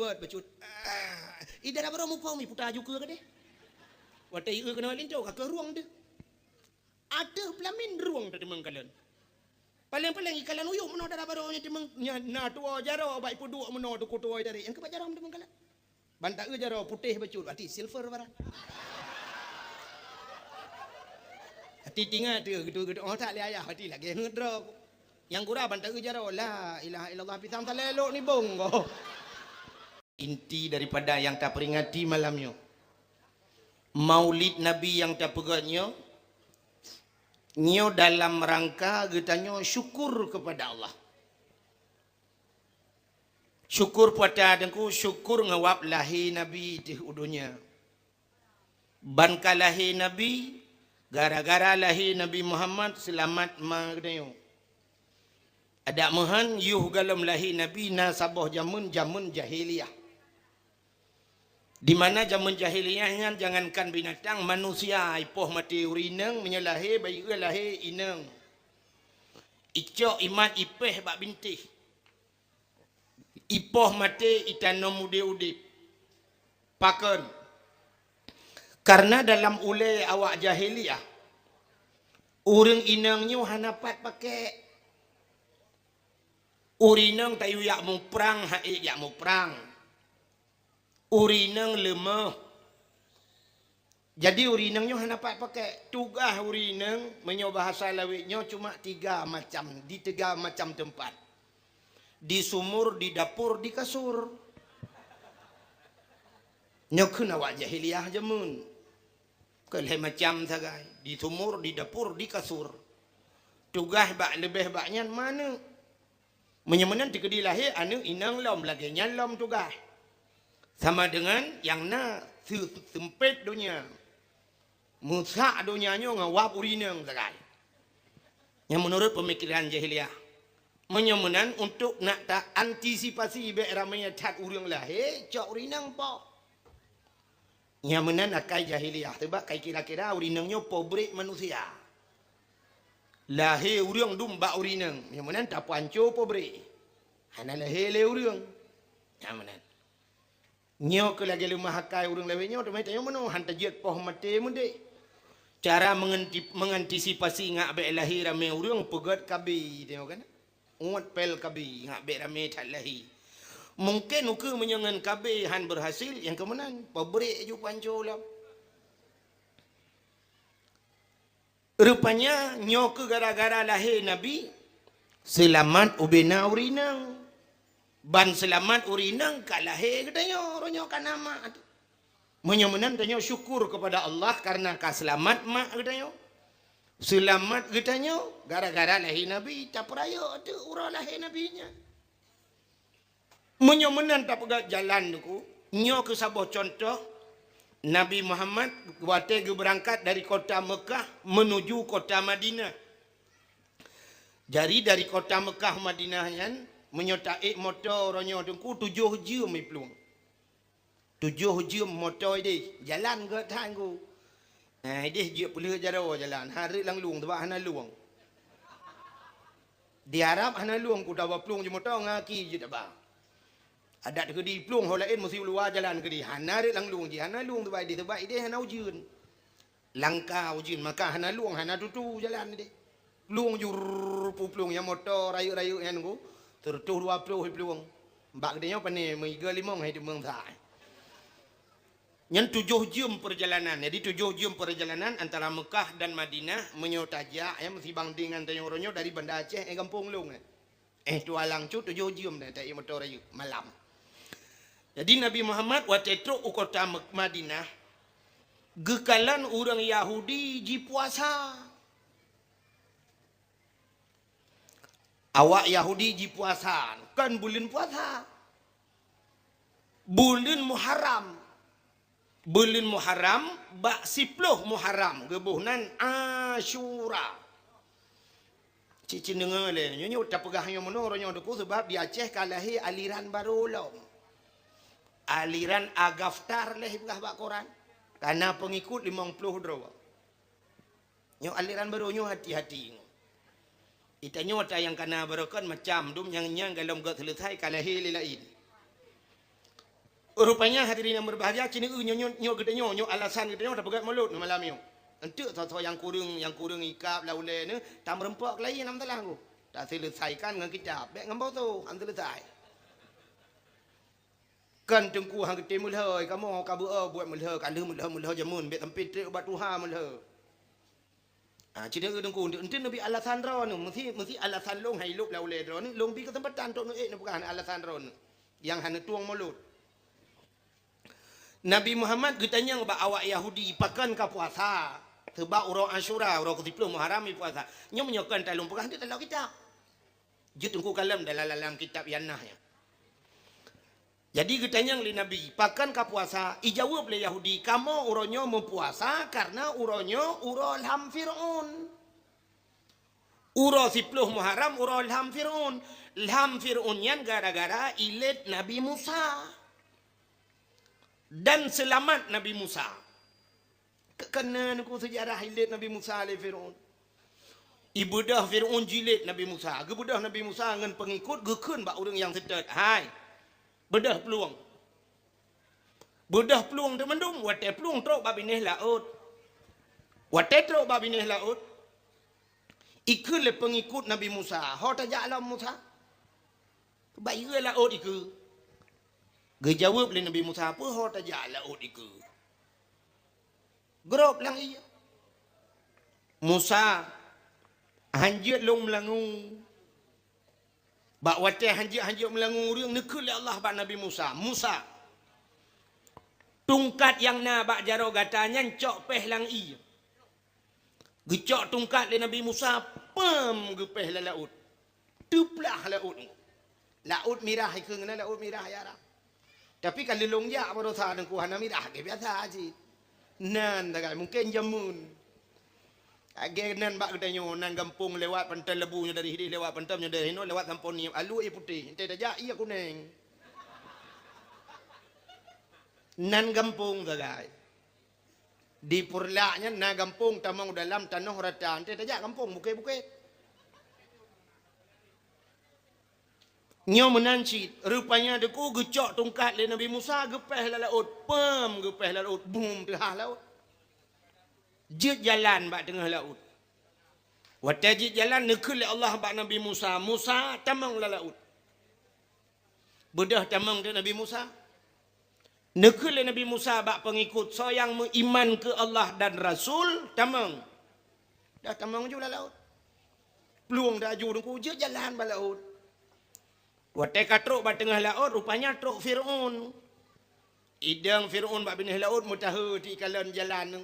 bird bacut ida baro mu pau mi puta ju ke deh watai kena linto ka ruang deh ada pelamin ruang tadi mengkalan paling ikalan uyuk meno dara baro nya timeng na tuo jaro bai pu dua meno tu kutu dari yang ke jaro tadi mengkalan banta jaro putih bacut ati silver bara hati tinggal tu gitu oh tak le ayah hati lagi ngedrop yang gura banta jaro la ilaha illallah pisang talelok ni bongo inti daripada yang tak peringati malamnya maulid nabi yang tak pegatnya nyo dalam rangka getanyo syukur kepada Allah syukur pada dengku syukur ngawap lahir nabi di udunya ban lahir nabi gara-gara lahir Nabi Muhammad selamat magdayo ada mahan yuh galam lahir nabi na sabah jamun jahiliyah di mana zaman jahiliyahnya jangankan binatang manusia ipoh mati urineng menyalahi bayi lahir ineng icok iman ipeh bak bintih ipoh mati itanom ude-ude pakan karena dalam ulai awak jahiliyah urang inengnya hanapat pakai urineng tayu yak mu perang haik yak mu perang urineng lemah jadi urinengnya hanapat pakai tugas urineng menyo bahasa lawiknya cuma 3 macam di 3 macam tempat di sumur di dapur di kasur nyokun awak jahiliyah jamun keleh macam sagai di sumur di dapur di kasur tugas bak lebih baknya mana menyemenan dikedi lahir anu inang lom lagi nyalom tugas sama dengan yang na sempit dunia musak dunianya ngawap urineng sagai yang menurut pemikiran jahiliyah menyemenan untuk nak tak antisipasi be ramainya tat urang lahir cok urineng po yang menan akai jahiliyah sebab kai kira-kira urinengnya pobrik manusia lahir urang dumba urineng yang menan tak panco pobrik hana lahir le urang yang menan nyo ke lagi lemah hakai urang lewenya tu mai tanya mano hantar jet poh mati munde cara mengantisipasi ngak be lahir rame urang pegat kabi tengok kan uat pel kabi ngak be rame tak lahir mungkin uke menyangan kabi han berhasil yang kemenan pabrik ju panco lam rupanya nyo ke gara-gara lahir nabi selamat ubena urinang ban selamat urinang kalahir katanya ronyo kanama menyemenan katanya syukur kepada Allah karena kaselamat mak katanya selamat katanya gara-gara lahir nabi tak peraya tu urang lahir nabinya menyemenan tak pegat jalan tu nyo ke sabah contoh Nabi Muhammad wate berangkat dari kota Mekah menuju kota Madinah jadi dari kota Mekah Madinahnya menyotai motor ronyo dengku 7 jam mi pelung 7 jam motor dia jalan ke tanggu dia je pulih jaro jalan hari lang luang sebab hana luang di Arab hana luang ku dawa pelung je motor ngaki je tak ba adat ke di pelung ho lain mesti luar jalan ke di hana ri lang luang je hana luang sebab dia hana ujun langkah ujun maka hana luang hana tutu jalan dia luang jur pelung yang motor rayu-rayu yang ku tertuh 20 peluang mbak gedenya pane meiga 5 hai di mengsa yang 7 jam perjalanan jadi 7 jam perjalanan antara Mekah dan Madinah menyotaja mesti bandingan tanya orangnya dari Banda Aceh kampung lung tu alang cu 7 jam dah tak motor rayu malam jadi Nabi Muhammad watetro kota Madinah gekalan orang Yahudi ji puasa awak Yahudi ji puasa kan bulan puasa bulan Muharram bak 10 Muharram gebuhnan Asyura cici dengar le nyo tak pegah yang mono ronyo deku sebab di Aceh kalahi aliran baru lom aliran Agaftar leh pegah bak Quran karena pengikut 50 draw nyo aliran baru nyo hati-hati itanya wata yang kana barakan macam dum yang galam gat selesai kalahi lilain Rupanya hadirin yang berbahagia, cina nyok gede nyok alasan gede nyok dah pegat mulut malam ni. Entuk so yang kurang ikap laule ni, tam rempok lain nam telah aku. Tak selesaikan dengan kitab, baik ngambau tu, am selesai. Kan tengku hang gede mulhoi, kamu kabu buat mulhoi, kan mulhoi jamun, bet tempit ubat Tuhan mulhoi. Cina tengku ente nabi alasan ron, mesti alasan long hai lup laule ron, long pi ke tempatan tok ni bukan alasan ron. Yang hana tuang mulut. Nabi Muhammad getanya ba awak Yahudi pakan ka puasa. Sebab orang Asyura, orang ke-10 Muharram puasa. Nya menyokan talung pegang dia dalam kitab. Jut tengku kalam dalam kitab Yannahnya. Jadi getanya li Nabi, pakan ka puasa, ijawab le Yahudi, kamu uronyo mempuasa karena uronyo uro ilham Fir'aun. Uro 10 Muharram uro ilham Fir'aun. Ilham Fir'aun yan gara-gara ilet Nabi Musa. Dan selamat Nabi Musa. Kena aku sejarah ilet Nabi Musa le Fir'aun. Ibudah Fir'aun jilid Nabi Musa. Gebudah Nabi Musa dengan pengikut gekun bak orang yang sedet. Hai. Bedah peluang. Bedah peluang tu mendung. Wate peluang teruk bak binih laut. Wate teruk bak binih laut. Ikut le pengikut Nabi Musa. Ho tajak alam Musa. Baik laut ikut. Gejawab le Nabi Musa apa ho tajak laut ikut. Gerop lang iya. Musa hanjit long melangu. Bak wate hanjit melangu riang nekul Allah bak Nabi Musa. Musa tungkat yang na bak jaro gatanya cok peh lang iya. Gecok tungkat le Nabi Musa pem gepeh la laut. Tuplah laut. Laut mirah ke ngena laut mirah ya ra. Tapi kalau longja apa dosa dengan kuhana mirah ke biasa aja. Nan dagai mungkin jamun. Age nan bak kedanyo nan gampung lewat pantai lebunya dari hidi lewat pantamnya dari hino lewat kampung ni alu putih. Ente dajak ia kuning. Nan gampung dagai. Di purlaknya nan gampung tamang dalam tanah rata. Ente dajak kampung bukit-bukit. Nyo menancit, rupanya deku gecok tungkat le Nabi Musa gepeh la laut, pem gepeh la laut, boom tengah laut. Jit jalan bak tengah laut. Wata jit jalan nekul le Allah bak Nabi Musa, Musa tamang la laut. Bedah tamang de Nabi Musa. Nekul le Nabi Musa bak pengikut so yang beriman ke Allah dan Rasul, tamang. Dah tamang je la laut. Peluang dah aju deku jit jalan bak laut. Watai katruk bak tengah laut, rupanya truk Fir'aun. Idang Fir'aun bak binih laut, mutaha di kalan jalan.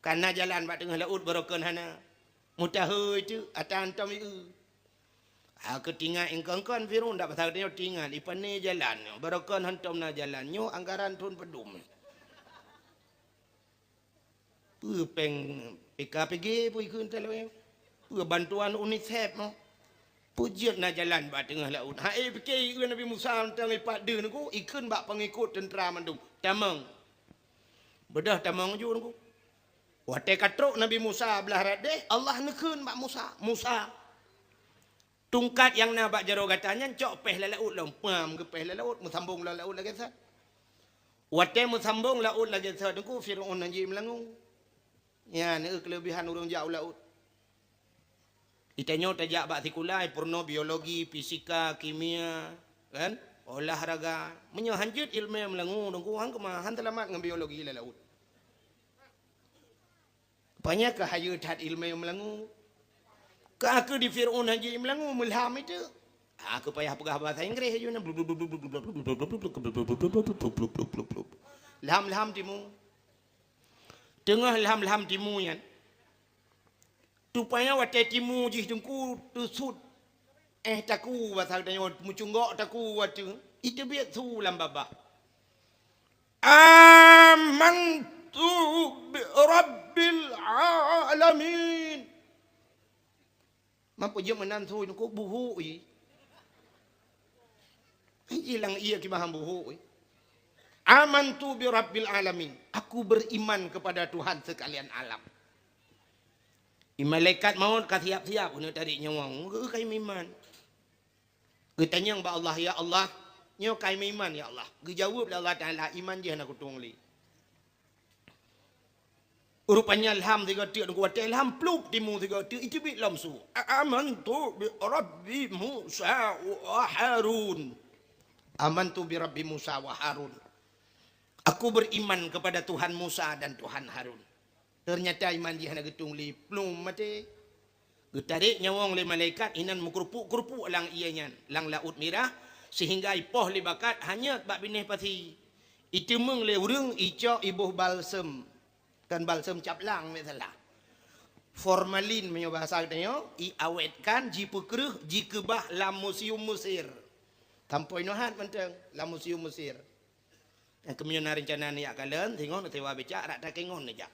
Karena jalan bak tengah laut, berokan hana. Mutaha itu, atan tam itu. Ketinggal ingkang-kan Fir'aun, tak pasal dia tinggal. Ipan ni jalan, berokan hantam na jalan. Nyo anggaran tun pedum. Peng PKPG pun ikut telawai. Bantuan UNICEF no. Pujian na jalan bak tengah laut. Hai fikir Nabi Musa tentang ipat dia niku ikun bak pengikut tentera mandung. Tamang. Bedah tamang ju niku. Wate katruk Nabi Musa belah radeh, Allah nekun bak Musa. Musa tungkat yang na bak jaro gatanya cok peh la laut lompam ke peh la laut musambung la laut lagi sat. Wate musambung laut lagi sat niku Firaun nanji melangu. Ya ni kelebihan orang jauh laut. Itanyo tajak bak sekolah, purno biologi, fisika, kimia, kan? Olahraga. Menyo hanjut ilmu yang melangu, dongku hang kemah han telamat dengan biologi la laut. Banyak ke hayu tat ilmu yang melangu. Ke aku di Firaun haji melangu mulham itu. Aku payah pegah bahasa Inggeris aja na. Lham timu. Tengah lham timu yan. Tupanya wate timu jih dengku tusut taku pasal tanya mucunggok taku watu itu biar su lam baba amantu bi rabbil alamin mampu je menan su dengku buhu i hilang ia ki maham buhu i amantu bi rabbil alamin aku beriman kepada Tuhan sekalian alam. Malaikat maut ka siap-siap nak tarik nyawa. Ke kai iman. Ketanya ba Allah ya Allah, Nyo kai iman ya Allah. Gejawab Allah Taala iman je nak kutung li. Rupanya ilham tiga tiga kuat ilham pluk timu tiga tiga itu bi lamsu. Amantu bi Rabbi Musa wa Harun. Amantu bi Rabbi Musa wa Harun. Aku beriman kepada Tuhan Musa dan Tuhan Harun. Ternyata iman dia nak getung li plum mati. Getarik nyawang le malaikat inan mukrupuk lang ianya lang laut merah sehingga ipoh le bakat hanya bak bineh pati. Itu meng le urang ico ibuh balsem. Kan balsem caplang misalnya. Formalin menyo bahasa tanya iawetkan ji pekreuh ji kebah lam museum Mesir. Tampoi nohat menteng lam museum Mesir. Yang kemudian rencana ni akalan tengok tewa becak rak tak kengon aja.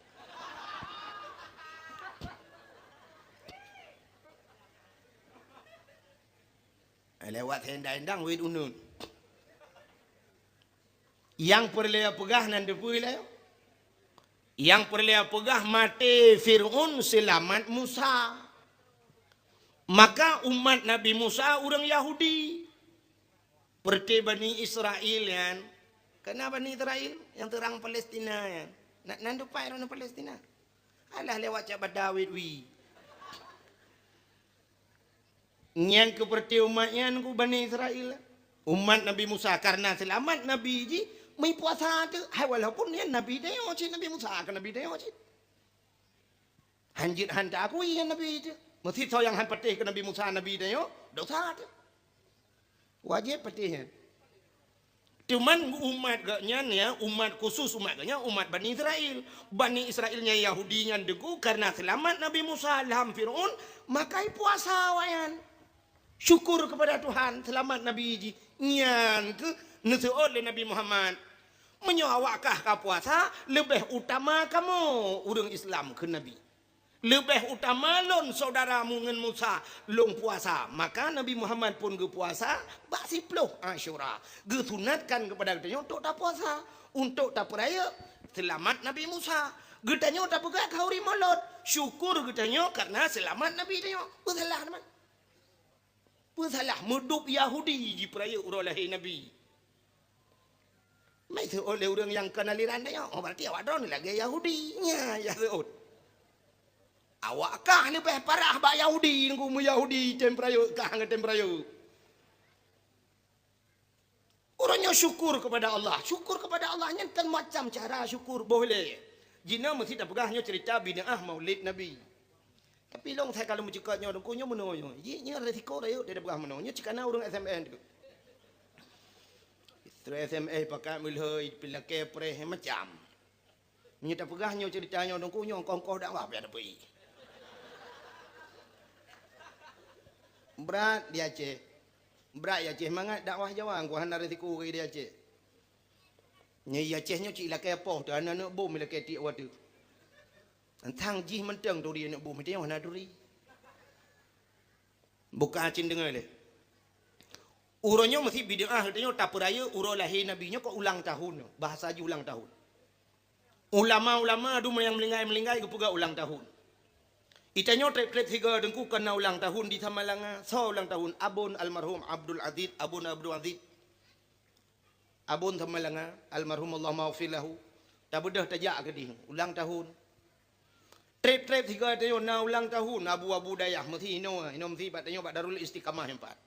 Lewat hendang wid unun. Yang perlu pegah nan depui lah. Yang perlu pegah mati Fir'aun selamat Musa. Maka umat Nabi Musa orang Yahudi. Seperti Bani Israel kan. Kenapa Bani Israel? Yang terang Palestina kan. Nak nandupai orang Palestina. Alah lewat cabat Dawid wi. Yang seperti umatnya ku Bani Israel. Umat Nabi Musa karena selamat Nabi ji. May puasa tu, hai walaupun dia Nabi dia macam Nabi Musa kan Nabi dia macam. Hanjit hanta aku yang Nabi itu. Mesti so yang han patih ke Nabi Musa Nabi dia dosa tu. Wajib patihnya. Cuman umat gaknya ya, umat khusus umat gaknya umat Bani Israel. Bani Israelnya Yahudinya degu karena selamat Nabi Musa dalam Fir'aun, maka puasa wayan. Syukur kepada Tuhan selamat Nabi ji. Nyan ke nusu oleh Nabi Muhammad. Menyawakkah ka puasa lebih utama kamu urang Islam ke Nabi. Lebih utama lon saudaramu ngan Musa long puasa. Maka Nabi Muhammad pun ge puasa bak 10 Asyura. Ge sunatkan kepada kita untuk tak puasa, untuk tak peraya selamat Nabi Musa. Ge tanya tak pegah kauri molot. Syukur ge tanya karena selamat Nabi tanya. Bersalah teman. Bersalah mudup Yahudi di peraya urang lahir Nabi. Mai tu oleh orang yang kenaliran dia. Oh berarti awak don lagi Yahudi. Nya ya seut. Awak kah ni lebih parah bak Yahudi ngu mu Yahudi temprayo kah ngan temprayo. Orangnya syukur kepada Allah. Syukur kepada Allah nya kan macam cara syukur boleh. Jina mesti tak pegahnya cerita bid'ah Maulid Nabi. Tapi long saya kalau mencikatnya orang kunyo menoyo. Ji nya resiko dia dia pegah menoyo cikana orang SMN tu. SMA pakai milhoi pilih kepre macam. Ni tak pegahnya ceritanya orang kunyo kongkoh dak apa ada pi. Berat dia Aceh. Berat ya Aceh mangat dakwah Jawa gua hana resiko ke dia Aceh. Ni Acehnya cik lakai apa tu anak bom lakai ti wadu. Antang jih menteng tu dia nak bom dia hana duri. Buka cin dengar le. Uronya mesti bid'ah katanya tak peraya uro lahir nabinya kok ulang tahun. Bahasa aja ulang tahun. Ulama-ulama adu yang melinggai ke puga ulang tahun. Itanya trek-trek tiga dengku kena ulang tahun di Tamalanga. So ulang tahun abun almarhum Abdul Aziz, abun Abdul Aziz. Abun Tamalanga almarhum Allah maghfirlahu. Tak bedah tajak ke dia ulang tahun. Trek-trek tiga tanya na ulang tahun abu-abu dayah mesti ino mesti patanya pak Darul Istiqamah empat.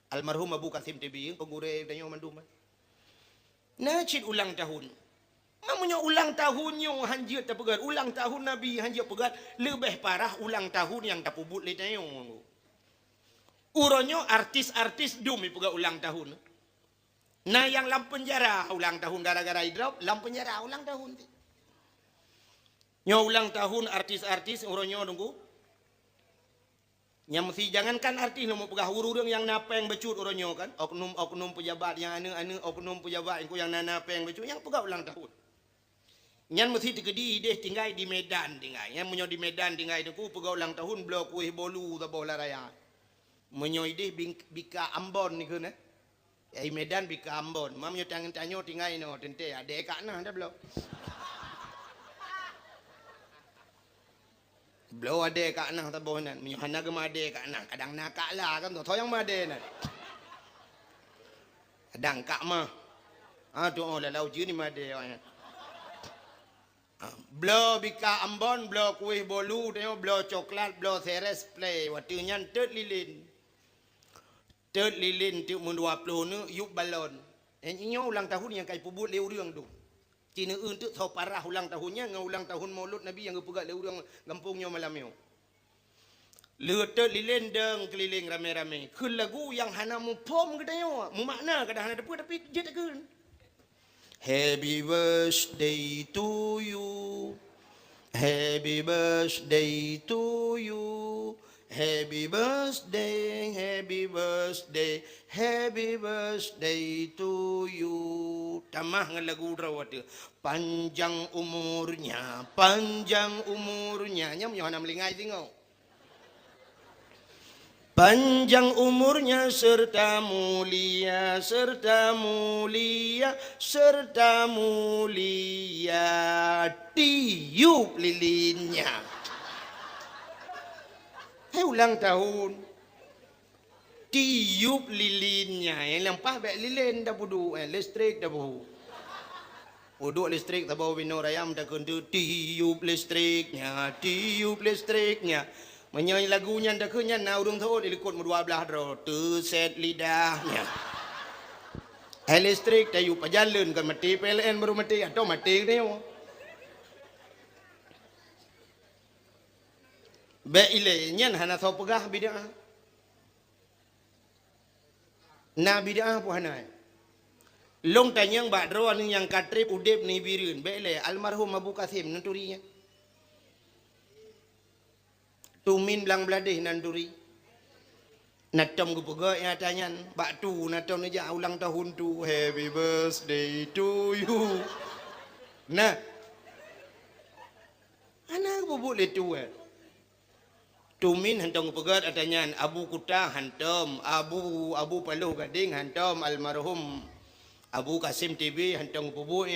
Almarhum Abu Kasim TB penggure tanya mandum. Najid ulang tahun. Namanya ulang tahunnya hanjir tak pegat. Ulang tahun Nabi hanjir pegat. Lebih parah ulang tahun yang tak pubut le tanya. Uronyo artis-artis dumi pegat ulang tahun. Nah yang lam penjara ulang tahun gara-gara hidrap lam penjara ulang tahun. Nyo ulang tahun artis-artis uronyo nunggu. Yang mesti jangankan artis mau pegah urang yang napeng becut uronyo kan. Oknum pejabat yang anu oknum pejabat yang nanapeng becut yang pegah ulang tahun. Yang mesti digedi deh tinggal di Medan tinggal. Yang menyo di Medan tinggal itu pegah ulang tahun blok kuih bolu ta bola raya. Menyo ideh bika Ambon ni kan. Ai Medan bika Ambon. Mamnyo tangan-tanyo tinggal no tente ade kak nah dah blok. Blow ada kat nah tak bohnan. Menyuhana ke made kat nah. Kadang nakak lah kan tu. Toyang made nah. Adang kak mah. Doa lah lau je ni made. Blo bika Ambon, blo kuih bolu, tengok blo coklat, blo seres play. Waktunya tet lilin. Tet lilin tu mun 20 ni yuk balon. Inyo ulang tahun yang kai pubut leu reung tu. Cina untuk so parah ulang tahunnya ngau ulang tahun Maulud Nabi yang pegat leu reung kampungnya malam yo. Tet lilin deng keliling rame-rame. Keun lagu yang hana mu pom katanya. Mu makna kadang hana depa tapi dia tak keun. Happy birthday to you. Happy birthday to you. Happy birthday, happy birthday, happy birthday to you. Tamah dengan lagu rawat dia. Panjang umurnya, panjang umurnya. Nyam yang nak melingai tengok. Panjang umurnya serta mulia, serta mulia, serta mulia. Tiup lilinnya. Ulang tahun. Tiup lilinnya. Yang lempah baik lilin dah budu. Listrik dah budu. Uduk listrik tak bawa bina rayam dah kentu. Tiup listriknya, tiup listriknya. Menyanyi lagunya dah kenyang na urung tahun ilikut mu 12 dro terset lidahnya. Listrik tayu pajalan kan mati PLN baru mati atau mati ni. Be ile nyan hana so pegah bidah. Na bidah pu hana. Long tanyang bak dro ni yang katrip udip ni bireun be ile almarhum Abu Kasim nanturinya. Tumin belang beladih nanduri. Natom ku pegak yang tanyan. Bak tu natom ni jak ulang tahun tu. Happy birthday to you. Nah. Anak ku boleh tu Tumin hantong ku pegat atanyan. Abu Kutah hantom. Abu Paluh Gading hantom. Almarhum Abu Kasim TV hantong ku pebuk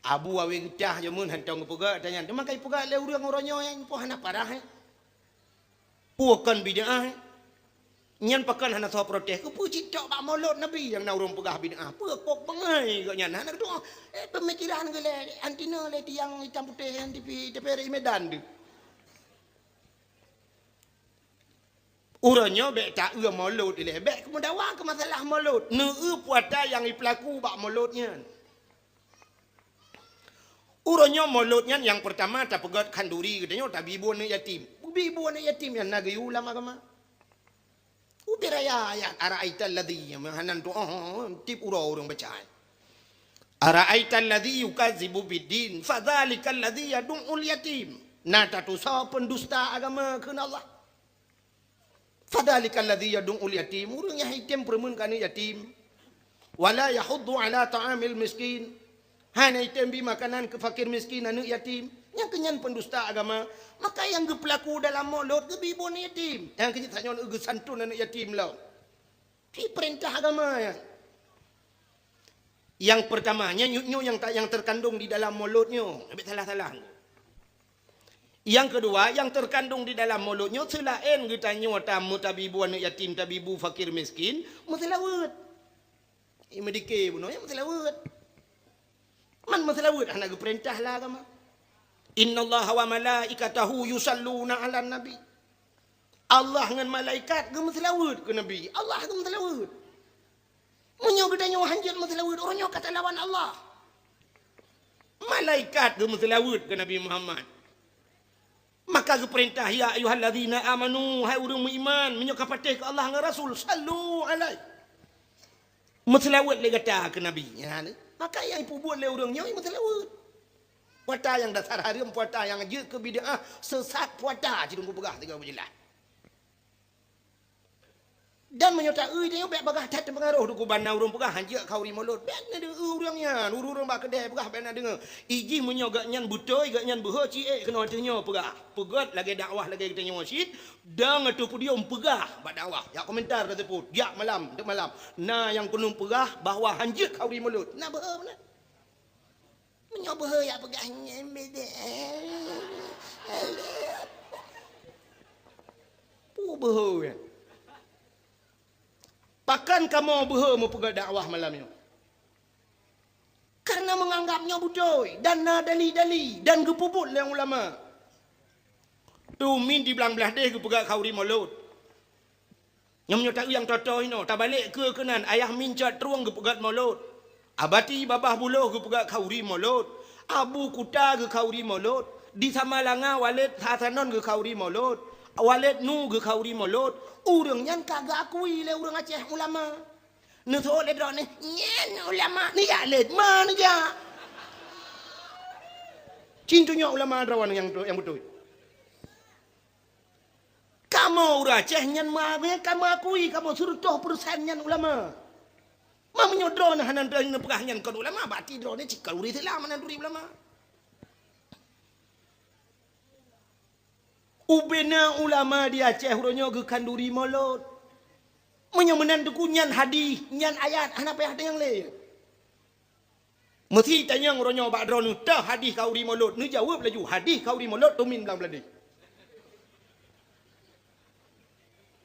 Abu awi getah je mun hantong pegak tanya. Dia makai pegak le urang oronyo yang po hana parah Puakan bid'ah Nyan pakan hana so protes. Ku puji tok bak Maulud Nabi yang na urang pegah bid'ah. Puak bengai kok nyan. Hana tu pemikiran ke le antina le tiang hitam putih yang di TPRI Medan tu. Uranyo bek tak Maulud le. Bek kemudawan ke masalah Maulud. Neu puata yang pelaku bak Mauludnya. Urangnya Mauludnya yang pertama tak pegat kanduri katanya tak bibuan yatim. Bibuan yatim yang nagi ulama agama. Ubiraya ya ara'aital ladzi hanan tu tip urang baca. Ara'aital ladzi yukadzibu biddin fadzalikal ladzi yad'ul yatim. Nata tu sa pendusta agama keuna Allah. Fadzalikal ladzi yad'ul yatim. Urang yang yatim permun kana yatim. Wala yahuddu ala ta'amil miskin. Hanya itembi makanan ke fakir miskin anak yatim. Yang kenyan pendusta agama. Maka yang pelaku dalam Maulud ke bibun yatim. Yang kenyan tanya ke santun anak yatim lah. Ini perintah agama ya. Yang pertamanya yang terkandung di dalam Mauludnya. Habis salah-salah. Yang kedua yang terkandung di dalam Mauludnya. Selain kita tanya tamu tabibu anak yatim tabibu fakir miskin. Masalawat. Ini medikir pun. Masalawat. Man masalah wud anak perintah lah agama. Innallaha wa malaikatahu yusalluna 'alan nabi. Allah dengan malaikat ke masalah wud ke nabi. Allah ke masalah wud. Munyo gedanya hanjat masalah wud orangnya kata lawan Allah. Malaikat ke masalah wud ke Nabi Muhammad. Maka ke perintah ya ayyuhallazina amanu hai urang beriman munyo kapatih ke Allah dengan Rasul sallu alaihi. Masalah wud le kata ke nabi. Ya ni. Maka yang ibu buat le urangnya yang masalah puata yang dasar haram puata yang je ke bid'ah sesat puata cidung ku pegah tiga berjelas. Dan menyata dia bek bagah tat pengaruh ku bana urang pegah hanja kauri Maulud. Bek ne urangnya urang bak kedai pegah bek na dengar. Iji menyo gak nyan butoi gak nyan beuh ciek kena tanya pegah. Pegat lagi dakwah lagi kita nyawa masjid dang atu podium pegah bak dakwah. Ya komentar kata pun dia malam dek malam. Nah yang penuh pegah bahawa hanja kauri Maulud. Nah beuh mana? Menyo beuh ya pegahnya beda. Beuh ya. Pakan kamu berhemu pegat dakwah malamnya. Karena menganggapnya budoi dan dali-dali dan gepuput yang ulama. Tu min di belang-belah deh ke pegat kauri mulut. Yang menyatakan yang toto ini, tak balik ke kenan ayah mincat ruang ke pegat mulut. Abati babah buluh ke pegat kauri mulut. Abu kuta ke kauri mulut. Di Samalanga Walid Hasanon ke kauri mulut. Walid Nu ke kauri mulut. Urang yang kagak akui le urang Aceh ulama. Nu so le drone nyen ulama ni ya le mana ja. Cintunya ulama rawan yang betul. Kamu urang Aceh nyen mah kamu akui kamu suruh toh perusahaan nyen ulama. Mah menyodron hanan teuing nepegah nyen kon ulama bati drone cikal uri Islam hanan uri ulama. Ubena ulama di Aceh huronyo ke kanduri molot. Menyemenan duku nyan hadis, nyan ayat, hana payah yang le. Mesti tanya huronyo bak drone tah hadis kauri molot. Nu jawab laju hadis kauri molot tumin belang beladi.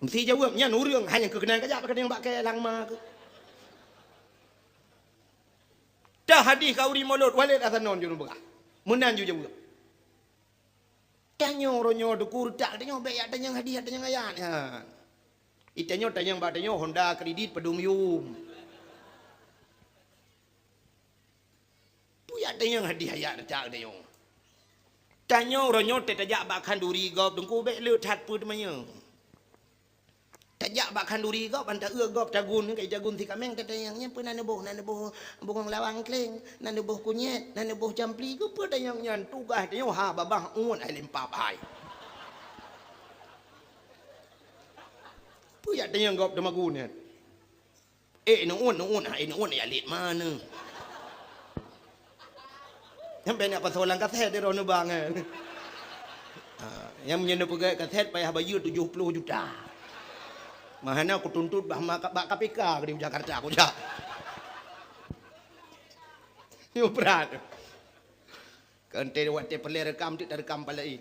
Mesti jawab nyan urang hanya kekenan kajak pakai yang bak ke langma ke. Tah hadis kauri molot Walid Hasanon juru begah. Menan ju jawab. Tanya ronyo dukur tak tanya baik tanya hadiah tanya ayat ha. Itanya tanya ba tanya Honda kredit pedum tu ya tanya hadiah ayat tak tanya. Tanya ronyo tajak ba khanduri gop dengku baik le that pu temanya. Tajak ba khanduri gop anta gop jagun kai jagun ti kameng tatayangnya pun nan boh bungong lawang kleng nan boh kunyet nan boh campli ku pu tayang nyan tugas tanya ha babah un ai lempap ai. Pu ya tanya gop demagun ni. Nu un ya lit mana. Sampai nak pasolan kaset dia rono bang. Yang menyentuh pegai kaset payah bayar 70 juta. Mahana aku tuntut bah bak KPK di Jakarta aku jak. Yo berat. Kan te wat te perle rekam ti rekam palain.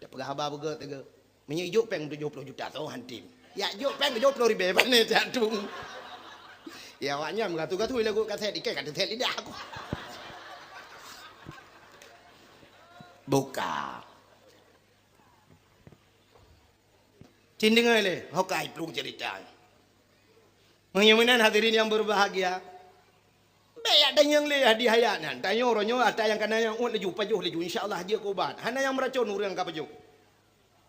Dak pegah haba bega tega. Menyejuk peng 70 juta tu hantim. Ya juk peng 70 ribu pane jantung. Ya awaknya mengatu-gatu lagu kaset ikai kat kaset lidah aku. Buka. Cindengar le, hokai pelung cerita. Menyemenan hadirin yang berbahagia. Baik ada yang le hadiah hayanan. Tanya orangnya ada yang kena yang laju pajuh laju. InsyaAllah haji kuban. Hana yang meracun orang ka pajuh.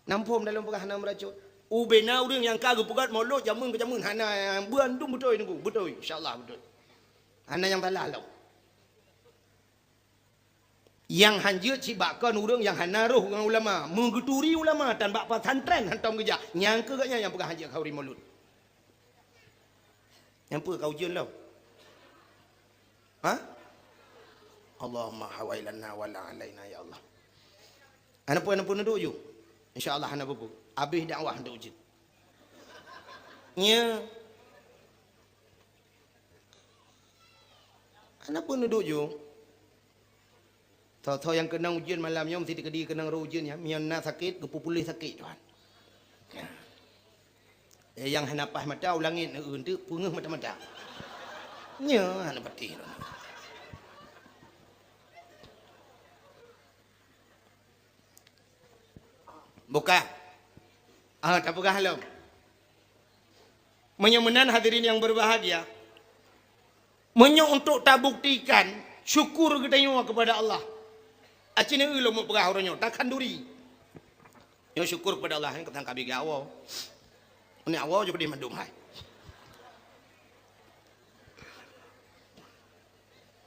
Nampum dalam pegah hana meracun. Ubena orang yang kagak pegat mulut jamun ke jamun. Hana yang buandung betul ini. Betul insyaAllah betul. Hana yang talah lau. Yang hanjut cibakan orang yang hana roh dengan ulama menggeturi ulama dan bak pesantren hantam kerja nyangka katnya yang pegah hanjut kauri mulut yang apa kau ujian lau ha Allahumma hawailana wala alaina ya Allah ana pun duduk je insyaallah ana bubu habis dakwah hendak ujian nya ana pun duduk je. Tahu yang kena ujian malamnya mesti dikedi kena ujian ya. Mianna sakit, kepupulih sakit tuan. Yang hanapah mata ulangin untuk pungah mata-mata. Nya hana pati. Buka. Tak buka halam. Menyemenan hadirin yang berbahagia. Untuk tak buktikan syukur kita kepada Allah. Acina ulo mo pegah orangnya tak kanduri. Yo syukur kepada Allah yang ketang kabi gawo. Ini awal juga di mandum hai.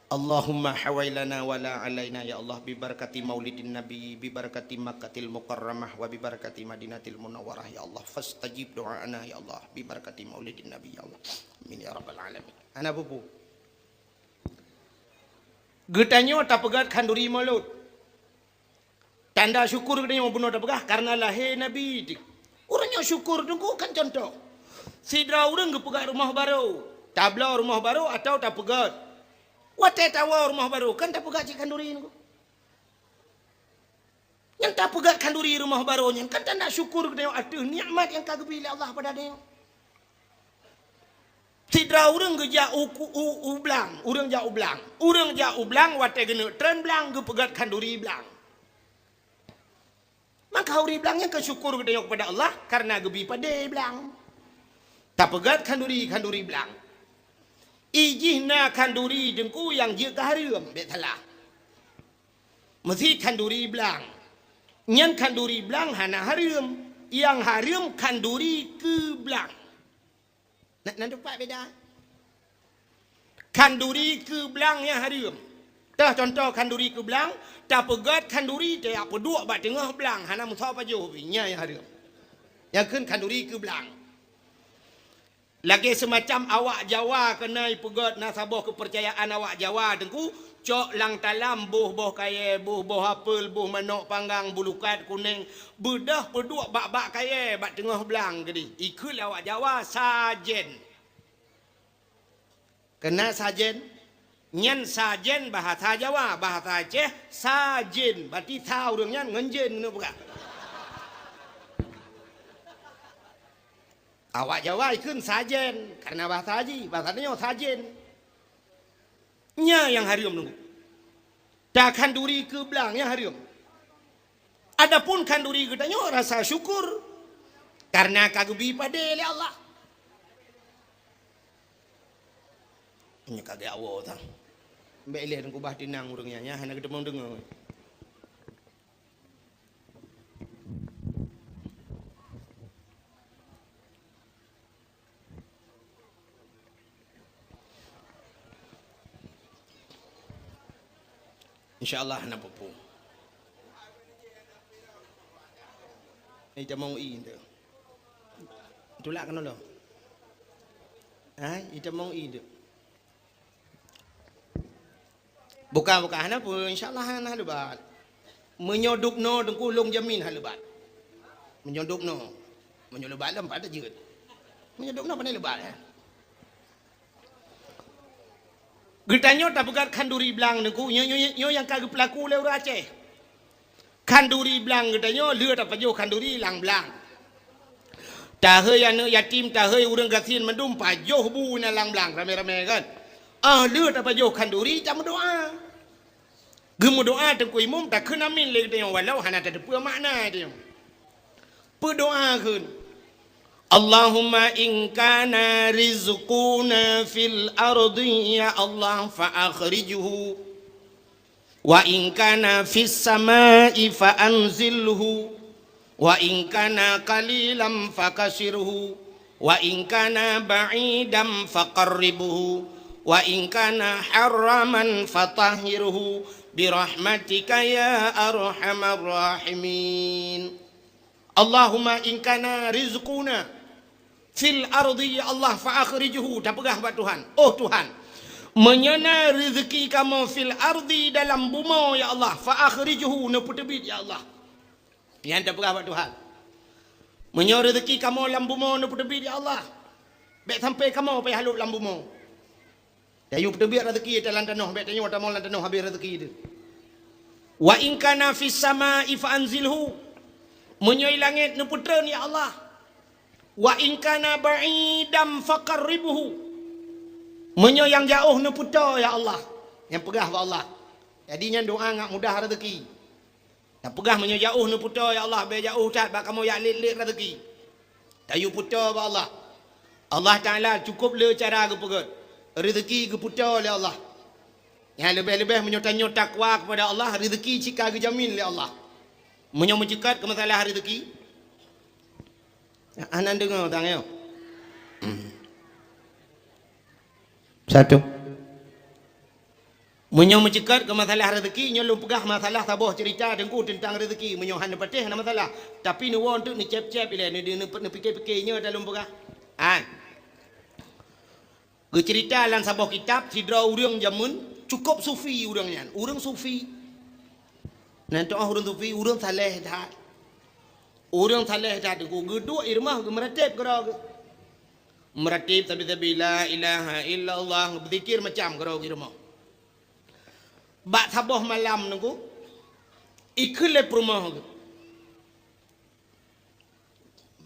Allahumma hawailana wala alaina ya Allah bi barakati maulidin nabi bi barakati Makkatil Mukarramah wa bi barakati Madinatil Munawwarah ya Allah fastajib doana ya Allah bi barakati maulidin nabi ya Allah. Amin ya rabbal alamin. Ana bubu. Getanyo tak pegat kanduri mulut. Tanda syukur dia mau bunuh dah karena lahir Nabi. Orangnya syukur tunggu kan contoh. Sidra orang ke pegat rumah baru, tabla rumah baru atau tak pegat. Wate tawa rumah baru kan tak pegat cik kanduri ni. Yang tak pegat kanduri rumah barunya kan tanda syukur dia ada nikmat yang kagak pilih Allah pada dia. Tidak orang geja ublang, orang ja ublang. Orang ja ublang wate gene tren blang ge pegat kanduri blang. Maka uri blangnya kesyukur gede kepada Allah karena gebi pade blang. Tak pegat kanduri blang. Ijihna kanduri dengku yang je kaharium betalah. Mesti kanduri blang. Nyan kanduri blang hana harium, yang harium kanduri ke blang. Nak dapat beda. Kanduri ke blang yang harium. Dah contoh kanduri ke blang, tak pegat kanduri tak apa dua bat tengah blang, hana musa pajo nya yang harium. Yang kan kanduri ke blang. Lagi semacam awak Jawa kena pegat nasabah kepercayaan awak Jawa tengku, cok lang talam boh kaya, boh apel, boh manok panggang, bulukat kuning, bedah pedua bak kaya, bat tengah belang gedi. Ikut awak Jawa sajen. Kena sajen. Nyan sajen bahasa Jawa, bahasa Aceh sajen. Berarti tahu orang nyan ngenjen kena bukan. Awak Jawa ikut sajen karena bahasa Haji, bahasanya sajen. Nya yang harium nunggu. Dah kanduri ke belangnya harium. Adapun kanduri katanya rasa syukur karena kagubi pada oleh Allah. Ini kagak awal tang. Mbak lihat aku bah tinang orangnya nya hanya kita mau dengar. InsyaAllah nak popo. Ini jamong i tu. Itulah kan lo. Ini jamong i tu. Bukan hana pun insyaAllah hana lebat. Menyoduk no dengkulung jamin hana lebat. Menyoduk no. Menyoduk lebat lempat aja. Menyoduk no pandai lebat. Gertanyo tak pegat kanduri belang nengku nyo yang kagak pelaku le orang Aceh. Kanduri belang gertanyo leur tak pajo kanduri lang belang. Tahe anu yatim tahe urang gasin mendum pajo bu na lang belang rame-rame kan. Leur tak pajo kanduri jam doa. Gemu doa tengku imum tak kena min le gertanyo walau hana tak ada makna dia. Berdoa kan. Allahumma in kana rizquna fil ardi ya Allah fa akhrijhu wa in kana fis samai fa anzilhu wa in kana qalilan fakasirhu wa in kana ba'idan faqarribhu wa in kana haraman fatahhirhu birahmatika ya arhamar rahimin. Allahumma in kana rizquna fil ardi ya Allah fa akhrijhu, dah pegah buat Tuhan. Oh Tuhan, menyana rezeki kamu fil ardi dalam bumi ya Allah fa akhrijhu, na putebit ya Allah. Yang dah pegah buat Tuhan. Menyana rezeki kamu dalam bumi na putebit ya Allah. Baik sampai kamu pai halut dalam bumi. Dayu putebit rezeki dalam tanah, baik tanyo tamu dalam tanah habis rezeki itu. Wa in kana fis samai fa anzilhu, menyoi langit na putran ya Allah. Wa in kana ba'idam faqarribhu, menyo yang jauh nu putar ya Allah, yang pegah wa Allah. Jadinya doa ngak mudah rezeki. Dan pegah menyo jauh nu putar ya Allah, be jauh tat bak kamu ya lit rezeki. Tayu putar wa Allah. Allah Taala cukup le cara ke pegat. Rezeki ke putar oleh Allah. Yang lebih-lebih menyo tanyo takwa kepada Allah, rezeki cika ke jamin oleh Allah. Menyo mencekat ke masalah rezeki. Anak dengar tangyo. Satu. Menyo mencekat ke masalah rezeki, nyo lu pegah masalah tabah cerita dengku tentang rezeki, menyo han patih na masalah. Tapi nu won tu ni cep-cep ile ni fikir-fikirnya dalam pegah. Ge cerita lan sabah kitab sidra urang jamun cukup sufi urangnya. Urang sufi. Nanti orang sufi urang saleh dah. Orang saleh dah tu geduk irmah meratib kerau. Meratib tapi la ilaha illallah berzikir macam kerau irmah. Bak sabah malam nunggu ikut le rumah ke.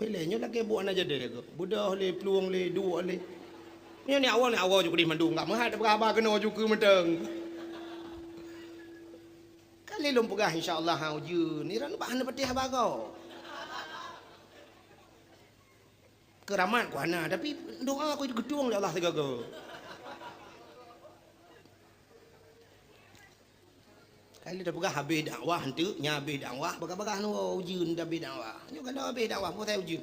Belanya lagi buat aja deh ke. Budak le peluang le dua le. Ni awal juga di mandung enggak mah ada berapa kena juga menteng. Kali lom pegah insyaallah hau je. Ni ran bahan patih bago. Keramat ku ana tapi doa aku gedung ya Allah tegaga. Kali dah pegah habis dakwah henteu nya habis dakwah bagah-bagah nu ujeun dah habis dakwah. Nyo kan dah habis dakwah pun saya ujeun.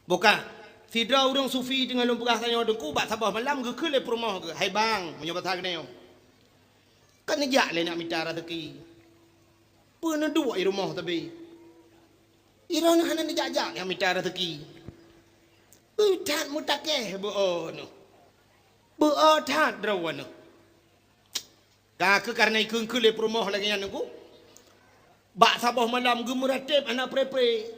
Bukan Fidra urang sufi dengan lom pegah tanya dengku bak sabah malam ke ke le rumah ke. Hai bang, menyo batang ni. Kan nejak le nak minta rezeki. Pernah dua di rumah tapi. Irana hana nejak-jak yang minta rezeki. Utat mutakeh beon. Beotat drawan. Ka ke karena ikun ke le rumah lagi yang aku. Bak sabah malam gemeratip anak prepe.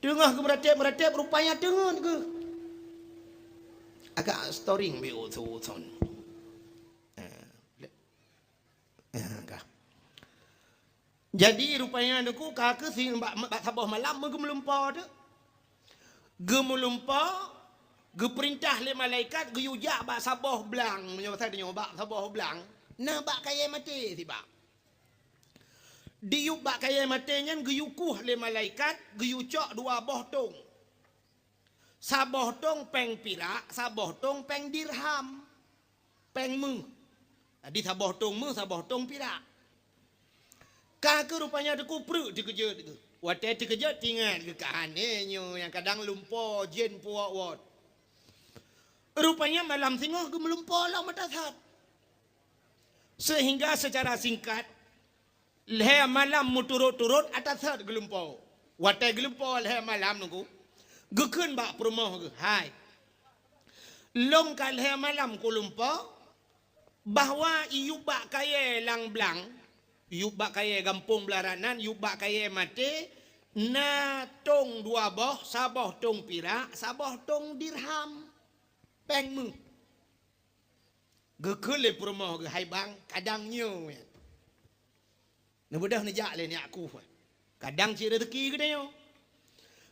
Tengah ke meratip rupanya tengah ke. Agak storing be oton. Jadi rupanya aku kakak si bak sabah malam gemelumpa tu. Gemelumpa geperintah le malaikat geyujak bak sabah belang. Menyo tadi bak sabah belang. Nah bak kaya mati si bak. Diuk bak kaya matinya geyukuh le malaikat geyucok dua boh tong. Saboh tong peng pirak, saboh tong peng dirham. Peng mu. Di saboh tong mu, saboh tong pirak. Kakak rupanya ada kupruk dikejut. Waktu dikejut tinggal ke kahannya yang kadang lumpur jen puak wat. Rupanya malam singoh gemelumpur lah mata saat. Sehingga secara singkat leher malam muturut-turut atas saat gelumpau. Watai gelumpau leher malam nunggu. Gekun bak perumah ke. Hai. Long kal leher malam ku lumpau. Bahawa iu bak kaya lang belang. Iu bak kaya gampung belaranan. Iu bak kaya mati. Na tong dua boh. Saboh tong pirak. Saboh tong dirham. Pengmu. Gekun le perumah ke. Hai bang. Kadangnya. Nebedah nejak le ni aku. Kadang cik rezeki ke dia.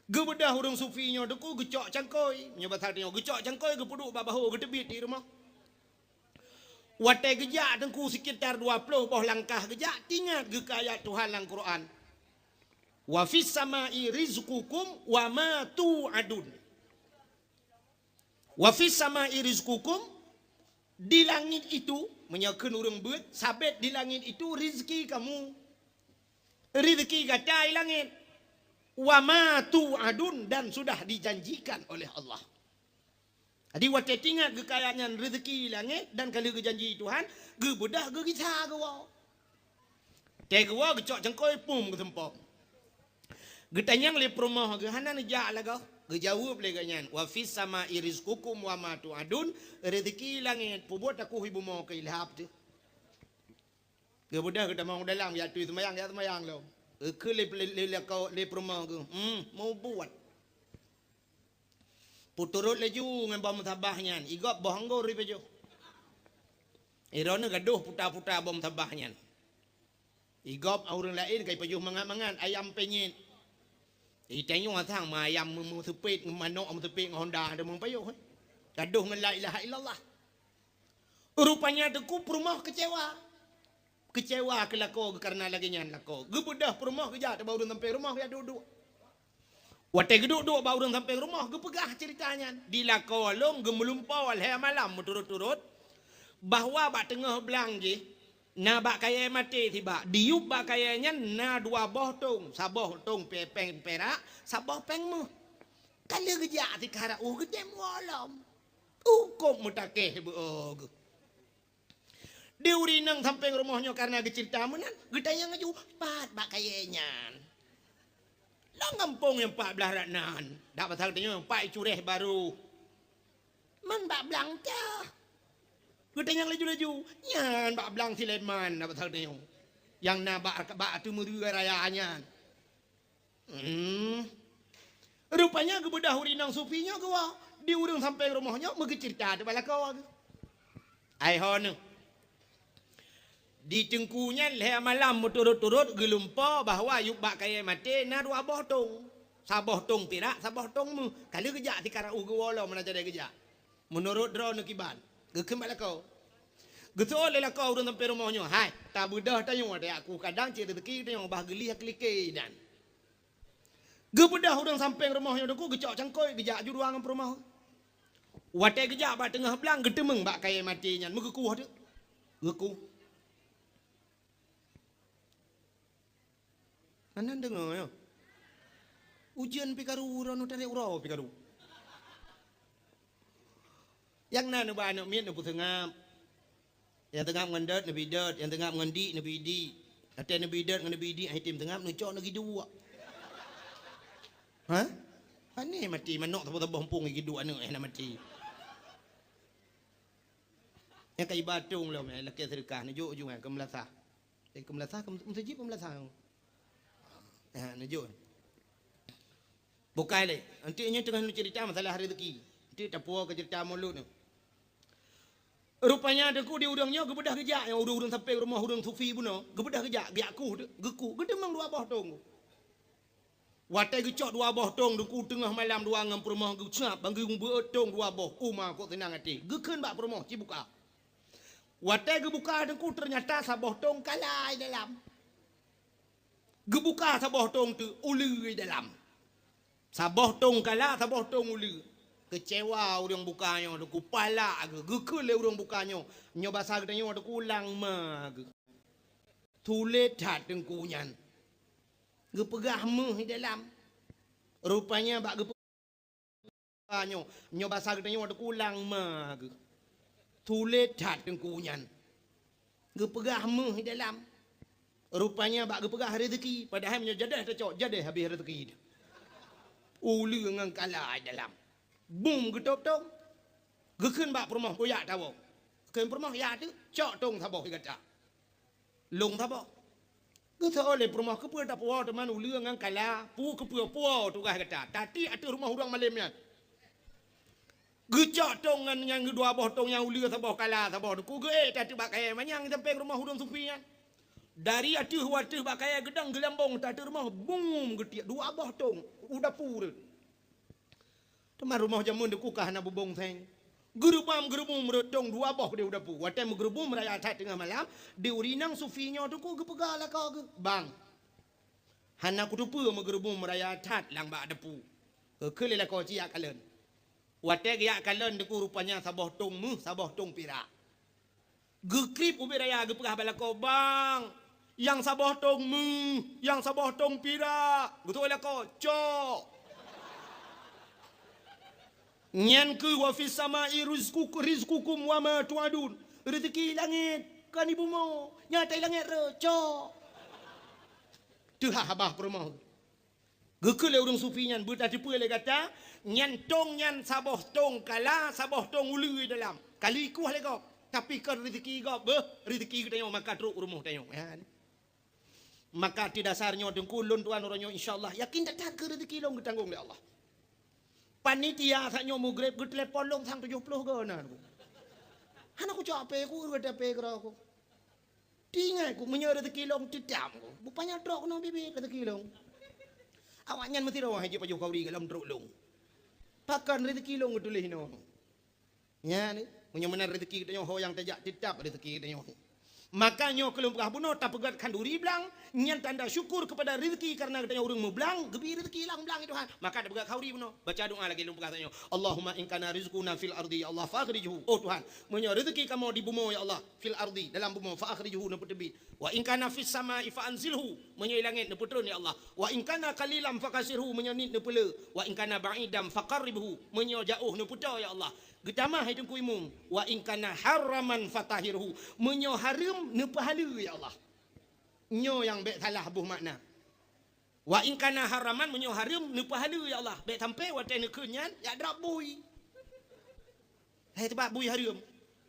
Gebedah orang sufinya deku gecok cangkoi. Menyobat hatinya gecok cangkoi ke puduk babahu ke tebit di rumah. Watai gejak dengku sekitar 20 boh langkah gejak. Tingat ke ayat Tuhan dalam Quran. Wa fis samai rizqukum wa ma tu'adun. Wa fis samai rizqukum. Di langit itu. Menyakan orang buat. Sabit di langit itu rizki kamu. Rizki gatai langit. Wa ma tu'adun dan sudah dijanjikan oleh Allah. Jadi waktu ingat kekayaan rezeki langit dan kalau janji Tuhan, ge bedah ge kisah ge wau. Teh ge wau gecok jengkoi pum ke tempat. Ge tanyang le rumah ge hana nejak lah kau. Ge jawab le ganyan. Wa fis samai rizqukum wa ma tu'adun. Rezeki langit pubut aku ibu mau ke ilhap tu. Ge bedah ge tamang dalam ya tu semayang lo. Ke le kau le rumah ke. Mau buat. Puturut laju dengan bom tabahnya. Igop bohonggo ri pejo. Irona gaduh puta-puta bom tabahnya. Igop orang lain kai pejuh mangan-mangan ayam penyit. Itanyo atang ma ayam mu sepit manok mu sepit Honda ada mung payuh. Gaduh dengan la ilaha illallah. Rupanya deku rumah kecewa. Kecewa ke lako karena lagi nyan lako. Gebedah rumah kerja baru sampai rumah ya duduk. Waktu duduk baru sampai rumah gepegah ceritanya. Di lako long gemelumpau alhaya malam turut-turut bahawa bak tengah belang je na bak kaya mati tiba. Diup bak kayanya na dua boh tong, saboh tong peng perak, saboh peng mu. Kalau kerja ti kara gede malam. Kok mutakeh beog. Dia urinang sampai rumahnya karena cerita menan. Gedanya ngaju pat bak kayanya. Lang kampung yang 14 ranan. Dapat hal tanya pak cureh baru. Man bak belang cah. Gedanya laju-laju. Nyan bak belang si leman dapat hal tanya. Yang na bak tu meri rayaannya. Rupanya gebedah urinang sufinya ke wah. Di urang sampai rumahnya megi cerita ada bala kau. Ai hon. Di tengkunya leher malam turut-turut gelumpa bahawa yuk bak kaya mati na dua boh tong. Sabah tong pirak, sabah tong mu. Kali kejak ti karau ke wala mana jadi kejak. Menurut draw nukiban. Gekem bala kau. Gitu oleh lah kau urang sampai rumahnya. Hai, tak budah tanya ada aku kadang ciri rezeki tanya bah geli klike dan. Gebedah urang sampai rumahnya deku gecok cangkoi gejak ju ruangan rumah. Watai gejak ba tengah belang gedemeng ba kaya matinya. Mugeku ada. Geku. Anan dengar ya. Ujian pikaru urang tadi urau pikaru. Yang nana ba anak miet nu putengap. Yang tengah ngendat nabi dat, yang tengah ngendi nabi di. Ada nabi dat dengan nabi di, hitim tengah nu cok lagi dua. Hah? Ane mati manok tebah hempung lagi dua anu nak mati. Yang kai batung lah laki sedekah nu jo ke melasah. Ke melasah ke musajib ke melasah. Ha nu jo. Bukai le. Nanti nya tengah nu cerita masalah rezeki. Nanti tapua ke cerita mulut tu. Rupanya deku di udangnya gebedah kejak yang udang sampai rumah udang sufi pun gebedah kejak biakku geku gedemang dua boh tong. Watai gecok dua boh tong deku tengah malam dua ngam rumah gecap banggi beutong dua boh uma kok tenang hati. Gekeun bak rumah cibuka. Watai gebuka deku ternyata saboh tong kalai dalam. Gebuka saboh tong tu uli dalam. Saboh tong kala saboh tong uli. Kecewa orang bukanya deku pala ge gekele orang bukanya nyo bahasa gedanyo deku ulang mag tulet hat dengkunyan ge pegah meh di dalam rupanya bak ge bukanya nyo bahasa gedanyo deku ulang mag tulet hat dengkunyan ge pegah meh di dalam rupanya bak ge pegah rezeki padahal nyo jadah tercok jadah habis rezeki uli ngang kala dalam bum getop tong gekeun bak rumah boyak tawo keun rumah ya tu cok tong thabo kata lung thabo geus oleh rumah ke pu tapo teman uleung ngang kala pu ke pu tu kata tadi atu rumah urang malemnya gecok tong ngan yang dua boh tong yang uleung thabo kala thabo ku ge tadi bak kaya manyang sampai rumah urang supian dari atu watu bak kaya gedang gelambong tadi rumah bum getiak dua boh tong udah pur teman rumah jamun deku kahana bubong seng. Gerubam meretong dua boh dia udah pu. Watai menggerubum meraya tat tengah malam, di urinang sufinya deku gepegala kau ge. Bang. Hana ku tupu menggerubum meraya tat lang ba depu. Kelela kau ciak kalen. Watai giak kalen deku rupanya saboh tong mu, saboh tong pira. Gekrip ubi raya gepegah bala kau bang. Yang saboh tong mu, yang saboh tong pira. Betul lah kau, cok. Nyan ke wa fis samai rizqukum wa ma tuadun. Rezeki langit kan ibu mo. Nyata langit reco. Tu habah perumah. Gekele urang sufi nyan bertati pele kata nyan tong nyan saboh tong kala saboh tong ulu dalam. Kali ku hale kau. Tapi kan rezeki kau rezeki kita maka truk rumah tanya. Maka ti dasarnya dengkulun tuan orangnya insyaallah yakin tak ke rezeki long ditanggung oleh Allah. Panitia saknyo mugrib ke telepon long sang 70 ke na. Hana ku capek ku urut ape kira aku. Tingai ku menyo rezeki long tidam ku. Bupanya trok no bibi rezeki long. Awaknya mesti rawah haji paju kauri dalam truk long. Pakan rezeki long tulih no. Ya ni, menyo menan rezeki kita ho yang tajak tidap rezeki kita nyo. Makanya kalau bunuh tak pegat kanduri belang nyan tanda syukur kepada rezeki karena katanya urang mau belang gebi rezeki lang belang itu maka ada pegat kauri bunuh baca doa lagi lu katanya Allahumma in kana rizquna fil ardi ya Allah fakhrijhu oh Tuhan menyo rezeki kamu di bumi ya Allah fil ardi dalam bumi fakhrijhu na terbit wa in kana fis samai fa anzilhu menyo langit na putrun ya Allah wa in kana qalilan fakasirhu menyo nit na pele wa in kana ba'idam faqarribhu menyo jauh na putar ya Allah getamah hidup ku imum wa in kana haraman fatahirhu menyo haram ne pahala ya Allah. Nyo yang baik salah buh makna. Wa in kana haraman menyo haram ne pahala ya Allah. Baik sampai watai ne kenyan ya drop bui. Hai tempat bui haram.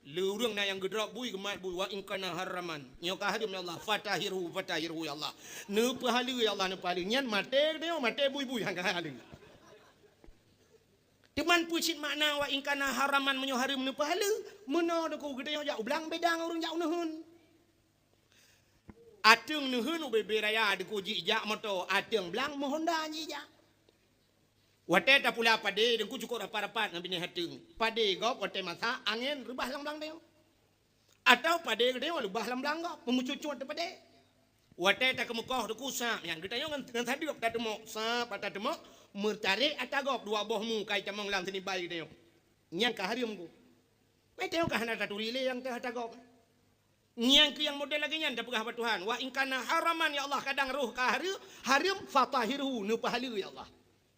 Lu urang na yang gedrop bui gemat bui wa in kana haraman. Nyo ka haram ya Allah fatahirhu ya Allah. Ne pahala ya Allah ne pahala nyan mate dia mate bui-bui hang pahala. Teman pucit makna wa in kana haraman menyo haram ne pahala. Meno deku gede jak ulang bedang urang jak nuhun. Atung nuhun ube beraya deku jijak moto atung belang mohonda jijak. Wate tak pula pade dengku cukup rapat-rapat ngambil hatung. Pade gop wate masa angin rubah lang-lang dia. Atau pade dia rubah lang-lang gop memucucut pade. Wate tak kemukoh tu kusam yang kita yang dengan tadi gop tak temu sa patah temu mertarik atagop dua bohmu kai camang lang sini bayi dia. Nyang kaharium ku. Mai tengok kahana taturi le yang teh atagop. Nyang ke yang model lagi nyan dah pegah Tuhan. Wa in kana haraman ya Allah kadang roh kaharium fatahirhu nu pahalu ya Allah.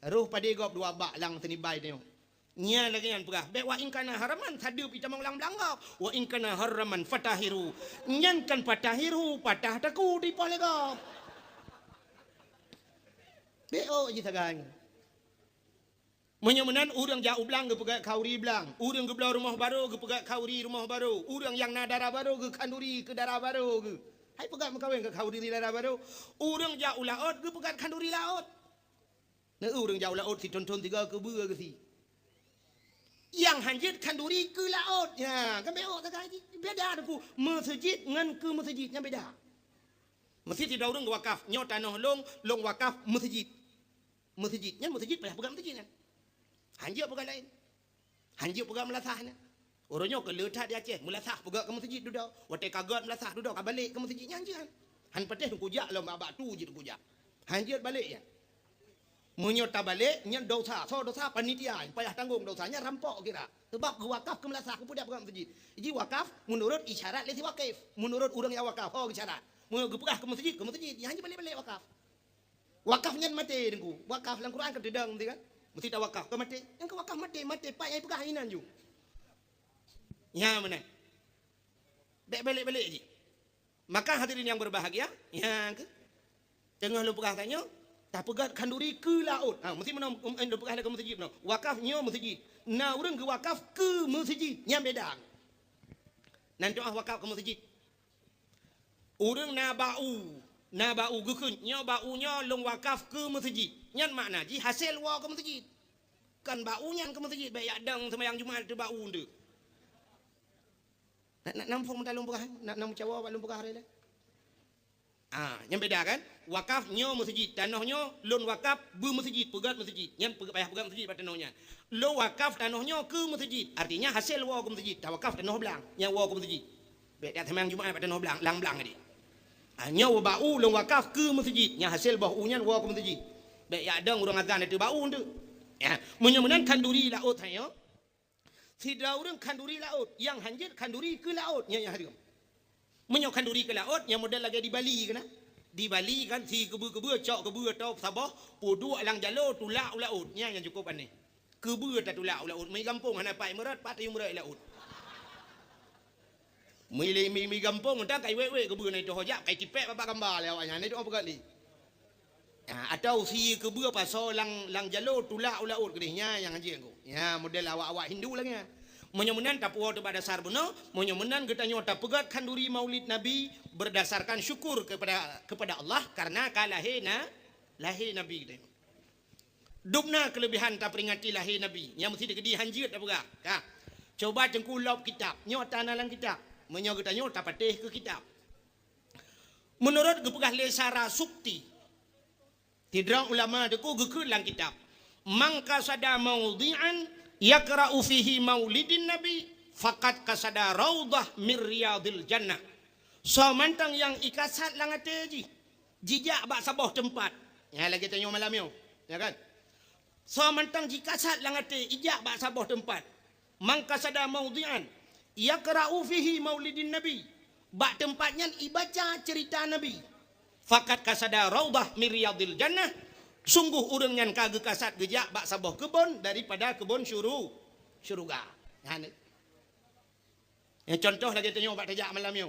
Roh pada gop dua bak lang sini bayi dia. Nya lagi nyan pegah. Be wa in kana haraman sadup ita mang lang belangap. Wa in kana haraman fatahiru. Nyan kan fatahiru patah taku di pole gop. Beo je sagang. Menyemenan orang jauh belang ke pegat kauri belang. Orang ke belah rumah baru ke pegat kauri rumah baru. Orang yang nak darah baru ke kanduri ke darah baru ke. Hai pegat makawin ke kauri darah baru. Orang jauh laut ke pegat kanduri laut. Nah orang jauh laut si tonton tiga ke bua ke si. Yang hanjit kanduri ke laut. Ya, kan beo sagang. Beda aku. Masjid ngan ke masjidnya beda. Masjid tidak orang wakaf. Nyot tanah long wakaf masjid. Masjidnya masjid payah pegang masjidnya. Hanjir pegang lain. Hanjir pegang melasahnya. Orangnya ke letak di Aceh. Melasah pegang ke masjid duduk. Watai kagat melasah duduk. Balik ke masjidnya hanjir. Han patih kujak lah. Abak tu je kujak. Hanjir balik ya. Menyota balik. Nya dosa. So dosa panitia. Payah tanggung dosanya rampok kira. Sebab ke wakaf ke melasah. Ke pudak pegang masjid. Jadi wakaf menurut isyarat lesi wakif. Menurut orang yang wakaf. Oh isyarat. Menurut pegah ke masjid. Ke masjid. Hanjir balik-balik wakaf. Wakafnya mati dengku. Wakaf dalam Quran kededang tu kan. Mesti tak wakaf ke mati. Yang ke wakaf mati pak yang pegah hinan ju. Ya mana? Dek balik-balik je. Maka hadirin yang berbahagia, ya ke? Tengah lu pegah tanya, tak pegat kanduri ke laut. Mesti mana lu pegah ke masjid no. Wakafnya masjid. Nah orang ke wakaf ke masjid. Yang beda. Nanti wakaf ke masjid. Orang na bau gukun nya baunya long wakaf ke masjid. Nyan makna ji hasil wa ke masjid. Kan baunya ke masjid baik adang sembahyang Jumaat tu bau tu. Nak nampung mental long pegah, nak nam cawa long pegah hari dah. Yang beda kan? Wakaf nya masjid, tanahnya lon wakaf be masjid, pegat masjid. Nyan payah pegat masjid pada tanahnya. Lo wakaf tanahnya ke masjid. Artinya hasil wa ke masjid. Tak wakaf tanah belang, yang wa ke masjid. Baik dak sembahyang Jumaat pada tanah belang, lang belang tadi. Nyawa bau long wakaf ke masjid. Yang hasil baunya wa ke masjid. Baik ya ada orang azan itu bau tu. Ya, menyemenan kanduri laut saya. Tidak orang kanduri laut. Yang hanjit kanduri ke laut. Yang hari. Menyok kanduri ke laut. Yang model lagi di Bali kan. Di Bali kan si kebu-kebu cok kebu atau Sabah. Pudu alang jalo tulak laut. Yang cukup aneh. Kebu tak tulak laut. Mai kampung hana pai merat pat yang merat laut. Mi gampung entah kai wewe kebu na itu hojak kai tipek bapak gambar lewatnya ni tu apa kali. Atau si kebu apa so lang jalo tulak laut kedihnya yang anjing aku. Ya model awak-awak Hindu lagi. Menyemenan tak puas pada dasar benar, menyemenan kita nyota pegat kanduri Maulid Nabi berdasarkan syukur kepada Allah karena kalahina lahir Nabi kita. Dubna kelebihan tak peringati lahir Nabi. Yang mesti digedi hanjir tak pegat. Coba cengkulop kitab, nyota dalam kitab. Menyok kita nyota patih ke kitab. Menurut gepegah lesara sukti. Tidra ulama deku gekun lang kitab. Mangka sada maudhi'an yakra'u fihi maulidin nabi faqad kasada raudah min riyadil jannah. So mantang yang ikasat lang ateji. Jijak bak sabah tempat. Ya lagi tanya malam yo. Ya kan? So mantang jikasat lang ate ijak bak sabah tempat. Mangka sada maudhi'an yakra'u fihi maulidin nabi. Bak tempatnya ibaca cerita nabi. Fakat kasada raudah min riyadil jannah. Sungguh orang yang kagak kasat gejak bak sabah kebun daripada kebun syurga. Yang contoh lagi tanya bak tajak malam yo.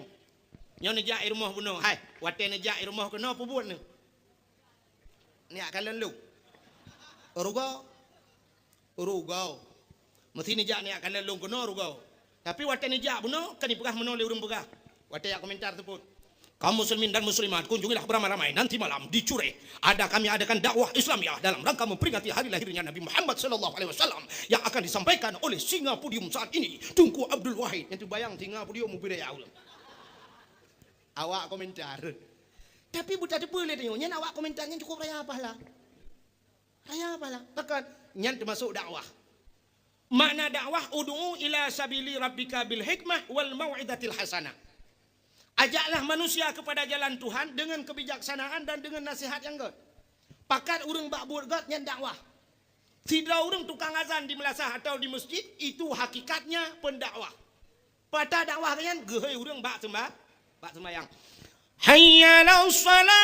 Nyo nejak rumah bunuh. Hai, wate nejak rumah kena apa buat ni? Ni akalan lu. Rugau. Mesti nejak ni akalan lu kena rugau. Tapi wate nejak bunuh kan dipegah menoleh urang pegah. Wate ya komentar tersebut. Kaum muslimin dan muslimat kunjungilah beramai-ramai nanti malam di Cure. Kami adakan dakwah Islamiah dalam rangka memperingati hari lahirnya Nabi Muhammad sallallahu alaihi wasallam yang akan disampaikan oleh singa podium saat ini, Tunku Abdul Wahid. Yang tu bayang singa podium budaya ulang. Awak komentar. Tapi buta depa le tengok, nyen awak komentarnya cukup raya apalah. Raya apalah. Bahkan Nyan termasuk dakwah. Makna dakwah ud'u ila sabili rabbika bil hikmah wal mau'izatil hasanah. Ajaklah manusia kepada jalan Tuhan dengan kebijaksanaan dan dengan nasihat yang good. Pakat urang bak buat god nyan dakwah. Tidak urang tukang azan di melasah atau di masjid itu hakikatnya pendakwah. Pada dakwah kan gehoi urang bak sembahyang. Hayya 'alas salam.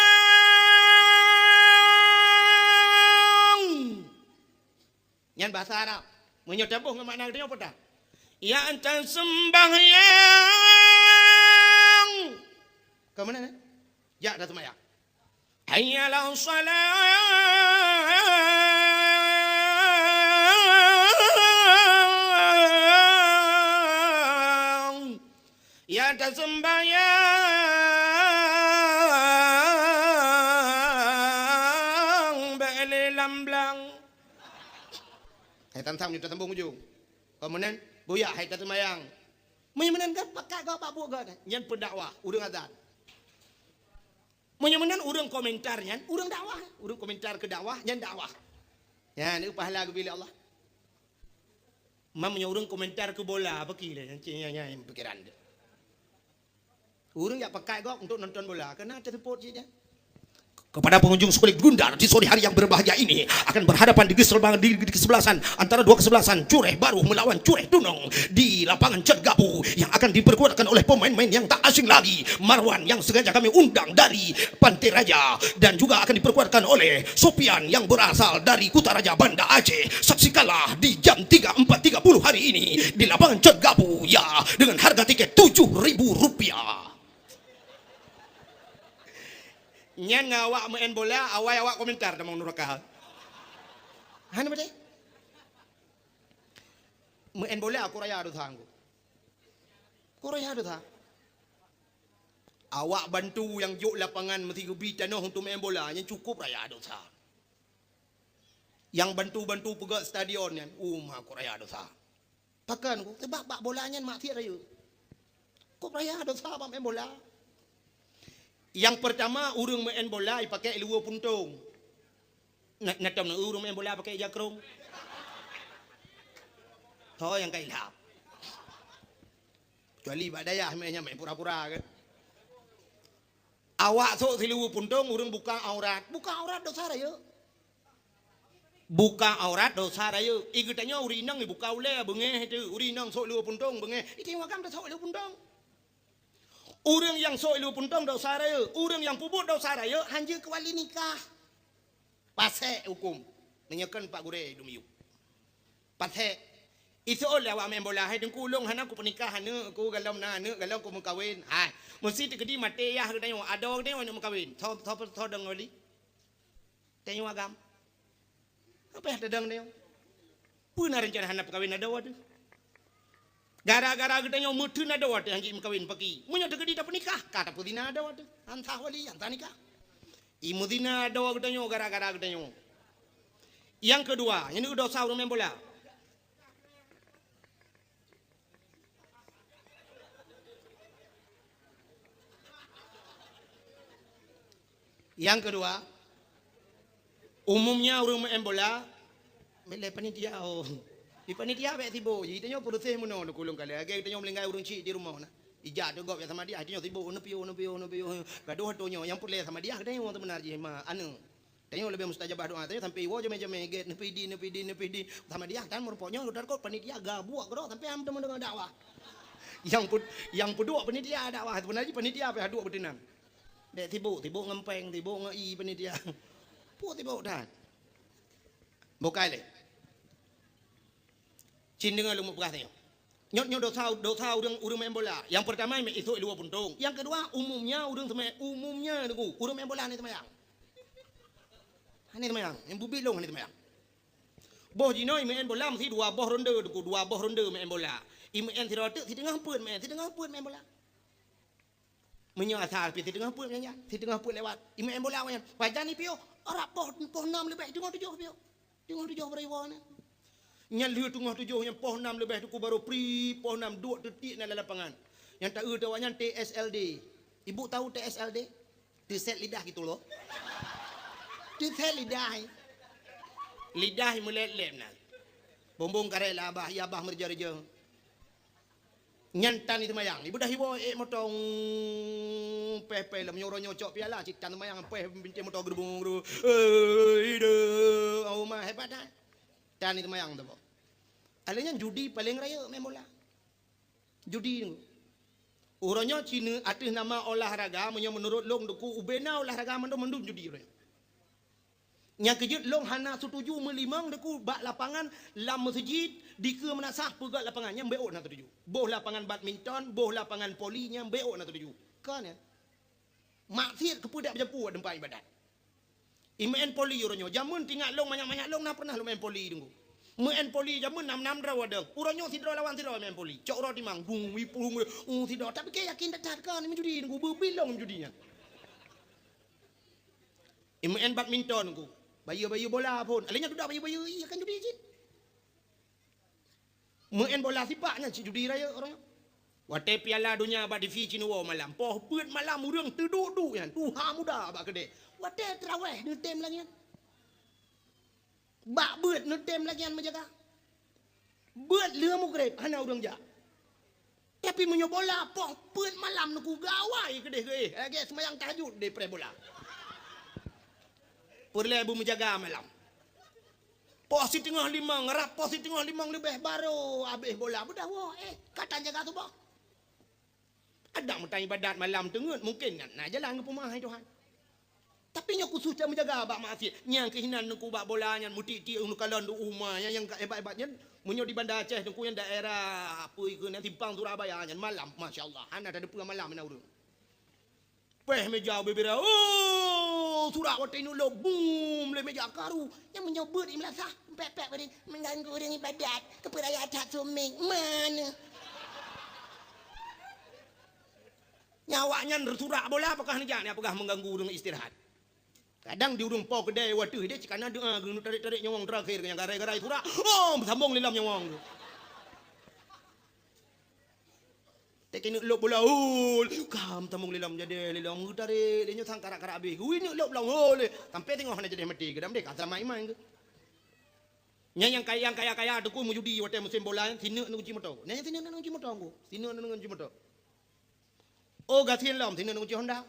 Nyan bahasa Arab. Menyodabuh dengan makna dia apa dah? Ya anta sembahyang. Ke mana ni? Ya dah sembahyang. Hayya 'alas salam. Ya anta sembahyang. Ba'li lamblang. Hai tam-tam kita tembung ujung. Kemudian buyak hai kata mayang. Menyemenan kan pakai kau pak buat kan. Yang pendakwah, urang azan. Menyemenan urang komentarnya, urang dakwah, urang komentar ke dakwah, yang dakwah. Ya, ni pahala ke bila Allah. Mamanya urang komentar ke bola apa kira yang pikiran dia. Urang ya pakai kau untuk nonton bola, kena ada support je. Kepada pengunjung sekolah Gundar di sore hari yang berbahagia ini akan berhadapan di kesebelasan antara dua kesebelasan Cureh Baru melawan Cureh Dunong di lapangan Cergabu yang akan diperkuatkan oleh pemain-pemain yang tak asing lagi. Marwan yang sengaja kami undang dari Pantai Raja dan juga akan diperkuatkan oleh Sopian yang berasal dari Kutaraja Banda Aceh. Saksikanlah di jam 3.30 hari ini di lapangan Cergabu ya dengan harga tiket Rp7.000. Nyan ngawak main bola, awak komentar damang nurakah. Hana bade? Main bola aku raya adu thanggu. Aku raya adu thang. Awak bantu yang juk lapangan mesti gebi tanah untuk main bola, yang cukup raya adu thang. Yang bantu-bantu pegat stadion yan, aku raya adu thang. Pakan aku, sebab bak bolanya mak tiada raya. Aku raya adu thang main bola. Yang pertama urang main bola pakai luar puntung. Nak tahu urang main bola pakai jakrung. Toh yang kailap. Kecuali badaya mainnya main pura-pura kan. Awak sok si luar puntung urang buka aurat. Buka aurat dosa raya. Buka aurat dosa raya. Ikutanya urinang buka ule bengeh itu. Urinang sok luar puntung bengeh. Itu yang wakam sok luar puntung. Orang yang sok ilu puntong dosa raya, orang yang pubut dosa raya hanya kewali nikah. Pasek hukum. Nanyakan Pak Gure dumiu. Pasek. Itu oleh awak main bola hai dengkulung hana ku pernikah hana ku galam na hana galam ku mengkawin. Hai, mesti tegedi mate yah ke tengok ada orang tengok nak mengkawin. Tho deng wali. Tengok agam. Apa yang dedang tengok? Puna rencana hana perkawin ada wadu. Gara-gara kita nyawa mutu nada waktu hanji mengkawin pagi. Munya tegedi tak pernikah, kata pudina ada waktu. Antah wali, antah nikah. Imudina ada waktu kita nyawa gara-gara kita nyawa. Yang kedua, ini udah sahur main bola. Yang kedua, umumnya orang main bola, milih panitia. Di panitia baik tibo, jadi tanya proses mana nak kulung kali. Agak tanya melenggai urang cik di rumah na. Ijat tu gop sama dia, tanya tibo, nepio. Gaduh tonyo yang pulih sama dia, tanya orang temenar je mah anu. Tanya lebih mustajabah doa, tanya sampai iwo je meja get nepi di sama dia kan merupakan udah kau panitia gabuak doa sampai am teman dengan dakwah. Yang pedua panitia dakwah, sebenarnya panitia apa dua betinang. Dek tibo ngempeng, tibo ngei panitia. Pu tibo dah. Bukai le. Cin dengan lumut beras ni. Nyot dosa urang main bola. Yang pertama itu dua puntung. Yang kedua umumnya urang main bola ni semayang. Hani semayang, yang bubilong hani semayang. Boh jinoi main bola mesti dua boh ronde main bola. Main si rotek si tengah pun main bola. Menyasar pi si tengah pun lewat. Main bola main. Wajan ni pio, orang poh 6 lebih tengah 7 pio. Tengah 7 beriwan. Yang lihat tengah 7 yang poh 6 lebih tu ku baru pri poh 6 2 detik dalam lapangan. Yang tak ada awaknya TSLD. Ibu tahu TSLD? Terset lidah gitu loh. Terset lidah. lidah melet-let nak. Bombong karel abah ya abah merja-reja. Nyantan itu mayang. Ibu dah ibu motong pepe lah menyuruh nyocok piala citan mayang pe binti motor gerbung. Ide au mah hebat dah. Tan itu mayang tu. Alanya judi paling raya main bola. Judi ni. Orangnya Cina atas nama olahraga menurut long duku ubena olahraga mandum judi orang. Yang kejut long hana setuju melimang deku bak lapangan lam masjid dike menasah pegat lapangan yang beok nak setuju. Boh lapangan badminton, boh lapangan poli yang beok nak setuju. Kan ya? Maksiat kepudak berjampu tempat ibadat. Imain poli orangnya. Jamun tinggal long banyak-banyak long nak pernah lu main poli tunggu. Main poli jamun 6 draw ada. Orangnya sidra lawan sidra main poli. Cok ro timang bung wipung sidra tapi ke yakin tak kan ni judi tunggu berbilong judinya. Imain badminton tunggu. Bayu-bayu bola pun. Alanya duduk bayu-bayu iya kan judi cik. Main bola sipaknya cik judi raya orang. Wate piala dunia bak di Fiji nuwo malam. Poh beut malam urang terduk-duk yan. Tuha muda bak kedai. Wate terawih ni tem lagi yan. Bak beut ni tem lagi yan menjaga. Beut leu mu grep hana urang ja. Tapi menyobola poh beut malam nu ku gawai kedai ke. Lagi semayang tahajud de pre bola. Perle ibu menjaga malam. Posi tengah limang, rap posi tengah limang lebih baru habis bola. Budah wah, kata jaga tu bah. Ada mentang ibadat malam tengut mungkin nak jalan ke rumah Tuhan. Tapi nya khusus dia menjaga bak maksiat. Nyang kehinan nu bak bola nya muti-ti nu kalon du umah yang hebat-hebatnya munyo di Bandar Aceh tu yang daerah apa ke nanti Simpang Surabaya nya malam masya-Allah. Ana ada pulang malam na urang. Peh meja bebera. Oh, surat wate nu lo boom le meja karu yang menyobot di melasah. Pek-pek beri mengganggu orang ibadat keperayaan tak suming. Mana? Nyawaknya surat bola apakah ni jangan apakah mengganggu orang istirahat. Kadang di urung po kedai waduh dia cikana doa gunu tarik-tarik nyawang terakhir yang garai-garai surat. Oh, sambung lilam nyawang tu. Tak kena lop bola hol. Kam tambung lilam jadi lilam tarik dia nyusang karak-karak habis. Ui ni lop lang hol. Sampai tengok nak jadi mati ke dalam dia kata main-main ke. Yang kaya tu ku mujudi waktu musim bola sini nak kunci motor. Yang sini nak kunci motor aku. Sini nak kunci motor. Oh gasin lam sini nak kunci Honda.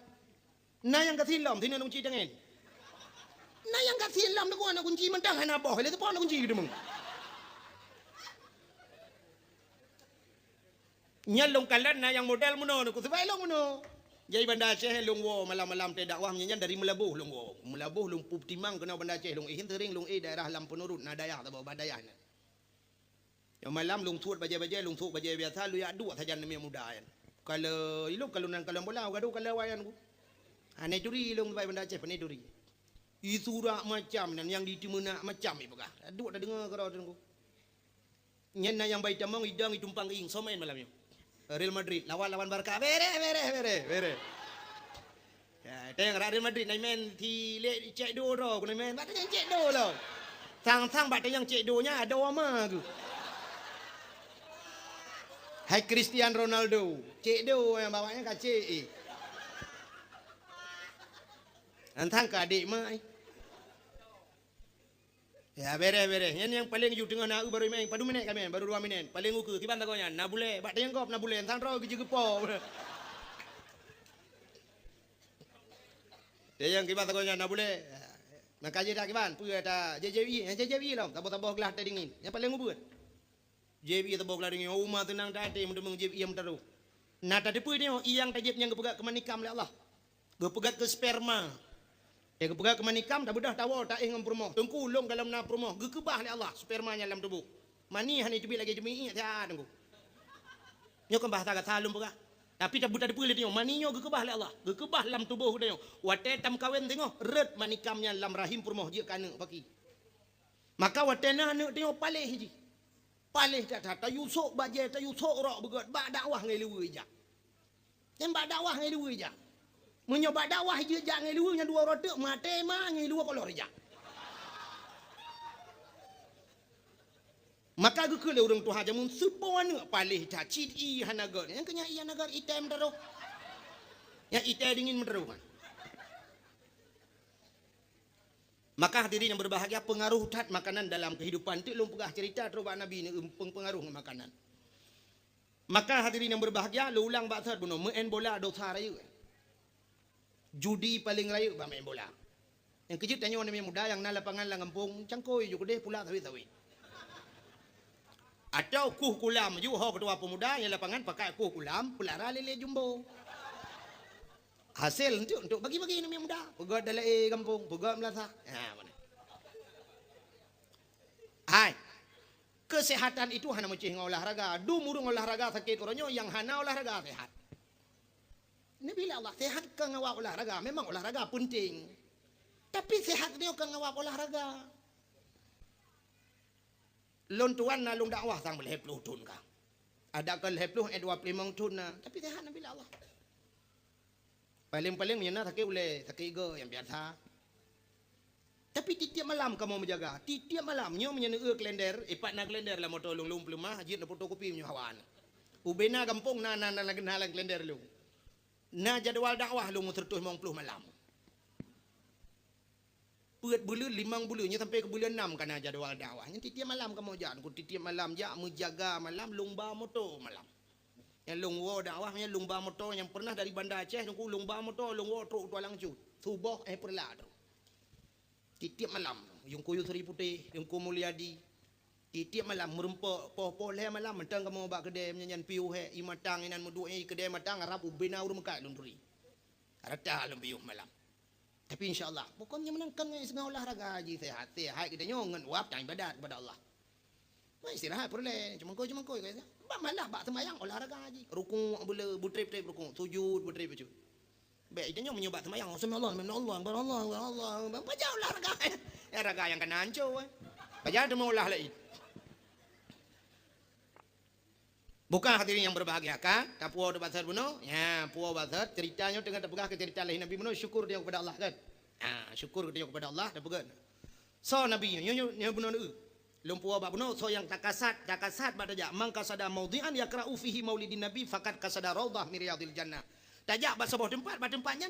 Nah yang gasin lam sini nak kunci jangan. Nah yang gasin lam aku nak kunci mentang hana boh. Lepas tu nak kunci gitu mung. Nyalong kalan na yang model muno ku sebab long muno. Jadi Bandar Aceh long wo malam-malam te dakwah nyanyian dari Melabuh long wo. Melabuh long pup timang kena Bandar Aceh long hintering long daerah Lampung Nurut na dayah ta bawa dayah na. Yang malam long suat baje-baje long suat baje biasa lu ya dua saja namanya muda yan. Kalau nan kalau bola gaduh kalau wayan ku. Ane duri long baik Bandar Aceh pane duri. Isura macam dan yang di timuna macam ipakah. Dua dah dengar karo ku. Nyen yang baik tamang idang itumpang ing somain malamnya. Real Madrid lawan Barca bere. Ya, teng Real Madrid nai main thi le cek do ro ku nai main bat yang cek do lo. Sang bat yang cek do nya ada ama ku. Hai Cristiano Ronaldo, cek do yang bawanya ka cek. Antang ka adik mai. Ya bere. Yang paling ujung tengah nak baru main. Padu minit kami baru 2 minit. Paling uku tiban takonya. Nak boleh. Bak tayang kop nak boleh. Entang rau kerja kepo. Tayang kiban takonya nak boleh. Nak kaji tak kiban. Puya tak JJB. Yang JJB lah. Tabur-tabur gelas tak dingin. Yang paling ubut. JB tabur gelas dingin. Rumah tenang tak ada. Mendemang JB yang taruh. Nah tak ada pun ni. Yang tajib yang kepegat ke manikam oleh Allah. Kepegat ke sperma. Dia kepegat ke manikam tak bedah tawa tak ingam permoh. Tengku long dalam na permoh. Gekebah oleh Allah spermanya dalam tubuh. Mani hani tebik lagi jemi tak tengku. Nyo kembah tak salum pegat. Tapi tak buta dipul dia tengok maninyo gekebah oleh Allah. Gekebah dalam tubuh dia. Wate tam kawin tengok red manikamnya dalam rahim permoh dia kana paki. Maka wate na anak tengok palih ji. Palih tak tayusuk baje tayusuk rok begat bak dakwah ngai luwe ja. Yang bak dakwah ngai luwe ja. Menyoba dakwah je jak ngai luwe nya dua rotek mate mah ngai luwe kolor ja. Maka ke le urang Tuhan jamun sepawana palih tak cidi hanagar yang kenya iya nagar item daro. Yang item dingin mendaro kan. Maka hadirin yang berbahagia, pengaruh tat makanan dalam kehidupan tu long pegah cerita terus Nabi ni pengaruh makanan. Maka hadirin yang berbahagia, lu ulang bahasa bunuh main bola dosa raya. Judi paling raya bah main bola. Yang kejut tanya orang muda yang nak lapangan lang kampung cangkoi juga deh pula tawi-tawi. Atau kuh kulam ju ho ketua pemuda yang lapangan pakai kuh kulam pelara lele jumbo. Hasil untuk bagi-bagi nama muda. Pegat dalam kampung, pegat melasa. Ha mana. Hai. Kesehatan itu hana macam olahraga. Du murung olahraga sakit orangnya yang hana olahraga sehat. Ini bila Allah sehat ke ngawak olahraga, memang olahraga penting. Tapi sehat dia ke ngawak olahraga. Lon tuan na long dakwah sang boleh 10 tun ka. Ada ke 10 25 tun na, tapi sehat na bila Allah. Paling-paling menyana sakit boleh sakit ke yang biasa. Tapi tiap malam kamu menjaga. Tiap malam nyo menyana kalender, ipat na kalender lah motor lung pelumah, hajit na fotokopi menyo hawan. Ubena kampung na kalender lu. Na jadual dakwah lu mu 150 malam. Puat bulan 5 bulannya sampai ke bulan 6 karena jadual dakwahnya tiap malam kamu jalan. Ku tiap malam ja menjaga malam lomba motor malam. Yang lungwo dakwahnya lomba motor yang pernah dari Banda Aceh nunggu lomba motor lungwo truk tualang cut. Subuh perla tu. Tiap malam yung kuyu Seri Putih, yung ku Mulyadi. Tiap malam merempok poh leh malam mentang kamu bak kedai menyanyian piu he i matang inan mudu kedai matang arab ubena urung kat lunduri. Rata lembiuh malam. Tapi insyaAllah, pokoknya menangkan dengan olahraga haji sehat. Sehat kita nyongan wap dan ibadat kepada Allah. Istirahat boleh, cuma kau kata. Malah bak semayang olahraga haji. Rukuk boleh, butrip-trip rukuk. Sujud, butrip-butrip. Baik, kita nyong menyobat semayang. Allah, baca olahraga. Olahraga yang kena hancur. Baca cuma olah lagi. Bukan hadirin yang berbahagia kan? Tak puas debat sar bunuh. Ya, puas basat ceritanya dengan terpegah ke cerita lain Nabi bunuh syukur dia kepada Allah kan. Syukur dia kepada Allah dan pegan. So Nabi nya bunuh nu. Lumpua ba bunuh so yang takasat pada jak mang kasada maudhi'an yaqra'u fihi maulidin nabi faqad kasada raudhah min riyadil jannah. Tajak ba sebuah tempat, tempatnya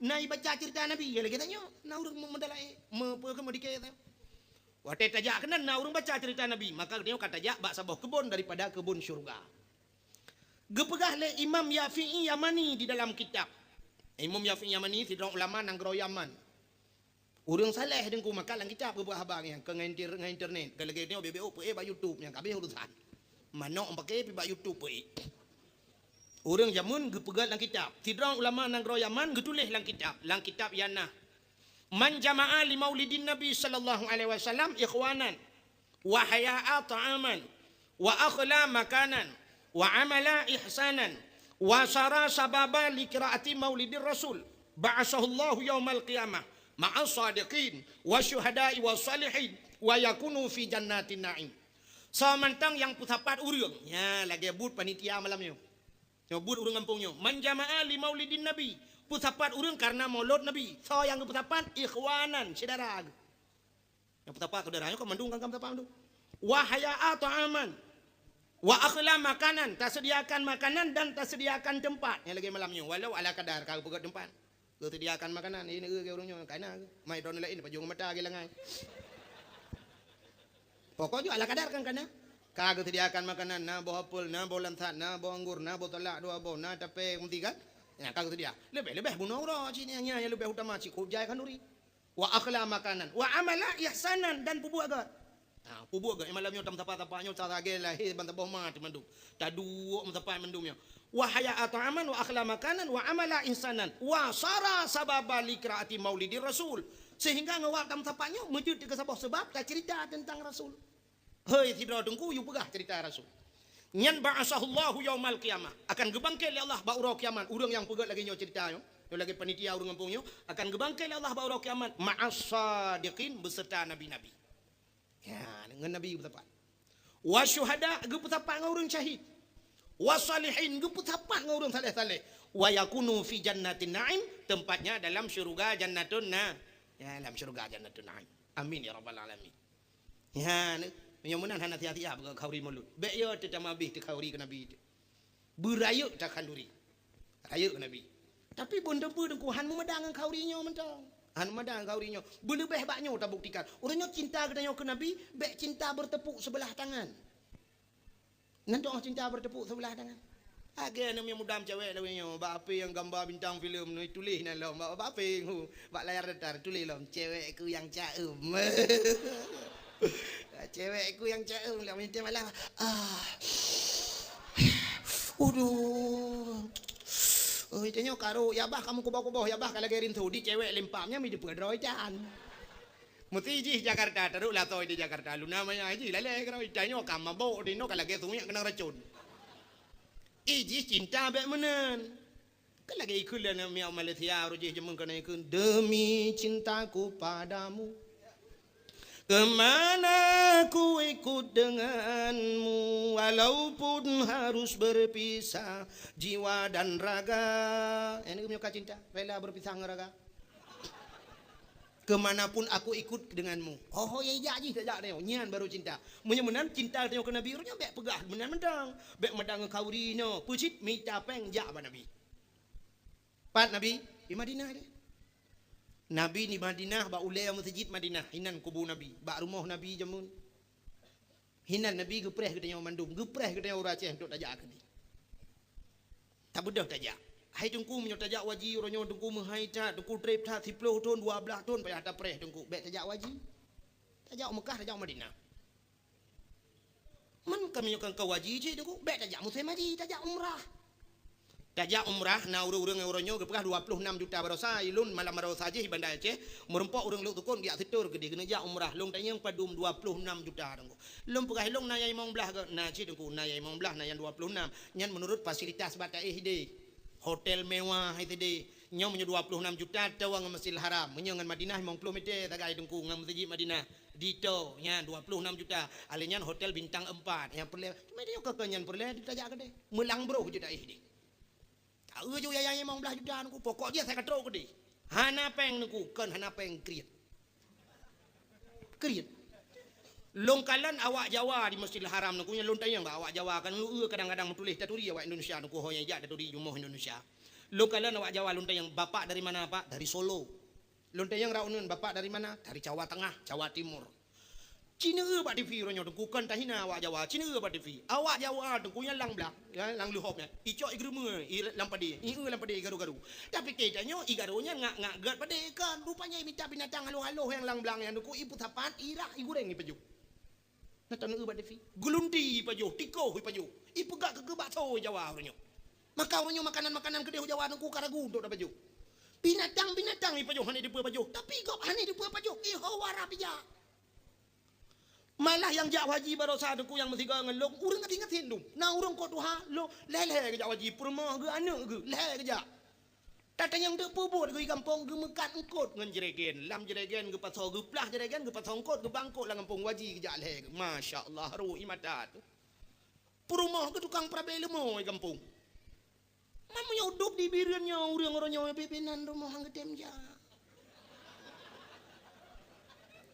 na baca cerita Nabi. Ya lagi tanya, na urang mendalai ke modike tu. Waktu tajak kena na urang baca cerita Nabi, maka dia kata tajak bak sebuah kebun daripada kebun syurga. Gepegah le Imam Yafi'i Yamani di dalam kitab. Imam Yafi'i Yamani sidang ulama nang gero Yaman. Urang saleh dengku maka lang kitab beberapa habang yang ke internet. Kalau lagi dia BBO pe ba YouTube yang kabeh urusan. Manok pakai pi ba YouTube pe. Urang jamun gepegah lang kitab. Sidang ulama nang gero Yaman getulis lang kitab yana. Man jama'a li maulidin Nabi sallallahu alaihi wasallam ikhwanan wa haya'a ta'aman wa akhla makanan wa amala ihsanan wa sara sababa li qiraati maulidir rasul ba'asahu Allahu yaumal qiyamah ma'a sadiqin wa syuhada'i wa salihin wa yakunu fi jannatin na'im. Samantang yang putapat urang ya lagi but panitia malamnya. Nyobut urang kampungnya. Man jama'a li maulidin Nabi putapat urang karena maulud Nabi. So yang putapat ikhwanan saudara. Yang putapat saudaranya kok mendung kan putapat mendung. Wa haya'a ta'aman wa akhla makanan, tak sediakan makanan dan tak sediakan tempat. Yang lagi malamnya walau ala kadar kau pegat tempat. Kau sediakan makanan ini ke urangnya kana mai don lain pajung mata gilangai. Pokoknya ala kadar kan kana. Kagak sediakan makanan na buah apel na buah lantat na buah anggur na buah telak dua buah na tape mesti kan. Ya kagak sedia. Lebih bunuh orang sini yang lebih utama cik kujai kan duri. Wa akhla makanan wa amala ihsanan dan pubu agar. Pubu agar malamnya tam tapa-tapanya tarage lahir banta boh mati mandum. Tadu mentapai mandumnya. Wa haya'a ta'aman wa akhla makanan wa amala ihsanan wa sara sababa liqraati maulidir rasul. Sehingga ngawak tam tapanya mujud ke sebab tak cerita tentang rasul. Hei tidak tunggu you pegah cerita rasul. Nyan ba'asahullahu yaumal qiyamah akan gebangkit oleh Allah baurau kiamat urang yang pegat lagi nyo cerita yo lagi panitia urang kampung yo akan gebangkit oleh Allah baurau kiamat ma'as sadiqin beserta nabi-nabi ya dengan nabi bertepat wa syuhada geputapat ngau urang syahid wa salihin geputapat ngau urang saleh-saleh wa yakunu fi jannatin na'im tempatnya dalam syurga jannatun dalam syurga jannatun na'im amin ya rabbal alamin ya yang mana hana hati-hati apa kauri mulut. Beyo tetap mabih te kauri ke Nabi. Berayuk tak kanduri. Rayuk ke Nabi. Tapi benda-benda dengkuhan memedang kaurinya mentang. Han madang kau rinyo. Belebih baknyo tak buktikan. Orangnya cinta kedanyo ke Nabi, bek cinta bertepuk sebelah tangan. Nanti orang cinta bertepuk sebelah tangan. Agak namanya mudam cewek lawanya. Bak apa yang gambar bintang filem ni tulis nan lah. Bak apa yang bak layar datar tulis lah. Cewekku yang caem. Cewekku yang caem lah macam malam. Aduh. Oh, itanya karo ya bah kamu kubah-kubah ya bah kalau gerin tu di cewek lempamnya mi di pedroy can. Mesti ji Jakarta terus lah toy di Jakarta. Lu namanya ji lele karo itanya kamu bawa di no kalau getunya kena racun. Iji cinta bek menen. Kalau lagi ikut lah namanya Malaysia rujuk jaman kena ikut demi cintaku padamu. Kemana ku ikut denganmu walaupun harus berpisah jiwa dan raga. Ini punya cinta, rela berpisah raga. Kemanapun aku ikut denganmu. Oh ya jadi tak ada nyan baru cinta. Menyemenan cinta tengok ke Nabi orangnya bek pegah menan mendang. Bek medang kaurino pucit minta peng jak ba Nabi. Pat Nabi di Madinah dia. Nabi di Madinah ba ulai masjid Madinah hinan kubur Nabi ba rumah Nabi jamun hinan Nabi gepreh ke tanya mandum gepreh ke tanya orang Aceh untuk tajak ke ni tak bedah tajak hai tungku menyo tajak waji oronyo tungku menhaita tungku trip tha 10 tahun 12 tahun payah ta preh tungku bek tajak waji tajak Mekah tajak Madinah man kami nyokan ka waji je tungku bek tajak musim haji tajak umrah tajak umrah na urang-urang oronyo gepekah 26 juta barosa ilun malam barosa je bandar Aceh merempok urang luk tukun dia setor gede kena jak umrah long tanyang padum 26 juta dengku lum pegah long na yai mong belah na ci dengku na yai mong belah na yang 26 nyan menurut fasilitas batai hide hotel mewah hide nyom menyo 26 juta tawang Masjidil Haram menyo ngan Madinah 50 meter tagai dengku ngan Masjid Madinah dito nya 26 juta alenyan hotel bintang 4 yang perle medio kekenyan perle ditajak gede melang bro je dai hide Uju yang mau belah juta aku pokok dia saya katrok ke dia. Hana peng aku kan hana peng kriat. Longkalan awak Jawa di Masjidil Haram aku nya lontayang ba awak Jawa kan lu kadang-kadang tulis taturi awak Indonesia aku hoya ja taturi rumah Indonesia. Longkalan awak Jawa lontayang bapak dari mana Pak? Dari Solo. Lontayang raunun bapak dari mana? Dari Jawa Tengah, Jawa Timur. Cina ba TV ronyo tu kan tahina awak Jawa Cina ba TV awak Jawa tu nya lang blak ya lang luhopnya icok igreme lampadi lampadi garu-garu tapi kitanya igarunya ngak gat pade kan rupanya minta binatang halo-halo yang lang blang yang ku ipu tapan irah igureng ni peju natan ba TV gulundi peju tiko peju ipu gak ke bakso Jawa ronyo maka ronyo makanan-makanan kedeh Jawa tu karagu untuk da peju binatang-binatang ni peju hani di peju tapi kok hani di peju iho wara pija malah yang jak haji barosa aku yang mesti ngelong urang ingat-ingat dum nah urang ko tuha lo lele ke jak haji permah ke anak ke lele ke jak tatang yang dek pubut ke kampung ke mekat engkot ngan jeregen lam jeregen ke pasau ke plah jeregen ke pasau engkot ke bangkot lang kampung haji ke jak lele masyaallah ru imatat permah ke tukang prabelemo ke kampung mamanya uduk di birannya urang-urangnya pipinan rumah hang gedem jak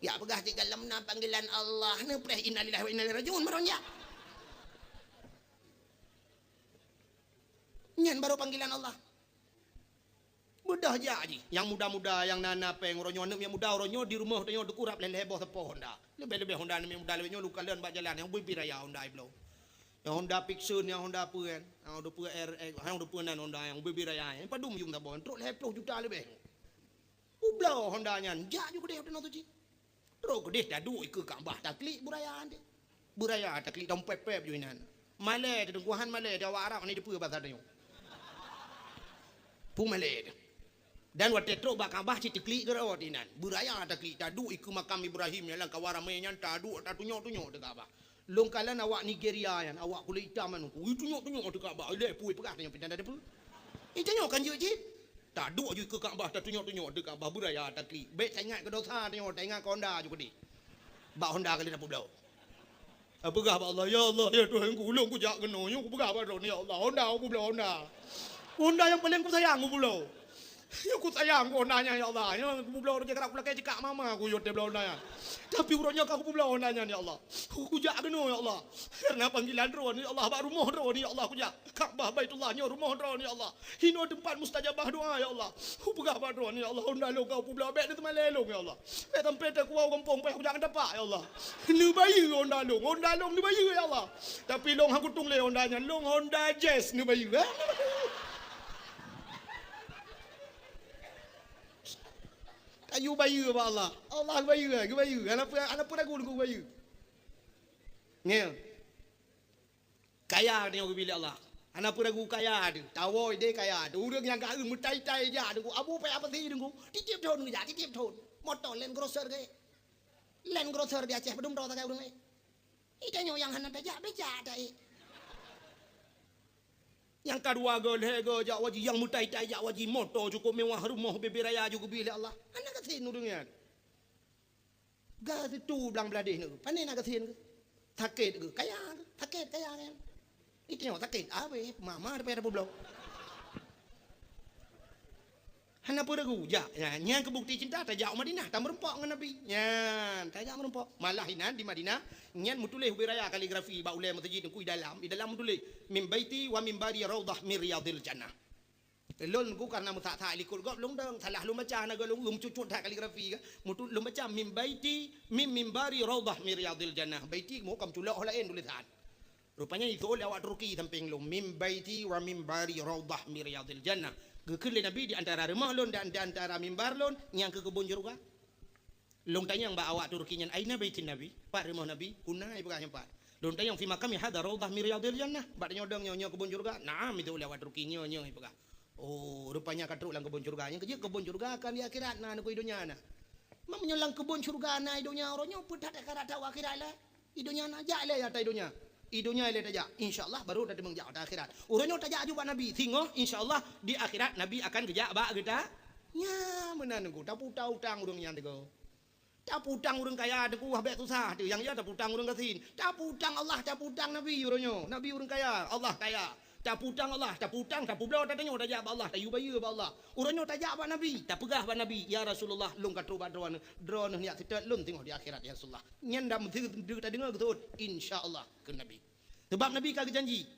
ya pegah di dalam panggilan Allah ne preh innalillahi wa inna ilaihi rajiun maronya nyan baru panggilan Allah mudah aja yang muda-muda yang nana peng ronyo yang muda ronyo di rumah ronyo dekurap lele boh tepo Honda lebih Honda ni muda lebih nyo luka leun bak jalan yang bibir raya Honda iblo yang Honda Pixun yang Honda apa kan yang Honda yang Honda nan Honda yang bibir raya yang padum yung tabon truk 10 juta lebih ublo Honda nyan ja juga deh tu ci Rok deh tadu ikut Kaabah taklik buraya ande. Buraya taklik dompet pep juinan. Malay tu kuhan Malay dia awak Arab ni depa bahasa dia. Pu Malay. Dan waktu truk bak Kaabah ci taklik gero dinan. Buraya taklik tadu ikut makam Ibrahim yang kawara menyan tadu tunyo-tunyo de Kaabah. Longkalan awak Nigeria yan awak kulit hitam anu. Tunyo-tunyo de Kaabah. Le pu pegah tanya pindah depa. Itanyo kan je tak duk je ke Kaabah tak tunjuk-tunjuk dekat Kaabah buraya takli baik tak ingat ke dosa tengok tak ingat ke Honda juga di bak Honda kali dah pulau pegah ba Allah ya Allah ya Tuhan ku ulung ku jak kena yo ku pegah ba ni ya Allah Honda aku pulau Honda yang paling ku sayang ku pulau Ya aku sayang kau nanya ya Allah. Ya aku belau dia kerak pula kayak cekak mama aku yot dia belau nanya. Tapi urutnya aku belau nanya ya Allah. Aku jak kena ya Allah. Karena panggilan roh ya Allah, bak rumah roh ya Allah aku jak. Kaabah Baitullah rumah roh ya Allah. Hino tempat mustajabah doa ya Allah. Aku pegah bak roh ya Allah. Honda lo kau belau bek dia teman lelong ya Allah. Tempat aku au kampung pe aku jangan dapat ya Allah. Ni bayi Honda long ni bayi ya Allah. Tapi long aku tung le Hondanya, long Honda Jazz ni bayi. Ayu bayu ba Allah. Allah bayu ke bayu. Anak pun aku bayu. Ngel. Kaya dia aku bilik Allah. Anak pun aku kaya dia. Tahu dia kaya. Urang yang kaya mutai-tai je aku. Abu pe apa sih aku? Titip thon ya, titip thon. Motor Land Cruiser ke. Land Cruiser dia Aceh bedum ro ta kai urang ni. Ikanyo yang hana beja dai. Yang kedua golhego jak waji yang mutai tai jak waji motor cukup mewah rumah bebe raya juga bilik Allah. Anak kasin urangnya. Ga tu belang beladih ni. Pandai nak kasin ke? Sakit ke? Kaya ke? Sakit kaya kan. Itu yang sakit. Apa mama ada pada pulau. Hana peragu ja. Nya kebukti cinta tajak Madinah, tak merempak dengan Nabi. Nya tajak merempak. Malah hinan di Madinah, nyan mutulih beraya kaligrafi ba ulai masjid ku di dalam mutulih min baiti wa min bari raudhah min riyadil jannah. Lon ku karena mutak tak likut gop long dang salah lu baca naga long cucut tak kaligrafi ka. Mutul lu baca min baiti min bari raudhah min riyadil jannah. Baiti mu kam tulak lain tulisan. Rupanya itu oleh awak Turki samping lu min baiti wa min bari raudhah min riyadil jannah. Gekele Nabi di antara rumah lon dan di antara mimbar lon yang ke kebun jeruk. Long tanya yang ba awak Turkinya aina baitin Nabi? Pak rumah Nabi, kunai pegahnya Pak. Long tanya yang fi makam hada raudhah min riyadil jannah. Bak nyodong nyonya kebun jeruk. Naam itu oleh awak Turkinya nyonya pegah. Oh, rupanya katruk lang kebun surga. Yang kerja kebun surga akan di akhirat na ku idunya na. Mam menyolang kebun surga na idunya orangnya pun tak akhirat tahu akhirat lah. Idunya na jak le ya ta idunya. Idunya le tajak. Insyaallah baru dah mengjak ta akhirat. Orangnya tajak juga Nabi. Tengok insyaallah di akhirat Nabi akan kerja bak kita. Ya, menan ku. Tak utang urang yang tego. Tak utang urang kaya deku habek susah tu. Yang ya tak utang urang kasin. Tak utang Allah, tak utang Nabi orangnya. Nabi urang kaya, Allah kaya. Tak putang Allah, tak putang, tak publau tak tanya, tak jawab Allah, tak yubaya ba Allah. Urangnya tak jawab Nabi, tak pegah ba Nabi. Ya Rasulullah, lung katru ba drone ni kita lun tengok di akhirat ya Rasulullah. Nyan dah tak dengar betul, insya-Allah ke Nabi. Sebab Nabi kagak janji.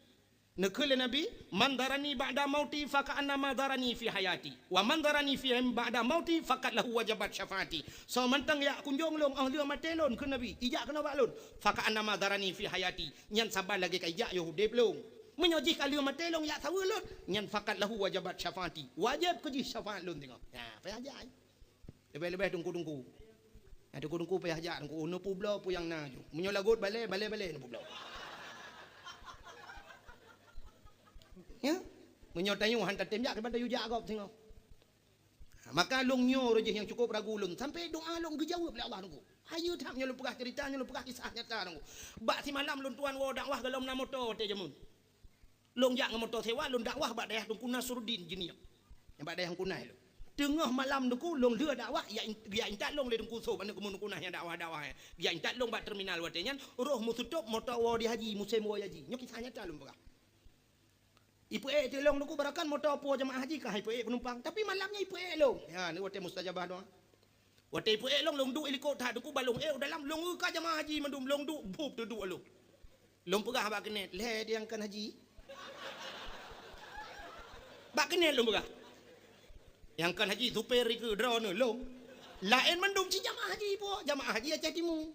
Nekele Nabi, man darani ba'da mauti fa ka'annama darani fi hayati. Wa man darani fi ba'da mauti faqad lahu wajabat syafaati. So mantang ya kunjung long ahli matelon ke Nabi. Ijak kena baklon. Fa ka'annama darani fi hayati. Nyan sabar lagi ka ijak yo hudep long. Menyojih kali matelong ya sawalun nyan fakat lahu wajabat syafaati. Wajib kerja syafaat lun tengok. Ha, payah ajak. Lebih-lebih tunggu-tunggu. Ya tunggu-tunggu payah ajak tunggu ono publau pu yang na ju. Menyolagut balik no publau. Ya. Menyotayu hantar temjak kepada yu jak gop tengok. Maka long nyo rejeh yang cukup ragu lun sampai doa long dijawab oleh Allah tunggu. Ayo tak nyolong pegah cerita nyolong pegah kisah nyata tunggu. Bak si malam lun tuan wo dakwah galom na motor te jamun. Long jak motor sewa long dakwah bak dayah dungku Nasruddin jiniak. Yang bak dayah kunai lu. Tengah malam dungku long leur dakwah ya intat long le dungku so ban kemun kunah yang dakwah. Ya intat long bak terminal watenyan roh musutup motor wo di haji musim wo haji. Nyok kisah nyata long pegah. Ipu tolong dungku barakan motor po jemaah haji kah ipu penumpang tapi malamnya ipu long. Ya ni wate mustajabah doa. Wate ipu long duk helikopter dungku balong dalam long ka jemaah haji mandum long duk bup duduk long. Long pegah bak kenet le dia kan haji. Bak kenal long pegah. Yang kan haji supir ke drone long. Lain mandum si jamaah haji po, jamaah haji Aceh Timur.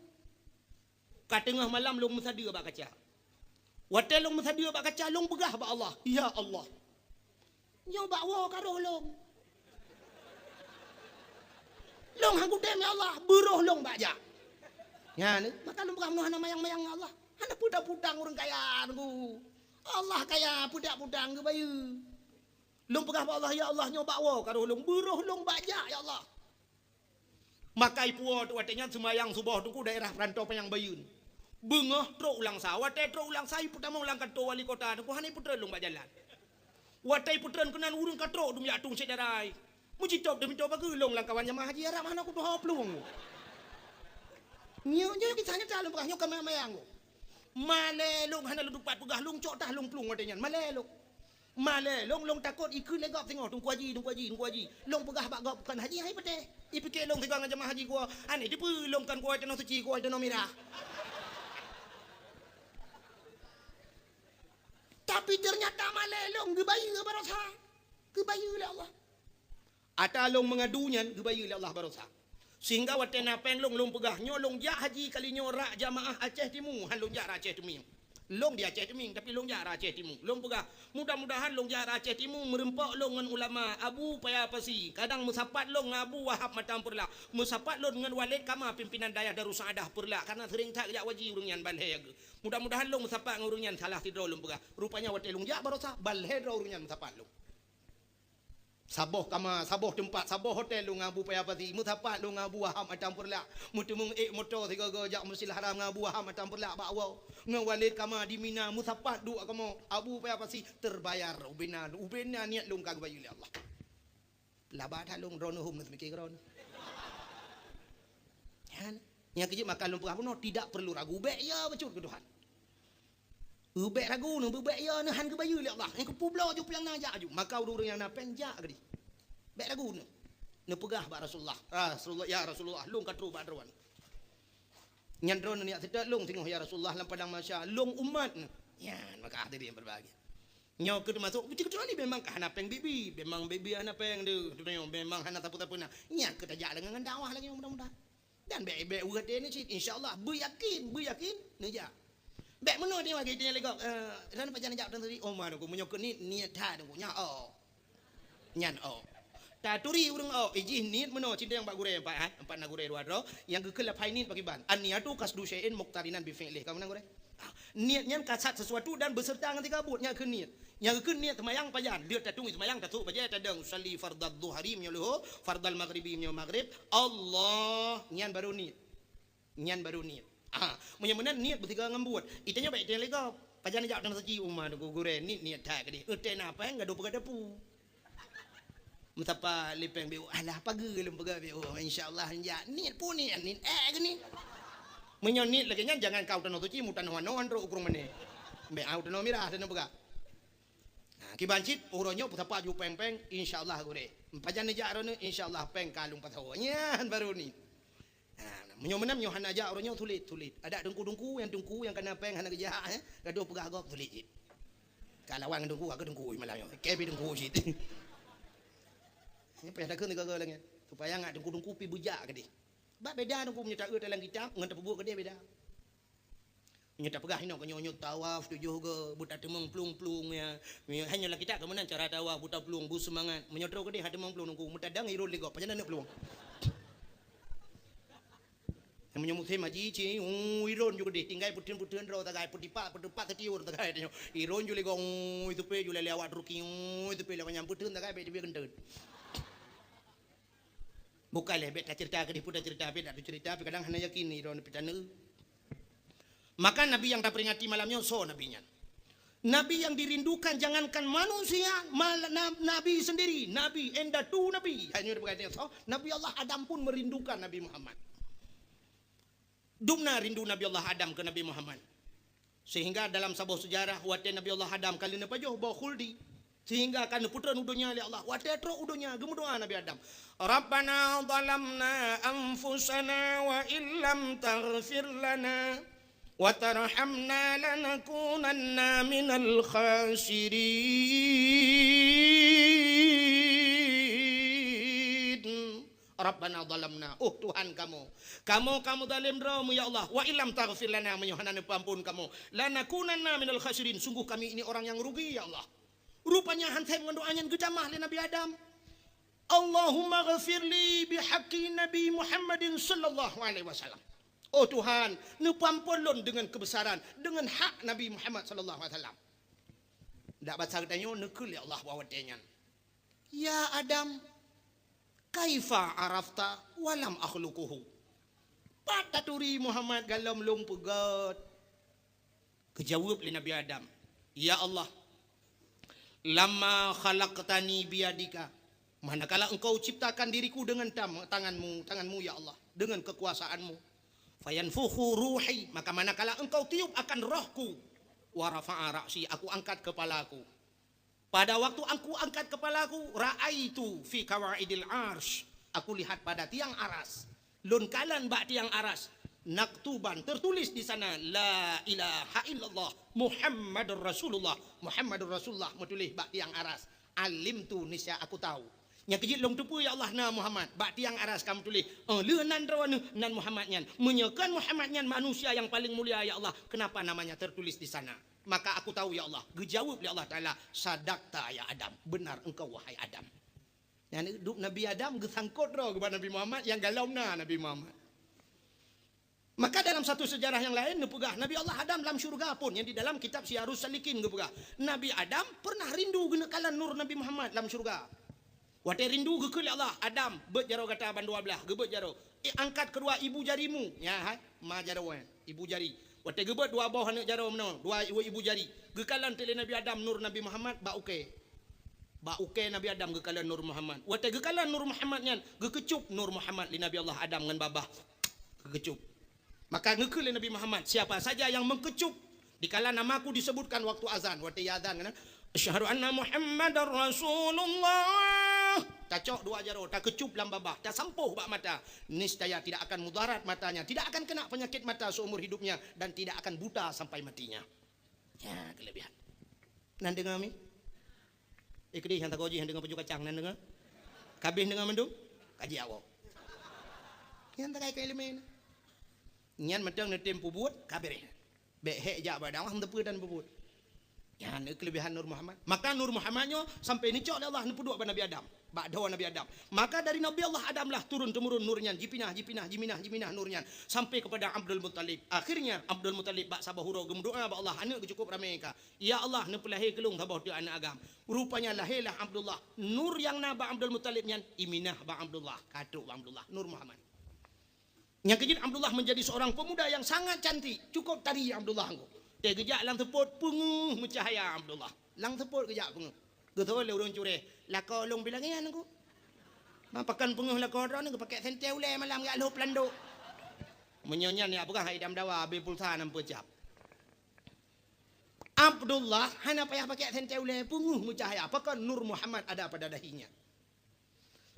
Ka tengah malam long musadir bak kaca. Wate long musadir bak kaca long pegah bak Allah. Ya Allah. Nyo bak wo karo long. Long hang kudem ya Allah, beruh long bak ja. Ya ni, maka long pegah nama mayang-mayang Allah. Hana pudang-pudang orang kaya nunggu. Allah kaya pudak-pudang ke bayu. Long pegah ba Allah ya Allah nyoba wo karo long beruh long bajak ya Allah. Makai puo tu watenya semayang subuh tu daerah perantau Payang Bayun. Bengah truk ulang sa, watai truk ulang sa pertama ulang kantor wali kota tu hanai putra long bajalan. Watai putran kenan urung katruk dum ya tung sedarai. Muji top demi top bagi long lang kawan jamaah haji arab mana ku doh plung. Nyo kisahnya calon pegah nyo kamayang. Male long hana lu dupat pegah long cok tah long plung watenya male long. Male long takut ikut legap tengok tunggu haji. Long pegah bak gap bukan haji hai pete. I fikir long tengok dengan jemaah haji gua. Ane dia long kan gua tanah suci gua tanah merah. Tapi ternyata male long gebaya barosa. Gebaya oleh Allah. Ata long mengadunya gebaya oleh Allah barosa. Sehingga watena penglong long pegah nyolong ja haji kali nyorak jamaah Aceh Timur han long ja Aceh Timur. Long di Aceh Timur tapi long ja Aceh Timur. Long pegah mudah-mudahan long ja Aceh Timur merempak long dengan ulama Abu Paya Pasi. Kadang musapat long dengan Abu Wahab Matam Perla. Musapat long dengan Walid Kama pimpinan daya Darus Saadah Perla karena sering tak jak waji urungan balhe. Mudah-mudahan long musapat ngurungan salah tidro long pegah. Rupanya wate long ja barosa balhe urungan musapat long. Saboh kama, saboh tempat, saboh hotel lu ngabu payah pati. Mutapat lu ngabu waham atam perlak. Mutemung motor tiga gajak Masjidil Haram ngabu waham atam perlak bawa. Ngawalid kama di Mina mutapat du kamu abu payah pati terbayar ubena niat lu kag bayu Allah. Labat halung rono hum mikir ron. Kan? Yang kejip makan lumpur apa tidak perlu ragu bek ya betul ke Tuhan. Ubek ragu nu ubek ya ne han ke bayu le Allah. Yang kepublo ju piang najak ju. Maka urang yang napen jak gedi. Bek ragu nu. Ne pegah ba Rasulullah. Rasulullah ya Rasulullah lung katru ba derwan. Nyan dron ni tidak lung tengok ya Rasulullah lam padang masya lung umat. Ya maka tadi yang berbagi. Nyo ke masuk betul ni memang kana peng bibi, memang bibi ana peng de. Memang hana tapu-tapu na. Nya ke tajak dengan dakwah lagi mudah-mudahan. Dan bek urat ni cik insyaallah beryakin ne ja. Bek mana dia bagi dia legok dan pajan jak tadi omar aku menyok ni niat tha aku nya nyan ta turi urang iji niat mana cinta yang bak gure empat na gure dua ro yang ke kelap ni bagi ban an niatu kasdu syai'in muqtarinan bi fi'lih kamu nang gure niatnya kasat sesuatu dan beserta dengan tiga buatnya ke niat yang ke niat semayang pajan dia tatung semayang tatuk pajan tadang usalli fardad dhuhri menyuluh fardal maghribi menyuluh maghrib Allah nyan baru niat Menyemenan niat bertiga ngambut. Itanya baik dia lega. Pajan jak dan saji umah tu gure ni niat tak ke dia. Uten apa yang gaduh pegadapu. Mutapa lepeng beu. Alah pagi lem pega beu. Insyaallah ya niat pun ni ke ni. Menyon niat lagi jangan kau tanah suci mutan wanon ro ukur mene. Be au tanah mirah tanah pega. Kibancit uronyo mutapa ju peng insyaallah gure. Pajan jak ro ni insyaallah peng kalung patawanya baru ni. Menyomenam nyohan aja orangnya tulit. Ada dengku yang kena peng hana kerja gaduh pegah gok tulit. Kalawang dengku aku dengku malah yo. Kebi dengku sit. Ni payah dak ke lagi. Supaya ngak dengku pi bujak ke dia. Ba beda dengku punya tak dalam kitab ngan tebubuh ke dia beda. Nyata pegah hino nyonyot tawaf tujuh ke buta temeng plung-plung ya. Hanya lah kita kemenan cara tawaf buta plung bu semangat. Menyodro ke dia ada temeng plung dengku mutadang irul legok pajan nak plung. Yang menyambut saya maji ci iron juga deh tinggal putun ro tagai putipat tetiur tagai dia iron juga gong itu pe juga lewat ruki itu pe lewat nyambut putun tagai be dia gendut bukan lebet cerita ke diputar cerita be tak cerita tapi kadang hanya yakin iron pitana maka nabi yang tak peringati malamnya so nabinya nabi yang dirindukan jangankan manusia malah nabi sendiri nabi endatu nabi hanya berkata so nabi Allah Adam pun merindukan Nabi Muhammad. Dumna rindu Nabi Allah Adam ke Nabi Muhammad. Sehingga dalam sebuah sejarah wate Nabi Allah Adam kali ni pajoh bawa khuldi. Sehingga akan putra udunya oleh Allah. Wate tro udunya gemudoa Nabi Adam. Rabbana zalamna anfusana wa illam taghfir lana wa tarhamna lanakunanna minal khasirin. Rabbana zalamna. Oh Tuhan kamu zalim diramu ya Allah. Wa illam taghfir lana menyuhanan ampun kamu. Lanakunanna minal khasirin. Sungguh kami ini orang yang rugi ya Allah. Rupanya hantai mendoanya gedamah li Nabi Adam. Allahumma ghafirli bihaqqi Nabi Muhammadin sallallahu alaihi wasallam. Oh Tuhan, nepampolon dengan kebesaran dengan hak Nabi Muhammad sallallahu alaihi wasallam. Dak baca katanya nekul ya Allah wawatenya. Ya Adam, kaifa arafta walam akhluquhu. Pataturi Muhammad galam lung pegat. Kejawab li Nabi Adam. Ya Allah, lama khalaqtani biyadika. Manakala engkau ciptakan diriku dengan tanganmu ya Allah, dengan kekuasaanmu. Fayanfukhu ruhi, maka manakala engkau tiup akan rohku. Wa rafa'a ra'si, aku angkat kepalaku. Pada waktu aku angkat kepalaku, ra'aitu fi kawaidil arsh. Aku lihat pada tiang aras. Lun kalan bak tiang aras. Naktuban, tertulis di sana, la ilaha illallah Muhammadur Rasulullah. Muhammadur Rasulullah, menulis bak tiang aras. Alim tu nisya aku tahu. Yang kejit long tupu ya Allah na Muhammad. Bak tiang aras kamu tulis. Leunan rawana nan Muhammad nyan. Menyekan Muhammad nyan manusia yang paling mulia ya Allah. Kenapa namanya tertulis di sana? Maka aku tahu ya Allah. Gejawab ya Allah Ta'ala. Sadaqta ya Adam. Benar engkau wahai Adam. Yang hidup Nabi Adam gesangkut roh kepada Nabi Muhammad. Yang galau na Nabi Muhammad. Maka dalam satu sejarah yang lain nepegah Nabi Allah Adam dalam syurga pun. Yang di dalam kitab Syiarus Salikin nepegah. Nabi Adam pernah rindu genekalan nur Nabi Muhammad dalam syurga. Watai rindu gekul ya Allah. Adam berjaro kata abang 12. Gebet jaro. Angkat kedua ibu jarimu. Ya hai. Ma jaro ibu jari. Watai gebet dua bawah anak jaro menang. Dua ibu jari. Gekalan tele Nabi Adam nur Nabi Muhammad ba uke. Ba uke Nabi Adam gekalan nur Muhammad. Watai gekalan nur Muhammad nyan gekecup nur Muhammad li Nabi Allah Adam ngan babah. Gekecup. Maka ngekul Nabi Muhammad siapa saja yang mengkecup dikala namaku disebutkan waktu azan. Watai azan kan. Asyhadu anna Muhammadar Rasulullah. Tacok dua jaro, tak kecup dalam babah, tak sampuh bak mata. Niscaya tidak akan mudarat matanya, tidak akan kena penyakit mata seumur hidupnya dan tidak akan buta sampai matinya. Ya, kelebihan. Nan dengar mi? Ikdi yang tak goji yang dengar peju kacang nan dengar. Kabeh dengar mendung? Kaji awak. Yang tak kai elemen. Nyan metang ne tempo buat kabeh. Be hek ja badang ham tepu dan bubut. Ya, ini kelebihan Nur Muhammad. Maka Nur Muhammadnya sampai ni cok Allah ni puduk pada Nabi Adam. Ba'dawa Nabi Adam. Maka dari Nabi Allah Adam lah turun temurun nurnya, jiminah nurnya sampai kepada Abdul Muttalib. Akhirnya Abdul Muttalib bak sabah hurau gemdoa ba Allah anak cukup ramai ka. Ya Allah ne pelahir kelung sabah dia anak agam. Rupanya lahirlah Abdullah. Nur yang na ba Abdul Muttalib nyan iminah ba Abdullah, katuk ba Abdullah, Nur Muhammad. Yang kejid Abdullah menjadi seorang pemuda yang sangat cantik. Cukup tadi Abdullah engkau. Dia gejak lang teput penguh mencahaya Abdullah. Lang teput gejak penguh. Getol le urang cureh. Lako long bilangian aku. Mapakan penguh lako ron aku pakai senteu le malam gak lup landuk. Menyonyan ya apakah idam dawa be pulsa nam pecap. Abdullah hanya payah pakai senteu le penguh mencahaya. Apakah Nur Muhammad ada pada dahinya.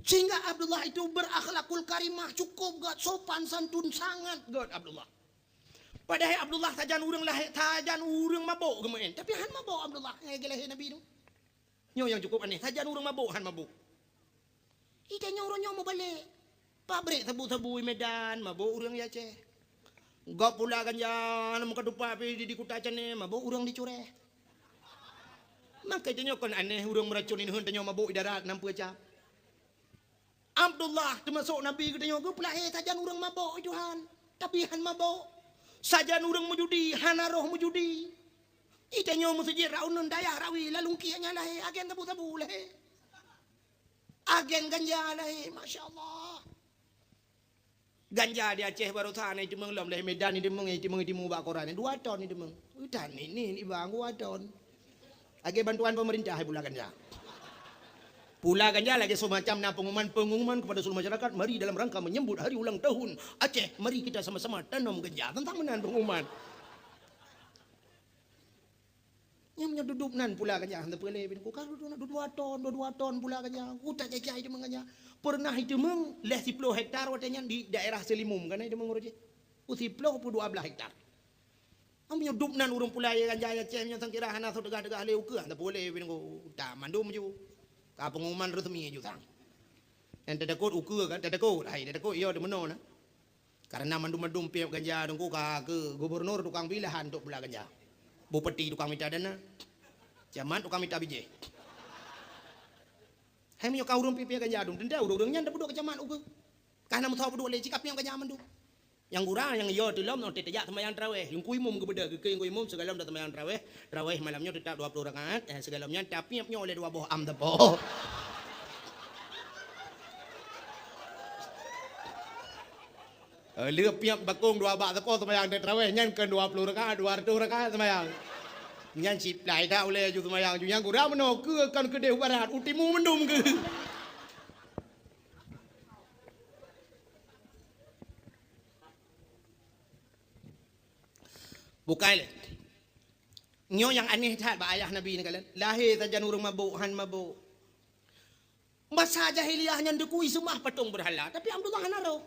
Sehingga Abdullah itu berakhlakul karimah cukup gak sopan santun sangat gak Abdullah. Padahal Abdullah tajan urang mabuk gemen. Tapi han mabuk Abdullah ngegelehe Nabi tu. Nyo yang cukup aneh, tajan urang mabuk han mabuk. Ita nyo mau balik. Pabrik tebu-tebu Medan mabuk urang ya Aceh. Gak pula ganja muka dupa di kota Aceh mabuk urang dicureh. Maka itu nyo kon aneh urang meracunin hun tanyo mabuk darat nampu aja. Abdullah termasuk Nabi kita nyo pula tajan urang mabuk itu han. Tapi han mabuk. Saja nurang mujudi, hana roh mujudi. Itanyo musujir raunon daya rawi lalung kianya lah agen tabu-tabu lah. Agen ganja lah, Masya Allah. Ganja di Aceh baru sana itu mengelam lah Medan itu mengimu bakoran 2 ton itu meng. Udan ini bang 2 ton. Agen bantuan pemerintah pula ganja. Pula ganja lagi semacam pengumuman kepada seluruh masyarakat. Mari dalam rangka menyambut hari ulang tahun Aceh. Mari kita sama-sama tanam ganja. Tentang menan pengumuman. Yang duduk nan pula ganja. Hendak boleh. Kalau duduk 2 ton pula ganja. Utak cecah itu menganja. Pernah itu meng. Leh 10 hektar watanya di daerah Selimum. Karena itu mengurusi. 10 pun 12 hektar. Ambil duduk nan urung pula ganja Aceh. Yang kira hana degah-degah leu ke. Hendak boleh. Tak mandum je. Pengumuman resmi juga. Yang terdekut ukur kan, terdekut iya demeno na. Karena mandum-mandum piap ganja dengku ke gubernur tukang pilihan untuk bela ganja. Bupati tukang minta dana. Camat tukang minta biji. Hai menyo kau urung piap ganja dong, tenda urang-urangnya ndak buduk ke camat ukur. Karena mutau buduk le cikap yang ganja mandum. Yang kurang yang iyo telom no tetejak sembahyang tarawih. Yung kuimum ke beda ke kuimum segalam dah sembahyang tarawih. Tarawih malamnya tetap 20 rakaat. Segalamnya tapi nyo oleh 2 buah am tepo. Lihat piap bakung 2 bak tepo sembahyang tarawih nyan ke 20 rakaat 200 rakaat sembahyang. Nyan sip lai dah oleh ju sembahyang ju yang kurang meno ke kan ke deu barat utimu mendum ke. Bukai le. Nyo yang aneh tak ba ayah Nabi ni kalian. Lahir saja nurung mabuk, han mabuk. Masa jahiliyahnya dekui semua patung berhala. Tapi Abdullah naro.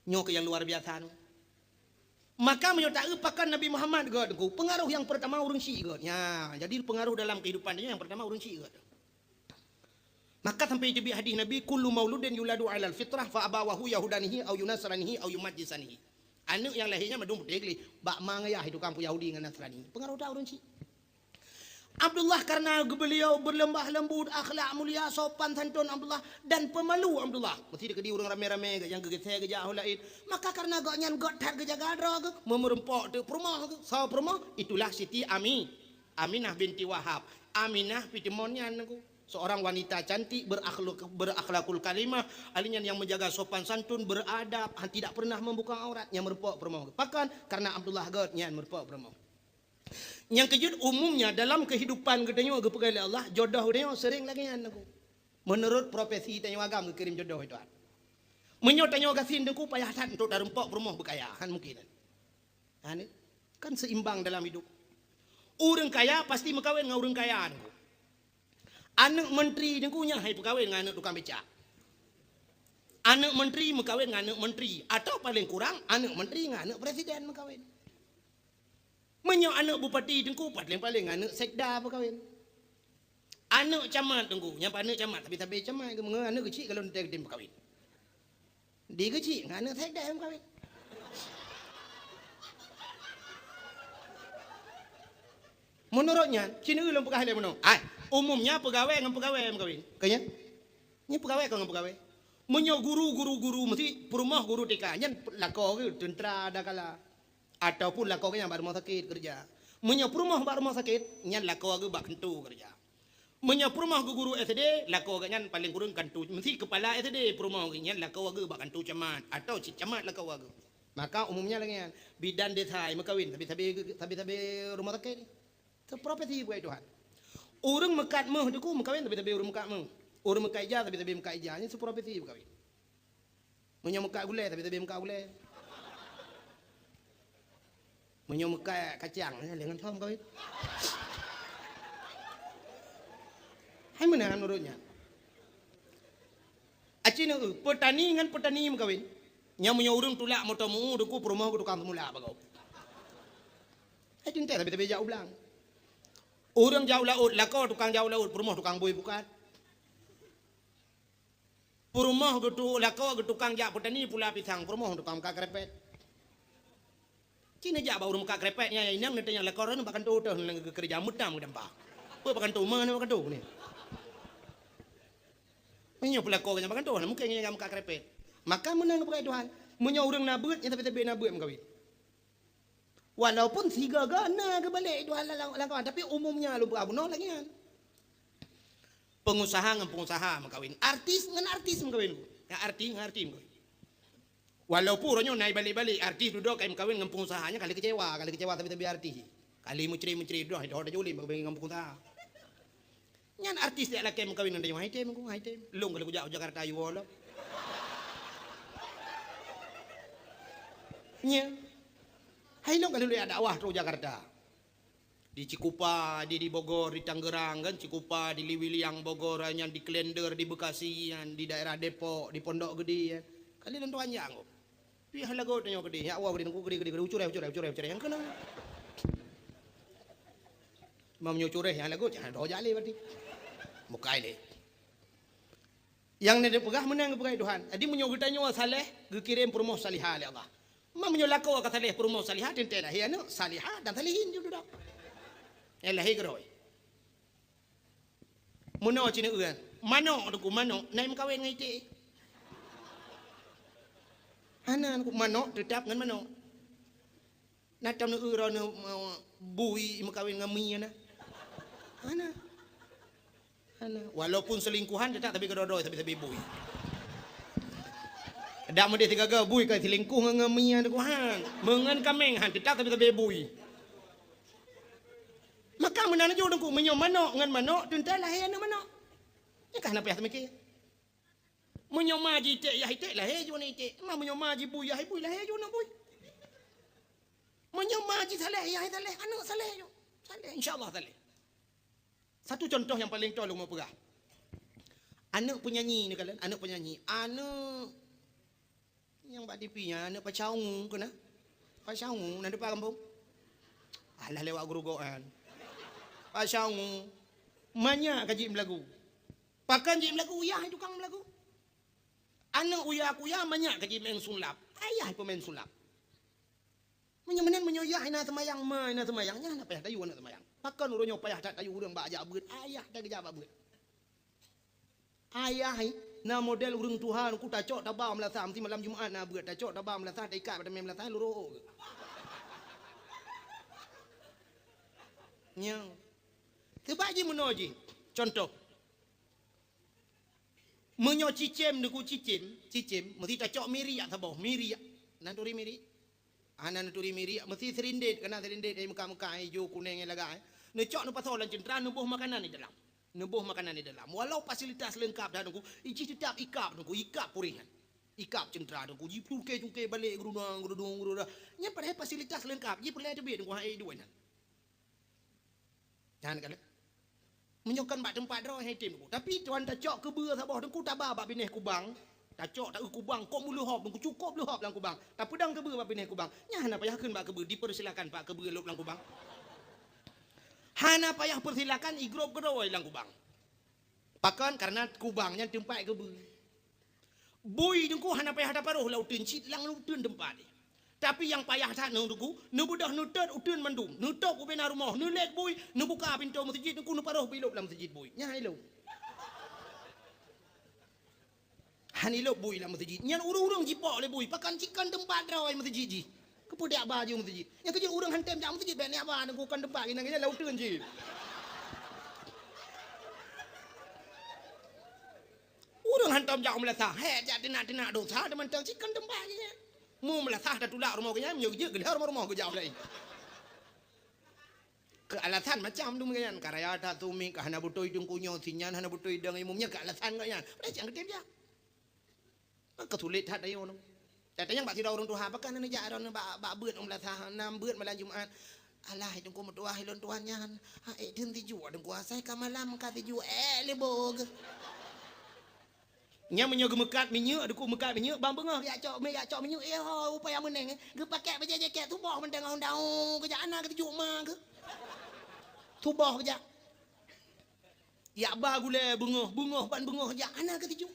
Nyo ke yang luar biasa tu. Maka menyo tak pakan Nabi Muhammad god ku. Pengaruh yang pertama urang Syi'i god. Ya, jadi pengaruh dalam kehidupan dia yang pertama urang Syi'i god. Maka sampai itu hadis Nabi kullu mauludin yuladu 'alal fitrah fa abawahu yahudanihi au yunasranihi au yumajjisanihi. Anak yang lahirnya madung pedegli, bak mangayah itu kampung Yahudi dengan Nasrani. Pengaruh dah urang Syi'i. Abdullah karena beliau berlembah lembut, akhlak mulia, sopan santun Abdullah dan pemalu Abdullah. Mesti dia orang rame-rame yang gegeteh ke jauh lain. Maka karena gaknyan got tar ke jaga drog, memerempok tu perumah ke. Saw perumah itulah Siti Aminah binti Wahab. Aminah pitimonyan aku. Seorang wanita cantik berakhlakul kalimah, alinyan yang menjaga sopan santun, beradab, tidak pernah membuka aurat, yang merempok perumah. Bahkan karena Abdullah got nyan merempok perumah. Yang kejut umumnya dalam kehidupan kita nyo gepegai Allah jodoh dia sering lagi aku. Menurut profesi tanya agam kirim jodoh itu. Menyo tanya gasin dengku payah tan untuk darempok rumah bekayahan mungkin. Ane kan seimbang dalam hidup. Urang kaya pasti mengkawin dengan urang kaya dengku. Anak menteri dengku nya hai kawin dengan anak tukang becak. Anak menteri mengkawin dengan anak menteri atau paling kurang anak menteri dengan anak presiden mengkawin. Menyo anak bupati dengku paling anak sekda apa kawin. Anak camat dengku, yang anak camat tapi camat anak kecil kalau dia gede kawin. Dia kecil anak sekda yang kawin. Menurutnya, Cina ulun pegawai mana? Umumnya pegawai dengan pegawai yang kawin. Kayaknya, ini pegawai dengan pegawai. Menyo guru mesti perumah guru TK, nya lako ke tentera ada kala. Ataupun lakau yang baru rumah sakit kerja. Menyapu rumah baru rumah sakit, nyan lakau aku bak kentu kerja. Menyapu rumah guru SD, lakau nyan paling kurang kantu. Mesti kepala SD rumah nyan lakau aku bak kantu camat atau cik camat lakau aku. Maka umumnya lagi yan bidan desa yang kawin tapi rumah sakit. Seprofesi buat Tuhan. Orang mekat meh deku mekawin tapi orang mekat meh. Orang mekat ija tapi mekat ija. Ini seprofesi berkawin. Menyapu mekat gulai tapi mekat gulai. Menyomukai kacang dengan tom kawin. Hai mana menurutnya? Acina petani dengan petani kawin. Nya menyorong tulak motomu deku perumah ku tukang semula bagau. Hai tinta tapi jauh belang. Orang jauh laut lakau tukang jauh laut perumah tukang bui bukan. Perumah ku lakau tukang jak petani pula pisang perumah tukang kakrepet. Cina aja baru muka krepeknya yang nanti yang lakoran bahkan tuh kerja mudah dampak. Bahkan tuh mana bahkan tuh ni. Menyo pelakornya bahkan tuh mungkin yang muka krepek. Maka menang kepada Tuhan. Menyo orang nabut yang tapi nabut mengkawin. Walaupun si gagana kebalik Tuhan lakukan tapi umumnya lupa abuno lagi kan. Pengusaha dengan pengusaha mengkawin. Artis dengan artis mengkawin. Ya arti mengkawin. Walaupun orangnya naik balik-balik artis duduk kayak kawin dengan pengusahanya kali kecewa tapi artis. Kali menceri dah ada juli bagi dengan pengusaha. Nyan artis dia laki kawin dengan hai tem long kalau jauh Jakarta you all. Nya. Hai long kalau ada awah tu Jakarta. Di Cikupa, di Bogor, di Tangerang kan Cikupa, di Liwiliang Bogor, yang di Klender, di Bekasi, yang di daerah Depok, di Pondok Gede ya. Kali dan tuannya kok. Pi halago tanya gede, ya awak gede ucure yang kena. Mam nyucure ya halago jangan do jali berarti. Mukai le. Yang ni pegah menang pegai Tuhan. Adi menyogutanya saleh, gekirim perumah salihah oleh Allah. Mam menyolako ka saleh perumah salihah tentela ya no salihah dan salihin juga dah. Elah higroy. Muno cina uan. Mano aku mano, naik kawin ngai te. Ana aku mano tetap ngan mano. Natam nu uro nu bui mekawin ngami ana. Ana. Walaupun selingkuhan tetap tapi kedodoi tapi bui. Dak mede tiga ga bui ka selingkuh ngami ana ku han. Mengan kameng han tetap tapi bui. Maka menana jo dengku menyo mano ngan mano tentang lahir ana mano. Ya kana payah mikir. Menyo maji te ya hite lahir jo ni te. Ma menyo maji bui ya bui lahir jo na bui. Menyemaji saleh, ya saleh, anak saleh yo. Saleh insya-Allah saleh. Satu contoh yang paling tolong mau pegah. Anak penyanyi ni kalian, anak penyanyi. Anak yang bak tipinya, anak pacaung kena. Pacaung nanti pak kampung. Alah lewat gerugoan. Pacaung. Banyak kaji melagu. Pakan ji melagu uyah itu kang melagu. Anak uyah kuya banyak kaji main sulap. Ayah pemain sulap. Menyemenen menyoyah ina semayang ma ina semayangnya apa ya tayu anak semayang. Pakan urunyo payah tak tayu urang bak ajak beut. Ayah tak kerja bak beut. Ayah na model urang Tuhan ku tak cok tabam lah sam ti malam Jumaat na beut tak cok tabam lah sa tak ikat pada mem lah sa luro. Nyang. Sebab je menoji. Contoh. Menyo cicim deku cicim mesti tak cok miri ya saboh miri ya. Nanturi miri. Anan turi miri mesti serindet kena serindet dari muka-muka hijau kuning yang laga. Necok nu pasolan cendera nubuh makanan di dalam. Nubuh makanan di dalam. Walau fasilitas lengkap dah nunggu, iji tetap ikap nunggu, ikap puringan. Ikap cendera nunggu, ji cuke balik gerudung. Nya pada fasilitas lengkap, ji perlu tebet nunggu hai dua nan. Jangan kala. Menyokan bak tempat draw hai tim nunggu. Tapi tuan tak cok ke beur sabah nunggu tabah bak bineh kubang. Tak cok tak kubang kok mulu hop nunggu cukup lu hop lang kubang. Tak pedang ke beur bak bineh kubang. Nya hana payah keun bak ke beur dipersilakan pak ke beur lop lang kubang. Hana payah persilakan igrop kedoi lang kubang. Pakan karena kubangnya tempat ke beur. Bui dengku hana payah daparuh lautin cit lang lautin tempat. Tapi yang payah tak nunggu, nu budah nu tet utun mandum, nu tok ubena rumah, nu lek bui, nu buka pintu masjid dengku nu paruh bilop lang masjid bui. Nya hilo. Hanilop bui lang masjid. Nya urung-urung jipok le bui, pakan cikan tempat drawai masjid ji. Kepudak baju masjid. Yang kerja urang hantem jam masjid ben apa nang kan tempat ina kena lauteun ji. Urang hantam jam melasah. He jak tina dosa teman tang cikan tempat je. Mu melasah dah tulak rumah kenya menyo je gelar rumah ke jauh lai. Ke alasan macam tu mengan karaya ta tumi ka hana butoi dengkunyo sinyan hana butoi dang imumnya ke alasan kaya. Pada jang kedem dia. Kesulit hat ayo no. Tapi yang bak tidau orang Tuhan pakan ni jak ron bak beut om lasah nam beut malam Jumaat. Alah dengku metua hilon tuannya. Ha den tiju dengku asai ka malam ka tiju lebog. Nya menyo gemekat minyak deku mekat minyak bang bengah ya cok minyak ho upaya meneng ge pakai baja jaket tu boh mendang daun ke jak ana ke tiju ma ke. Tu boh ke jak. Ya ba gule bengah ban bengah jak ana ke tiju.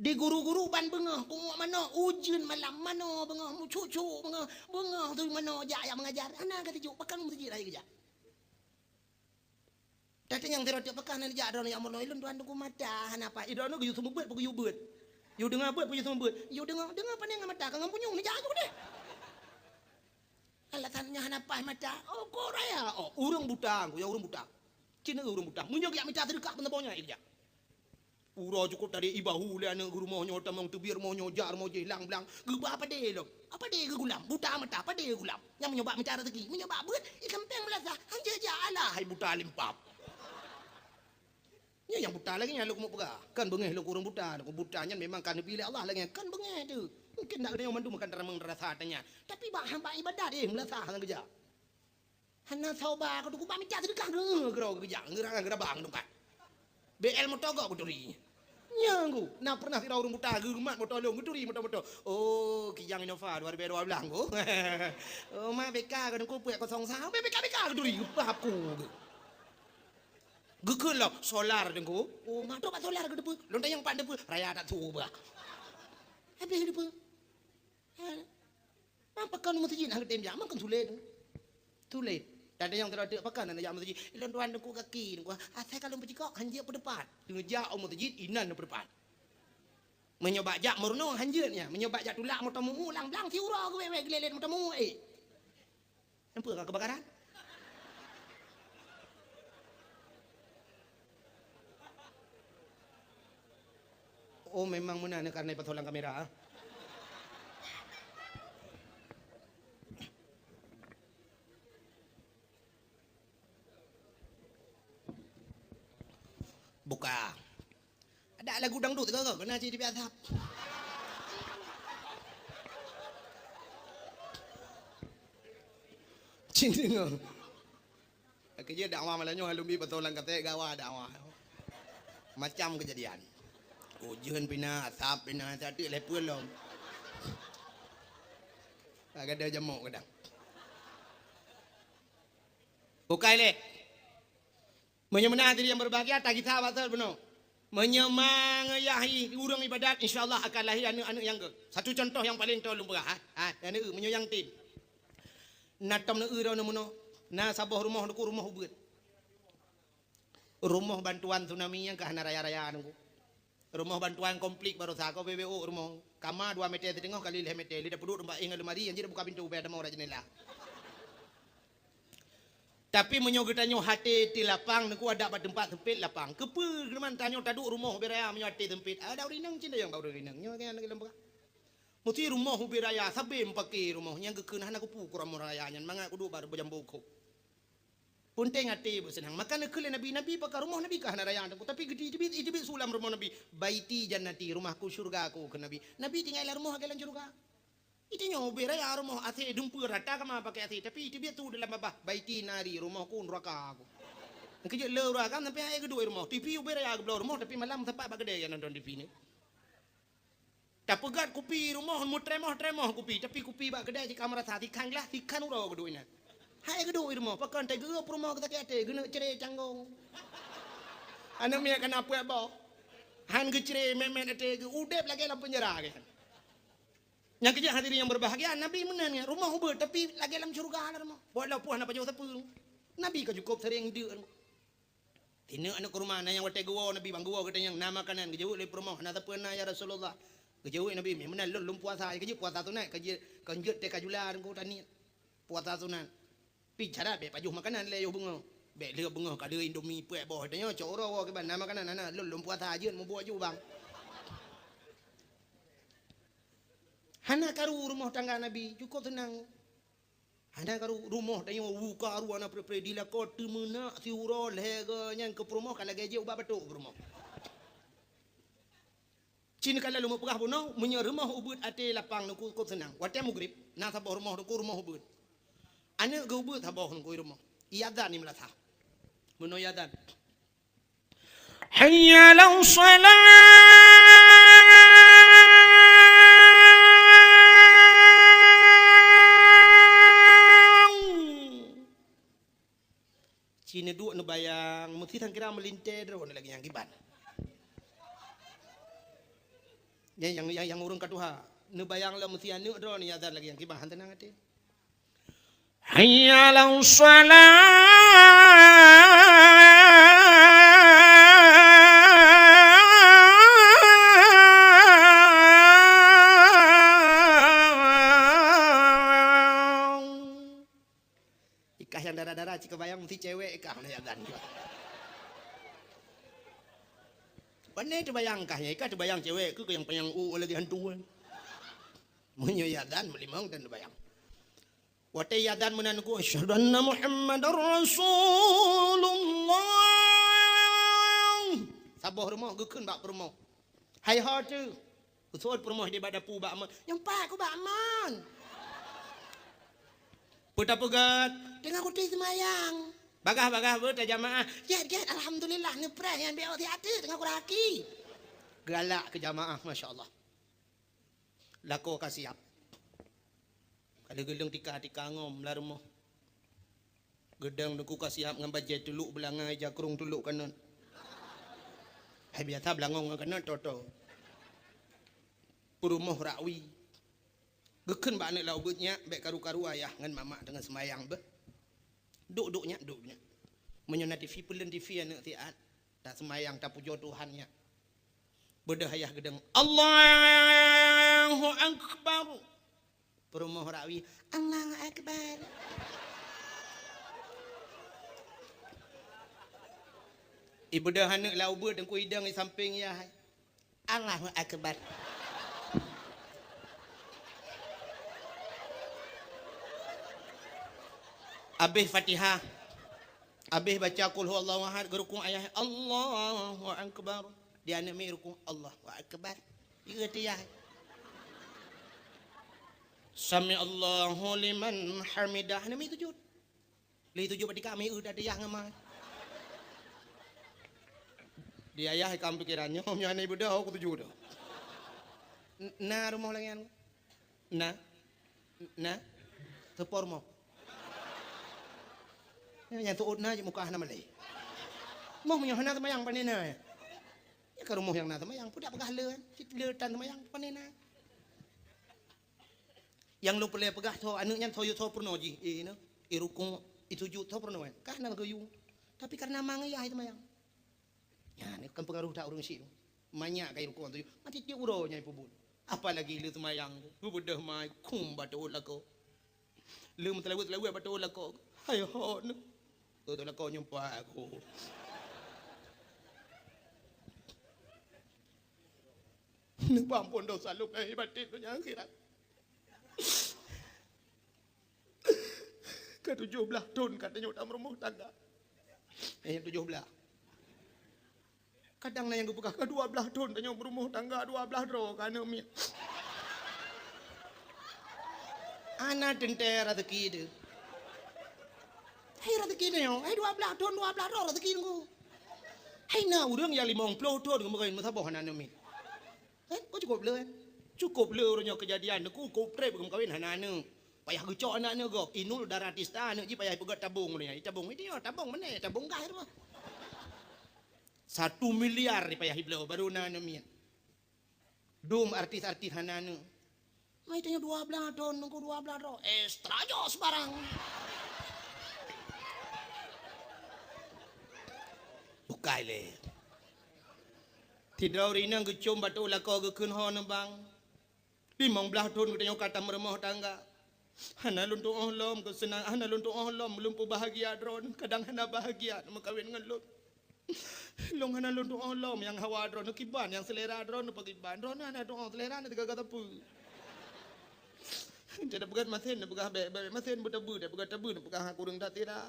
Di guru-guru ban bengah kumuk mana ujian malam mana bengah mu cucu bengah tu mana jak yang mengajar ana kata juk pakan masjid ai kerja. Datang yang terot pakan ni jak don yang moloi lun tuan ku mata apa idon ku yu sembeut ku yu beut. Yu dengar beut ku yu sembeut. Yu dengar pandang mata kang punyung ni jak tu deh. Alasannya hanapa mata oh Korea oh urang buta ku ya urang buta. Cina urang buta. Munyo ya minta sedekah penebonya kerja. Ura cukup dari ibahu le anak guru mohnyo tamang tubir mohnyo jar mo jelang blang geba apa de lo apa de ke gulam buta mata apa de gulam yang menyoba mencari rezeki menyoba beut ikan peng belasa hanja ja alah hai buta limpap nya yang buta lagi nya lu mau pegah kan bengeh lu kurang buta butanya memang kan pilih Allah lagi kan bengeh tu mungkin nak dia mandu makan terang rasa tanya tapi bah hamba ibadah dia melasa hang kerja hana sauba ku ba mencari sedekah gero kerja ngerang bang tempat BL motogok buturi. Nyanggu, nak pernah kira urung buta gerumat motolong buturi moto. Oh, kijang Innova 2012 go. Oh, ma BK kan ku puyak 01 BK buturi paku. Gekeun lah solar dengku. Oh, ma pak solar ke depu. Lonta yang pak depu raya tak tuba. Habis depu. Apa kan masjid hang tem jam kan sulit. Sulit. Ada yang terada pakan anak yang masjid. Ilon tuan dengku kaki dengku. Asai kalau berjikok hanjir ke depan. Ngejak om masjid inan ke depan. Menyobak jak murno hanjirnya. Menyobak jak tulak motomu ulang blang tiura ke wewe gelelet motomu nampak kan kebakaran? Oh memang mana karena patolang kamera. Buka. Ada lagu dangdut ke kena jadi biasa. Cina. Kerja dakwah malahnya halumbi betulan kata gawa dakwah. Macam kejadian. Ujian pina, asap pina, tadi lepul lom. Agak ada jamuk kadang. Bukai le. Menyemana diri yang berbahagia tak kita batal benar. Menyemangayahi urang ibadat insyaallah akan lahir anak-anak yang ke. Satu contoh yang paling tahu lumpur anak menyayang tin. Natam na ira na muno. Na sabah rumah ku rumah ubet. Rumah bantuan tsunami yang kahana raya-raya anu. Rumah bantuan komplit baru sako PBO rumah. Kamar 2 meter tengok kali 5 meter. Lidah peduk tempat ingat lemari yang jadi buka pintu ubet ada mau jendela. Tapi menyogetanyo hati di lapang naku ada pada tempat sempit lapang. Kepe keman tanyo taduk rumah beraya menyo hati sempit. Ada rinang cinta yang baru rinang. Nyo kan nak lembah. Muti rumah beraya sabe empake rumah yang kekenahan aku pu kurang raya nyan mangak kudu baru bejambu ko. Punteng hati bersenang. Maka nak kele nabi pakar rumah nabi kah raya aku tapi gede jebit sulam rumah nabi. Baiti jannati rumahku surga aku ke nabi. Nabi tinggal rumah ke surga. Itu nyo beraya rumah ate dumpur rata kama pakai ate tapi itu tu dalam babah baiti nari rumahku neraka aku. Kerja lera kan sampai ai kedua rumah. TV beraya ke rumah tapi malam tempat bagede yang nonton TV ni. Tak pegat kopi rumah mu tremah kopi tapi kopi bak kedai di kamar sati kanglah tikan uro keduanya. Hai kedua rumah pakan te gerup rumah kita kate guna cere canggong. Ana mia kan apa ba? Han ke cere memen ate ge udep lagi dalam penjara ke. Yang kerja hadirin yang berbahagia Nabi menanya rumah hubur tapi lagi dalam surga rumah. Buat lapuan apa jauh sepuluh. Nabi kan cukup sering dia. Tina anak rumah na yang wate gua Nabi bang gua kata yang nama kanan kejauh le rumah na tapena ya Rasulullah. Kejauh Nabi memang lum puasa kerja puasa tunai kerja kanjut te kajulan ko tani puasa sunat pi cara be pajuh makanan le yo bunga be le bunga ka de indomie puek boh tanya coro ke ban nama makanan ana lum puasa ajeun mu buat ju bang hana karu rumah tangga Nabi cukup tenang hana karu rumah tanya buka ru ana pre di la ko temena si uro lega nyan ke rumah kala gaje ubah betuk rumah Cina kala lumuk pegah punau menye rumah ubud ate lapang nuku kau senang. Wate mugrib na sabah rumah nuku rumah ubud. Ane ke ubud sabah nuku rumah. Iyadan ni melatah. Meno iyadan. Hayya lau salat. Cina dua nu bayang mesti tan kira melintir ron lagi yang giban. Yang urung kaduha nu bayang la mesti anu do ni ada lagi yang kibahan tenang ati hayya lau salat ikah yang darah-darah cik bayang mesti cewek ikah na yadan Pandai terbayang kahnya, ikat terbayang cewek ke yang penyang lagi hantu. Munyo yadan melimang dan terbayang. Wate yadan menanku asyhadu anna Muhammadar Rasulullah. Sabah rumah gekeun bak rumah. Hai ha tu. Usut rumah di badapu bak man. Yang pak ku bak man. Putar pegat dengan kuti semayang. Bagah ber jamaah. Ya, alhamdulillah ni pernah yang dia hati dengan kuraki. Galak ke jamaah masya-Allah. Lako kasiap. Kalau geleng tika ngom la rumah. Gedang deku kasiap ngan bajet tuluk belangai jakrung tuluk kanan. Hai biasa belangong kanan toto. Perumah rawi. Geken ba anak laubutnya bek karu-karu ayah ngan mamak dengan semayang be. Duduknya menyona TV pelen TV anak tiat tak semayang tak puja Tuhannya berdahayah gedeng Allahu Akbar perumah rawi Allahu Akbar ibu dah anak lauber dan kuidang di samping ya Allahu Akbar Habis Fatihah. Habis baca qul huwallahu ahad gerukung ayat Allahu Akbar. Dia nak mi rukung Allahu Akbar. Dia dia. Sami Allahu liman hamidah. Nami sujud. Li tujuh pati kami udah dia ngamai. Dia ayah kamu pikirannya, om nyane ibu dah aku tujuh dah. Nah rumah lengan. Nah tepor mau. Yang tu udna je muka nama lagi. Mau menyahana temayang panena. Ya ke rumah yang na temayang, pudak pegah le, tan temayang panena. Yang lu pelai pegah tu anaknya toyo to pernoji, no, irukung itu ju to pernoan. Kah nama gayu. Tapi karena mangai ya temayang. Ya, ni kan pengaruh tak urung sih. Banyak kai rukun tu. Mati dia uronya ibu. Apalagi lu temayang. Bubudah mai kum batul lako. Lu mutelawu batul lako. Hayo ho. Tu lako nyumpa aku.นึกบางปนdosa lu kai batin tu yang akhirat. Ke-17 tahun katanya udah berumah tangga. 17. Kadang na yang gue buka ke-12 tahun tanya berumah tangga 12 roh karena min. Ana tentera rezeki dia. Hai rezeki dia yo. Hai 12 tahun 12 roh rezeki aku. Hai na urang yang 50 tahun kemarin masa boh hanan min. Kau cukup le. Cukup le orangnya kejadian aku kau trip kawin hanan. Payah gecok anaknya gok. Inul daratista anak ji payah pegat tabung ni. Tabung ini tabung mana? Tabung gahir mah. 1 miliar ni payah hiblau baru nana mian. Dum artis-artis hanana. Mai tanya 12 tahun nunggu 12 roh. Extra jos barang. Bukai le. Tidak rina gecom batu lako gekun ho bang. 15 tahun kita kata meremah tangga. Hana luntung ohlom kesenang hana luntung ohlom lumpuh bahagia dron kadang hana bahagia nak kawin dengan lu. Long hana luntung ohlom yang hawa dron kiban yang selera dron pakiban dron hana dron selera nak tiga kata pu. Tidak pegat mesin pegah mesin berdebu dah pegat debu nak pegah kurang tak tira.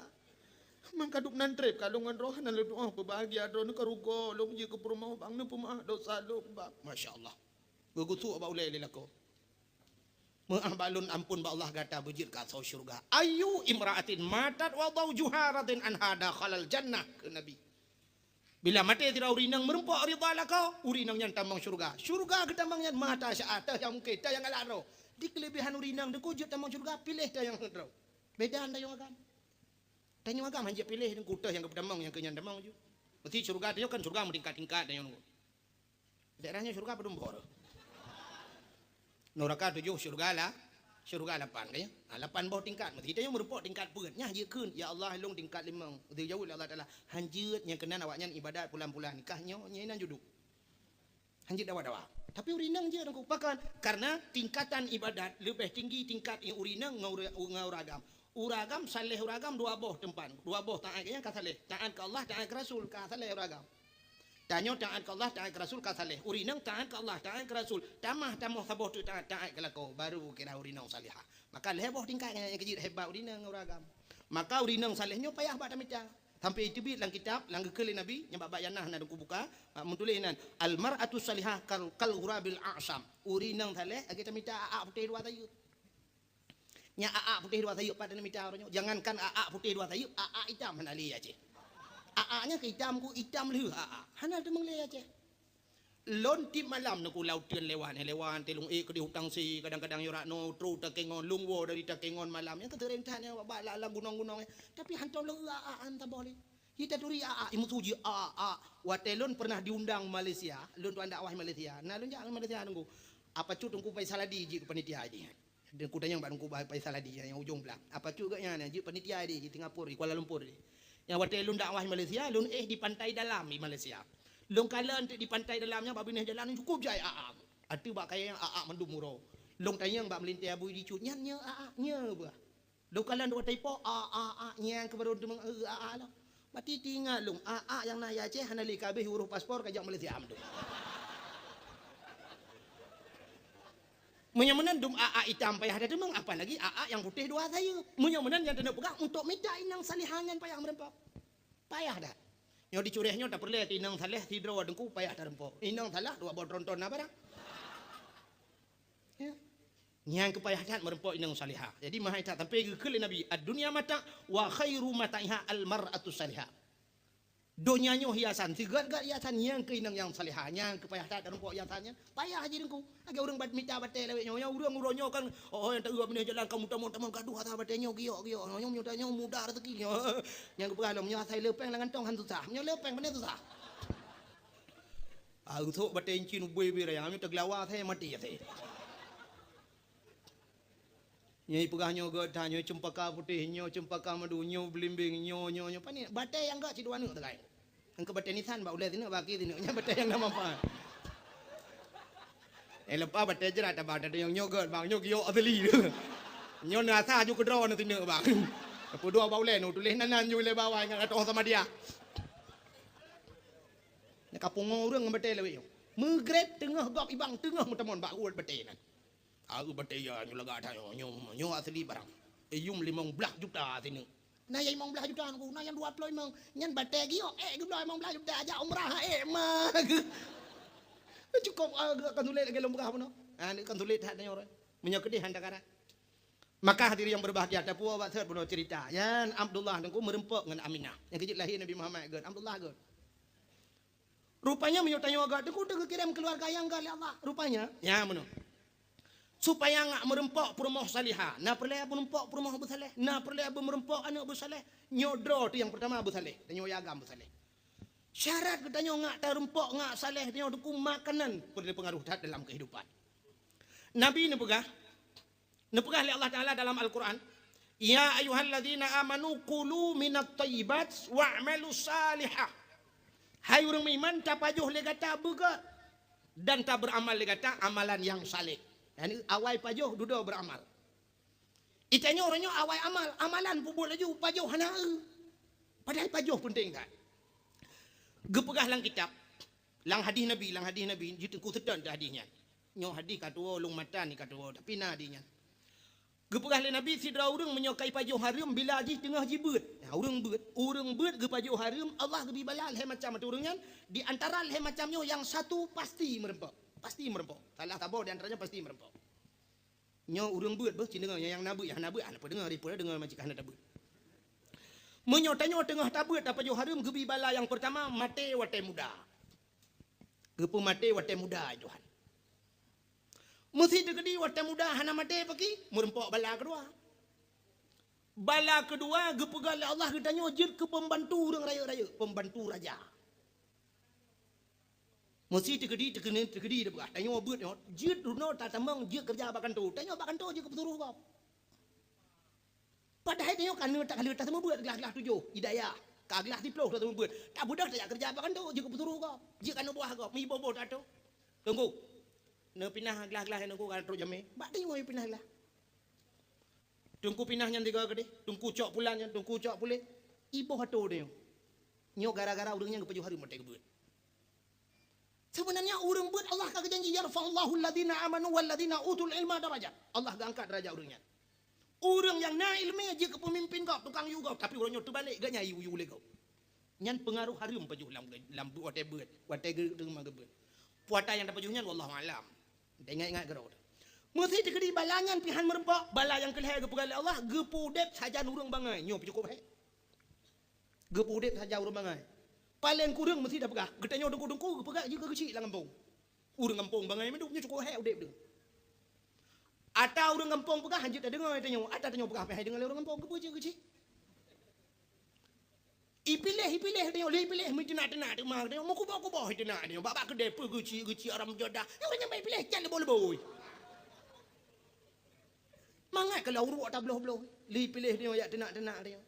Mangkaduk nan trip kalungan roh hana luntung bahagia dron karugo long je ke rumah bang nu pemah dosa lu bang. Masya-Allah. Gugutu ba ulai lelako. Balun ampun ba Allah gata bujir ka sau syurga. Ayu imra'atin matat wa zawjuha radin anha dakhalal jannah ke Nabi. Bila mati tidak urinang merempak ridha laka, urinang yang tambang syurga. Syurga ke tambang yang mata sya'atah yang kita yang alaro. Di kelebihan urinang de kujut tambang syurga pilih dah yang hendro. Beda anda yang agam. Tanya agam hanya pilih yang kutah yang ke tambang yang kenyan tambang ju. Berarti syurga dia kan syurga meningkat-tingkat dah yang nunggu. Daerahnya syurga pedumbor. Neraka 7 syurga 8 kaya. 8 bawah tingkat. Kita yang merupuk tingkat peratnya je kun. Ya Allah long tingkat 5. Itu jauh Allah Taala. Hanjut yang kena awaknya ibadat bulan-bulan nikahnya nyinan juduk. Hanjut dawa-dawa. Tapi urinang je aku pakan karena tingkatan ibadat lebih tinggi tingkat yang urinang ngauragam. Uragam saleh uragam 2 bawah tempat. 2 bawah taat kaya ka saleh. Taat ke Allah, taat ke Rasul ka saleh uragam. Tanya taat ke Allah, taat ke Rasul ka saleh. Urinang taat ke Allah, taat ke Rasul. Tamah saboh tu taat ke lako baru kira urinang salihah. Maka leboh tingkat yang kecil hebat urinang uragam. Maka urinang salehnya payah bak tamita. Sampai itu bit lang kitab lang kekeli Nabi yang bak yanah na ku buka mentulinan al mar'atu salihah kal ghurabil a'sam. Urinang saleh agi tamita aa putih 2 tayuk. Nya aa putih 2 tayuk pada namita orangnya. Jangankan aa putih 2 tayuk, aa hitam hanali aja. Aa-nya ke hitam ku hitam leh aa. Hanal tu mengle aja. Lon tip malam nak laut tian lewan telung ke di hutang si kadang-kadang yorak no tru takengon lungwo dari takengon malam yang keterentahnya bala la gunung-gunung tapi hantar lu aa anta boleh. Kita turi aa imu tuji aa watelon pernah diundang Malaysia, lon tu anda awah Malaysia. Nah lon jangan Malaysia nunggu. Apa cu tunggu pai saladi ji panitia ji. Dan kudanya bang nunggu pai saladi yang ujung belak. Apa cu gaknya ji panitia di Singapura di Kuala Lumpur di. Yang waktu lun dakwah Malaysia, lun di pantai dalam di Malaysia. Lun kala di pantai dalamnya babinah jalan cukup jaya aa. Atu bak kaya yang aa mendumuro. Lun tanya bak melintai abu di cut nya aa nya ba. Lun kala dua taipo aa nya ke baru demang aa lah. Mati tinggal lun aa yang naya Aceh hanali kabeh huruf paspor kajak Malaysia amdu. Menyamenan dum aa hitam payah ada demang apa lagi aa yang putih 2 saya. Menyamenan yang tanda pegang untuk minta inang salihangan payah merempok. Payah dah. Yang dicurihnya tak perlu inang saleh tidro dengku payah tak rempok. Inang salah 2 bot ronton apa dah. Ya. Yang kepayahan merempok inang salihah. Jadi mahai tak sampai ke Nabi ad-dunya mata wa khairu mataiha al-mar'atu salihah. Donyanya hiasan, tiga-tiga hiasan yang ke inang yang salihah, yang kepayahan rempok hiasannya. Payah aja dengku. Agak orang minta batai lewat nyonya, orang uronyo kan oh yang tak benih jalan kamu tamu gaduh atas batainya giok nyonya muda rezeki. Yang kepayahan nyonya saya lepeng lengan tong han susah. Nyonya lepeng benar susah. Usuk batai cin ubui biraya, kami tergelawa saya mati ya saya. Nyai pegahnya gada, nyai cempaka putih, nyai cempaka madu, nyai belimbing, nyai pani. Batai yang enggak ciduan tu kai. Engkau batai nisan, bau lihat ini bagi ini. Nyai batai yang nama apa? Lepas batai jerat apa? Ada yang nyai bang, nyai gio asli tu. Nyai nasa juga draw nanti ni bang. Lepas dua bau lihat, tulis nanan nyai le bawah yang ada sama dia. Nak kapung orang batai lewe. Megrep tengah gap ibang tengah mutamon bak uat batai nan. Aku bertanya nyu lega dah nyu asli barang. Yum 15 juta sini. Nah yang 15 juta aku, nah yang 20 memang nyan batai gio. Gula 15 juta aja umrah mah. Cukup kan tulis lagi lomba apa no? Kan tulis tak ada orang. Menyokedi handakara. Maka hadirin yang berbahagia ada puas waktu puno cerita. Yan Abdullah dengku merempok dengan Aminah. Yang kecil lahir Nabi Muhammad gan Abdullah gan. Rupanya menyotanya agak dengku kirim keluarga yang gali Allah. Rupanya ya meno. Supaya ngak merempok perumah salihah. Nah perlu apa merempok perumah Abu Saleh. Nah perlu apa merempok anak Abu Saleh. Nyodro tu yang pertama Abu Saleh. Dan nyogam Abu Saleh. Syarat kita ngak terempok ngak saleh. Dia dukung makanan. Perlu pengaruh dalam kehidupan. Nabi ni pegah oleh Allah Ta'ala dalam Al-Quran. Ya ayuhalladzina amanu kulu minat tayyibat wa'malu salihah. Hai orang iman tak pajuh legata begat. Dan tak beramal legata amalan yang saleh. Yani awai pajuh duduk beramal. Itanya orangnya awai amal, amalan pun laju pajuh hana. Padahal pajuh penting tak. Gepegah lang kitab, lang hadis Nabi, jitu ku sedan dah hadisnya. Nyo hadis katua long mata ni katua tapi na hadisnya. Gepegah le Nabi sidra urang menyokai pajuh haram bila haji tengah jibut. Nah, urang beut ge pajuh haram Allah gebi balal he macam tu urangnya di antara he macamnya yang satu pasti merempok. Pasti merempok. Salah tabur di antaranya pasti merempok. Nyo urang beut bah dengar yang nabu apa dengar ripu dengar majikan ada beut. Menyotanya tengah tabut apa jo harum gebi bala yang pertama mate wate muda. Gepu mate wate muda Tuhan. Mesti degedi wate muda hana mate pagi merempok bala kedua. Bala kedua gepegal Allah ditanya jid ke pembantu urang raya-raya, pembantu raja. Mesti tegedi dia begah. Tanya beut nyo, jid runo tak tamang jid kerja bakan tu. Tanya bakan tu je ke pesuruh kau. Padahal tanya kan tak kali tak semua beut gelas-gelas 7 hidayah. Ka gelas 10 tak semua beut. Tak budak tak kerja bakan tu je ke pesuruh kau. Jid kan buah kau, mi bobo tak tu. Tunggu. Ne pindah gelas-gelas nunggu kan terus jame. Bak tengok pindah lah. Tunggu pinahnya tiga gede. Tunggu cok pulannya, tunggu cok pulih. Ibu hatu dia. Nyo gara-gara urangnya ke hari mate ke beut. Sebenarnya urang buat Allah kagak janji yarfa'allahu alladhina amanu walladhina utul ilma darajat. Allah gak angkat derajat urangnya. Urang yang na ilmu aja ke pemimpin kau, tukang yu kau, tapi urangnya terbalik gak nyai yu le kau. Nyan pengaruh harum pajuh lam wate beut, wate dengan beut. Puata yang dapat pajuhnya wallahu alam. Ingat gerau. Mesti dikedi balangan pihan merempok, bala yang kelih ke pegal Allah, gepudep saja urang bangai, nyo cukup he. Gepudep saja urang bangai. Paling kurang mesti dah pegah. Getanya dengku pegah juga kecil lah kampung. Urang kampung bangai meduknya cukup hai udep deng. Ata urang kampung pegah hanjit dah dengar tanya. Ata tanya pegah pai dengar urang kampung ke kecil. Ipilih tanya pilih mesti nak tu mah tanya mau kubah itu nak tanya. Bak kedai pe kecil aram jodah. Orang yang pilih jangan boleh. Mangat kalau urut tak belah. Pilih tanya ya tenak tanya.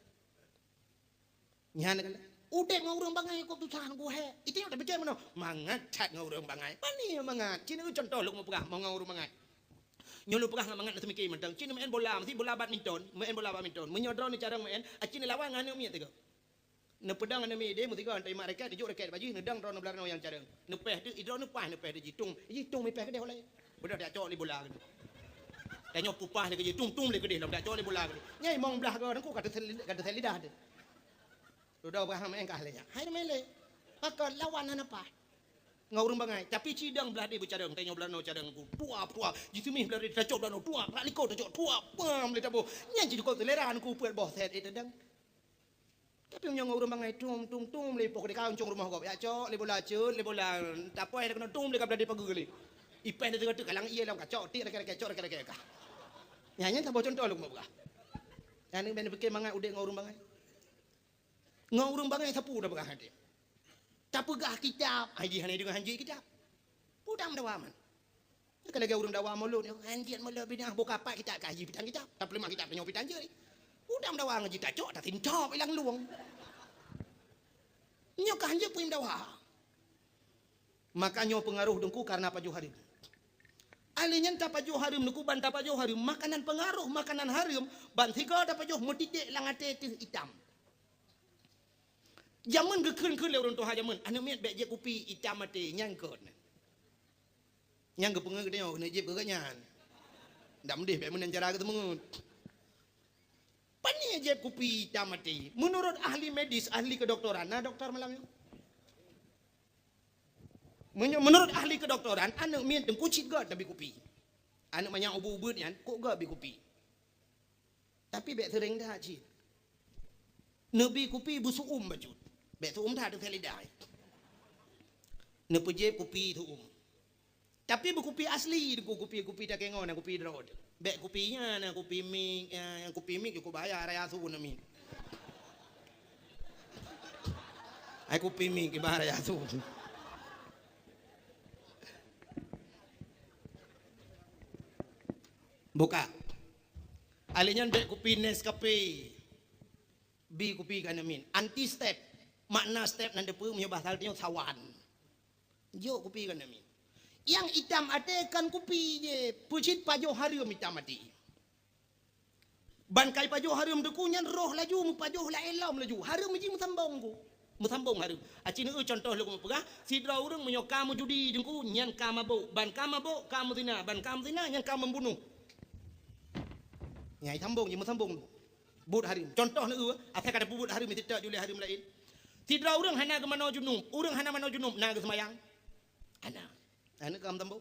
Nyan kan. Udah ngurung bangai kok tusan gue he. Itu yang terbaca mana? Mangat cat ngurung bangai. Pani mangat. Cina itu contoh lu mau pegah mau ngurung bangai. Nyolu pegah nggak mangat nanti mikir mentang. Cina main bola, mesti bola badminton, menyodron ni cara main. Cina lawan ngane umi tiga. Nepedang ngane umi dia mesti kau antai mereka dijuk reket baju nedang drone belakang yang cara. Nepeh tu idron nepah nepeh tu jitung mepeh ke dia oleh. Budak dia cok li bola ke. Tanya pupah dia ke jitung le ke dia budak cok li bola ke. Nyai mong belah kau aku kata lidah dia. Sudah berapa engkau lenya. Hai mele. Maka lawan apa? Ngau urang bangai, tapi cidang belah dia bercadang, tanya belah no cadang ku, tua, jitu mih belah dia cok belah no tua, nak liko cok tua, pam le tabo, nyanyi kau teleran ku puat boh set itu dang. Tapi ngau urang bangai tum le pok de kau cong rumah kau, ya cok le bola cut, le bola tapoy le kena tum le belah dia paguli. Ipen dia tu kalang iya lam kacok, ti cok ka. Nyanyi tabo contoh lu mau buka. Yang ni fikir mangai udah ngau urang bangai. Ngau urang bangai sapu dah buka hati. Tapugah kitab, haji hanai dengan hanji kitab. Pudam dawaman. Kalau gak urang dawa mulut, hanjian mulut bina buka apa kita kaji pitang kitab. Tak perlu kita penyok pitang je. Pudam dawa ngaji tak cok, tak tincop ilang luang. Nyok hanji puim dawa. Makanya pengaruh dengku karena Pak Harim. Alinya tak Pak Harim dengku ban tak Pak Harim makanan pengaruh makanan harim ban tiga tak Pak mutitik langate hitam. Zaman gekun le orang tua zaman anu miat bek je kopi hitam mati nyangkut. Nyang ke pengen dia nak jeb ke nyan. Ndak mendih bek men cara ketemu. Pani jeb kopi hitam mati. Menurut ahli medis, ahli kedokteran, nah dokter malam ni. Menurut ahli kedokteran, anu miat deng kucit gak tapi kopi. Anu banyak ubu-ubut nyan, kok gak bi kopi. Tapi bek sering dah cik. Nabi kopi busuk baju. Bek tu dah ada validai. Nepejep kopi tu Tapi berkopi asli, kopi tak kengon, kopi drod. Bek kopinya, na kopi mik, yang kopi mik aku bayar raya su na min. Ai kopi mik bayar raya su. Buka. Alinya bek kopi Nescafe. Bi kopi kan min. Anti step. Makna step nan depu punya bahasa dia sawan. Jo kopi kan min. Yang hitam ada kan kopi je. Pucit pajo harum hitam mati. Ban kai pajo harum deku nyan roh laju mu pajo la elam laju. Harum ji musambong ku. Musambong harum. Acin contoh lu pegah sidra urang menyo kamu judi dengku nyan kamabo. Ban kamabo kamu tina. Ban kamu tina nyan kamu membunuh. Nyai sambung ji musambong. But harum. Contoh lu asal kada pubut harum tidak juli harum lain. Tidra urang hana ke mano junub, urang hana mano junub na ke semayang. Hana. Hana ke am tambo.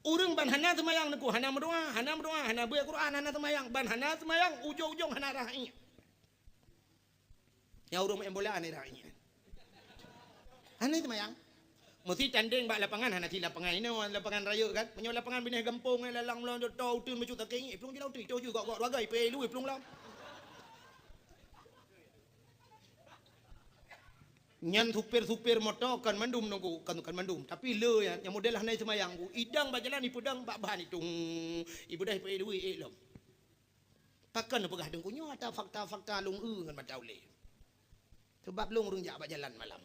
Urang ban hana semayang naku, hana berdoa, hana baca Quran, hana semayang, ban hana semayang ujung-ujung hana rahnya. Ya urang main bola ane rahnya. Hana semayang. Mesti tanding bak lapangan hana ti lapangan ini lapangan raya kan. Menyo lapangan bineh gampung lalang melon tau tun mecu tak kengi, pelung jelau tu juga gok ragai pe lu pelung lam. Nyan supir motor kan mandum nunggu kan mandum tapi le yang model hanai semayang ku idang bajalan ibu dang bak bahan itu ibu dah pe duit lom pakan pegah dengku nyo ada fakta lung ngan macau le sebab lung urang jak bajalan malam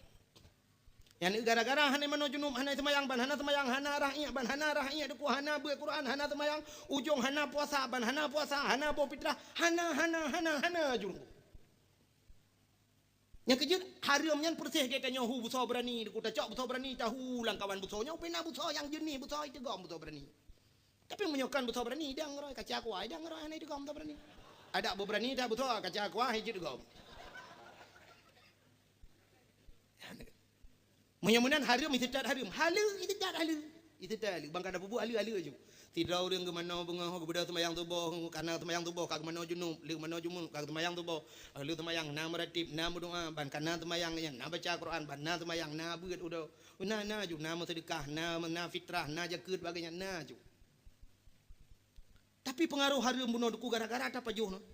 yang gara-gara hanai mano junub hanai semayang ban hana semayang hana rahnya deku hana baca Quran hana semayang ujung hana puasa ban hana puasa hana bo fitrah hana jurung. Yang kejut harimnya persih dia tanya hu buso berani aku tak cok buso berani tahu lang kawan busonya pena buso yang jenis buso itu gom buso berani tapi menyokan buso berani dang roy kaca aku ai dang roy itu gom buso berani ada bu berani dah buso kaca aku ai itu gom menyamunan harim itu tak harim halu itu tak halu bang kada bubu halu aja tidak orang ke mana bengah ke benda semayang tubuh karena semayang tubuh kag mana junub lu mana jumun kag semayang tubuh lu semayang na meratib na berdoa ban karena semayang yang na baca Quran ban na semayang na beut udah na ju na sedekah na fitrah na zakat bagainya na ju tapi pengaruh harum bunuh duku gara-gara ada pajuh no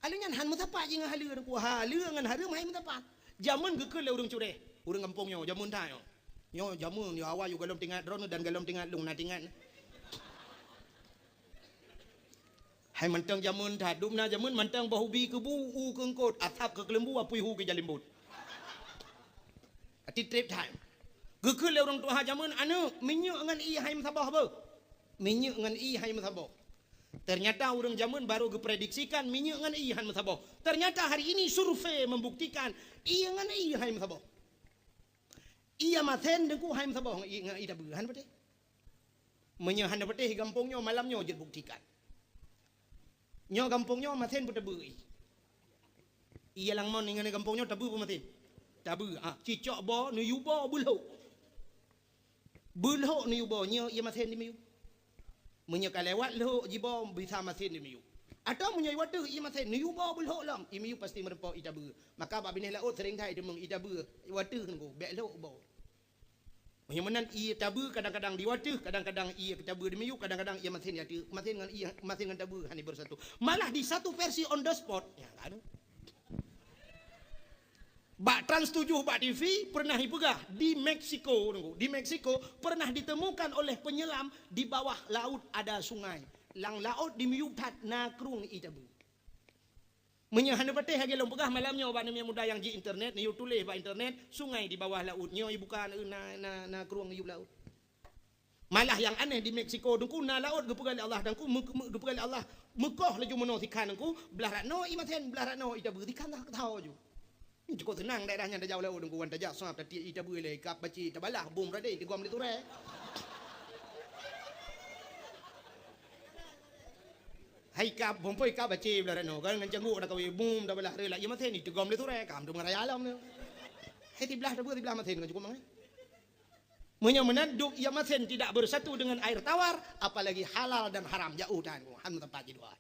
alingan han mutapa jeung halu duku halu ngan harum hai mutapa jamun gekeul le urang cureh urang kampung nyo jamun ta nyo jamun yo awa yo galom tingat dron dan galom tingat lung na tingat hai mentang jamun dah dum na jamun mentang bahubi ke bu u kengkot atap ke kelembu apui hu ke jalimbut ati trip time gekul le orang tua jamun anu minyak ngan i hai masabah ba minyak ngan i hai masabah ternyata orang jamun baru geprediksikan minyak ngan i hai masabah ternyata hari ini survei membuktikan i ngan i hai masabah iya maten dengku hai masabah i ngan i dah berhan pete menyahan pete gampungnya malamnya je buktikan nyo kampungnya maten pun tabu. Iya lang mon dengan kampungnya tabu pun maten. Tabu. Cicok bo nu yubo bulo. Belho ni ubo nyo ia masen di miu. Munyo kalewat lo jibo bisa masen di miu. Atau munyo watu ia masen ni ubo belho lam, i miu pasti merempau itabu. Maka bab bineh laut sering thai demeng itabu watu nggo bek lo ubo. Munyo menan ia tabu kadang-kadang di watu, kadang-kadang ia tabu di miu, kadang-kadang ia masen ya masen dengan ia masen dengan tabu hani bersatu. Malah di satu versi on the spot. Ya kan? Bak Trans 7, Bak TV pernah dipegah di Meksiko. Di Meksiko pernah ditemukan oleh penyelam di bawah laut ada sungai. Lang laut di miutat na krung itabu. Menyahana patih hagi long pegah malamnya obat namanya muda yang di internet ni tulis ba internet sungai di bawah lautnya bukan na krung iu laut. Malah yang aneh di Meksiko dengku na laut gepegal Allah dengku gepegal Allah Mekah laju meno sikan dengku belah no imaten belah no itabu sikan tak tahu ju. Ini cukup tenang daerahnya dah jauh laut dengku wan tajak sap tadi itabu le kap baci tabalah bum rade di guam liture. Hai kap bompoi kap baci belah no kan ngan cenggu dah kawi bum dah belah rela ia maten di guam liture kam dum raya alam ni. Hai di belah tabu di belah maten kan cukup mangai. Menanduk ia maten tidak bersatu dengan air tawar, apalagi halal dan haram jauh dan han tempat dua.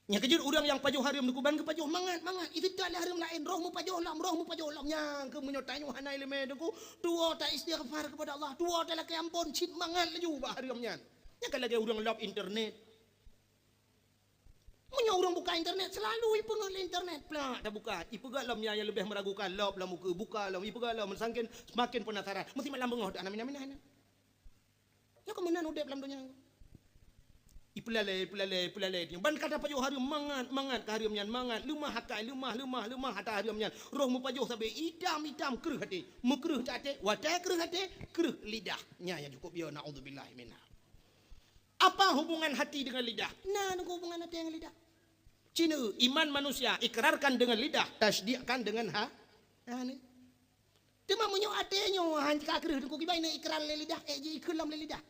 Nya kejut urang yang pajuh harim dukuban ke pajuh mangat itu tak harim lain rohmu pajuh lam nya ke menyotanyo hanai leme deku dua tak istighfar kepada Allah dua tak laki ampun cit mangat laju ba harimnya nya kan lagi urang love internet Munya orang buka internet selalu ipengat internet pula dah buka ipegat lam yang lebih meragukan love lah muka buka lam ipegat lam semakin penasaran mesti malam bengah dak mina ya kemenan udep lam dunia Ipulale ban kata pajuh hari mangat ke hariumnya mangat lemah hakai lemah hata hariumnya roh mu pajuh sampai idam keruh hati mekruh tak watai keruh hati keruh lidahnya yang cukup ya naudzubillah minna. Apa hubungan hati dengan lidah? Nah, hubungan hati dengan lidah. Cina iman manusia ikrarkan dengan lidah, tasdiqkan dengan nah ni. Tema munyo atenya han ka keruh ku kibai na ikrar le lidah ji ikulam le lidah.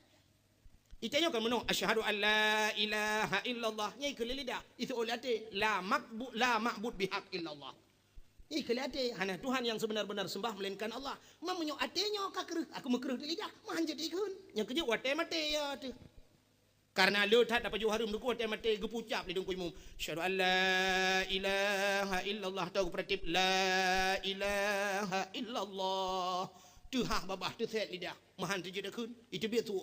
Itanya kan menung asyhadu an la ilaha illallah nyai ke lidah itu oleh ate la ma'bud bihaq illallah. Nyai ke ate hana Tuhan yang sebenar-benar sembah melainkan Allah. Mamunyo atenya ka keruh aku mekruh di lidah mah jadi ikun. Yang keje wate mate ya tu. Karena lu tak dapat harum duku wate mate gepucap di dengku imum. Asyhadu an la ilaha illallah tahu peratip la ilaha illallah. Tuhan babah tu set lidah. Mahan tu jadi kun. Itu biar tu.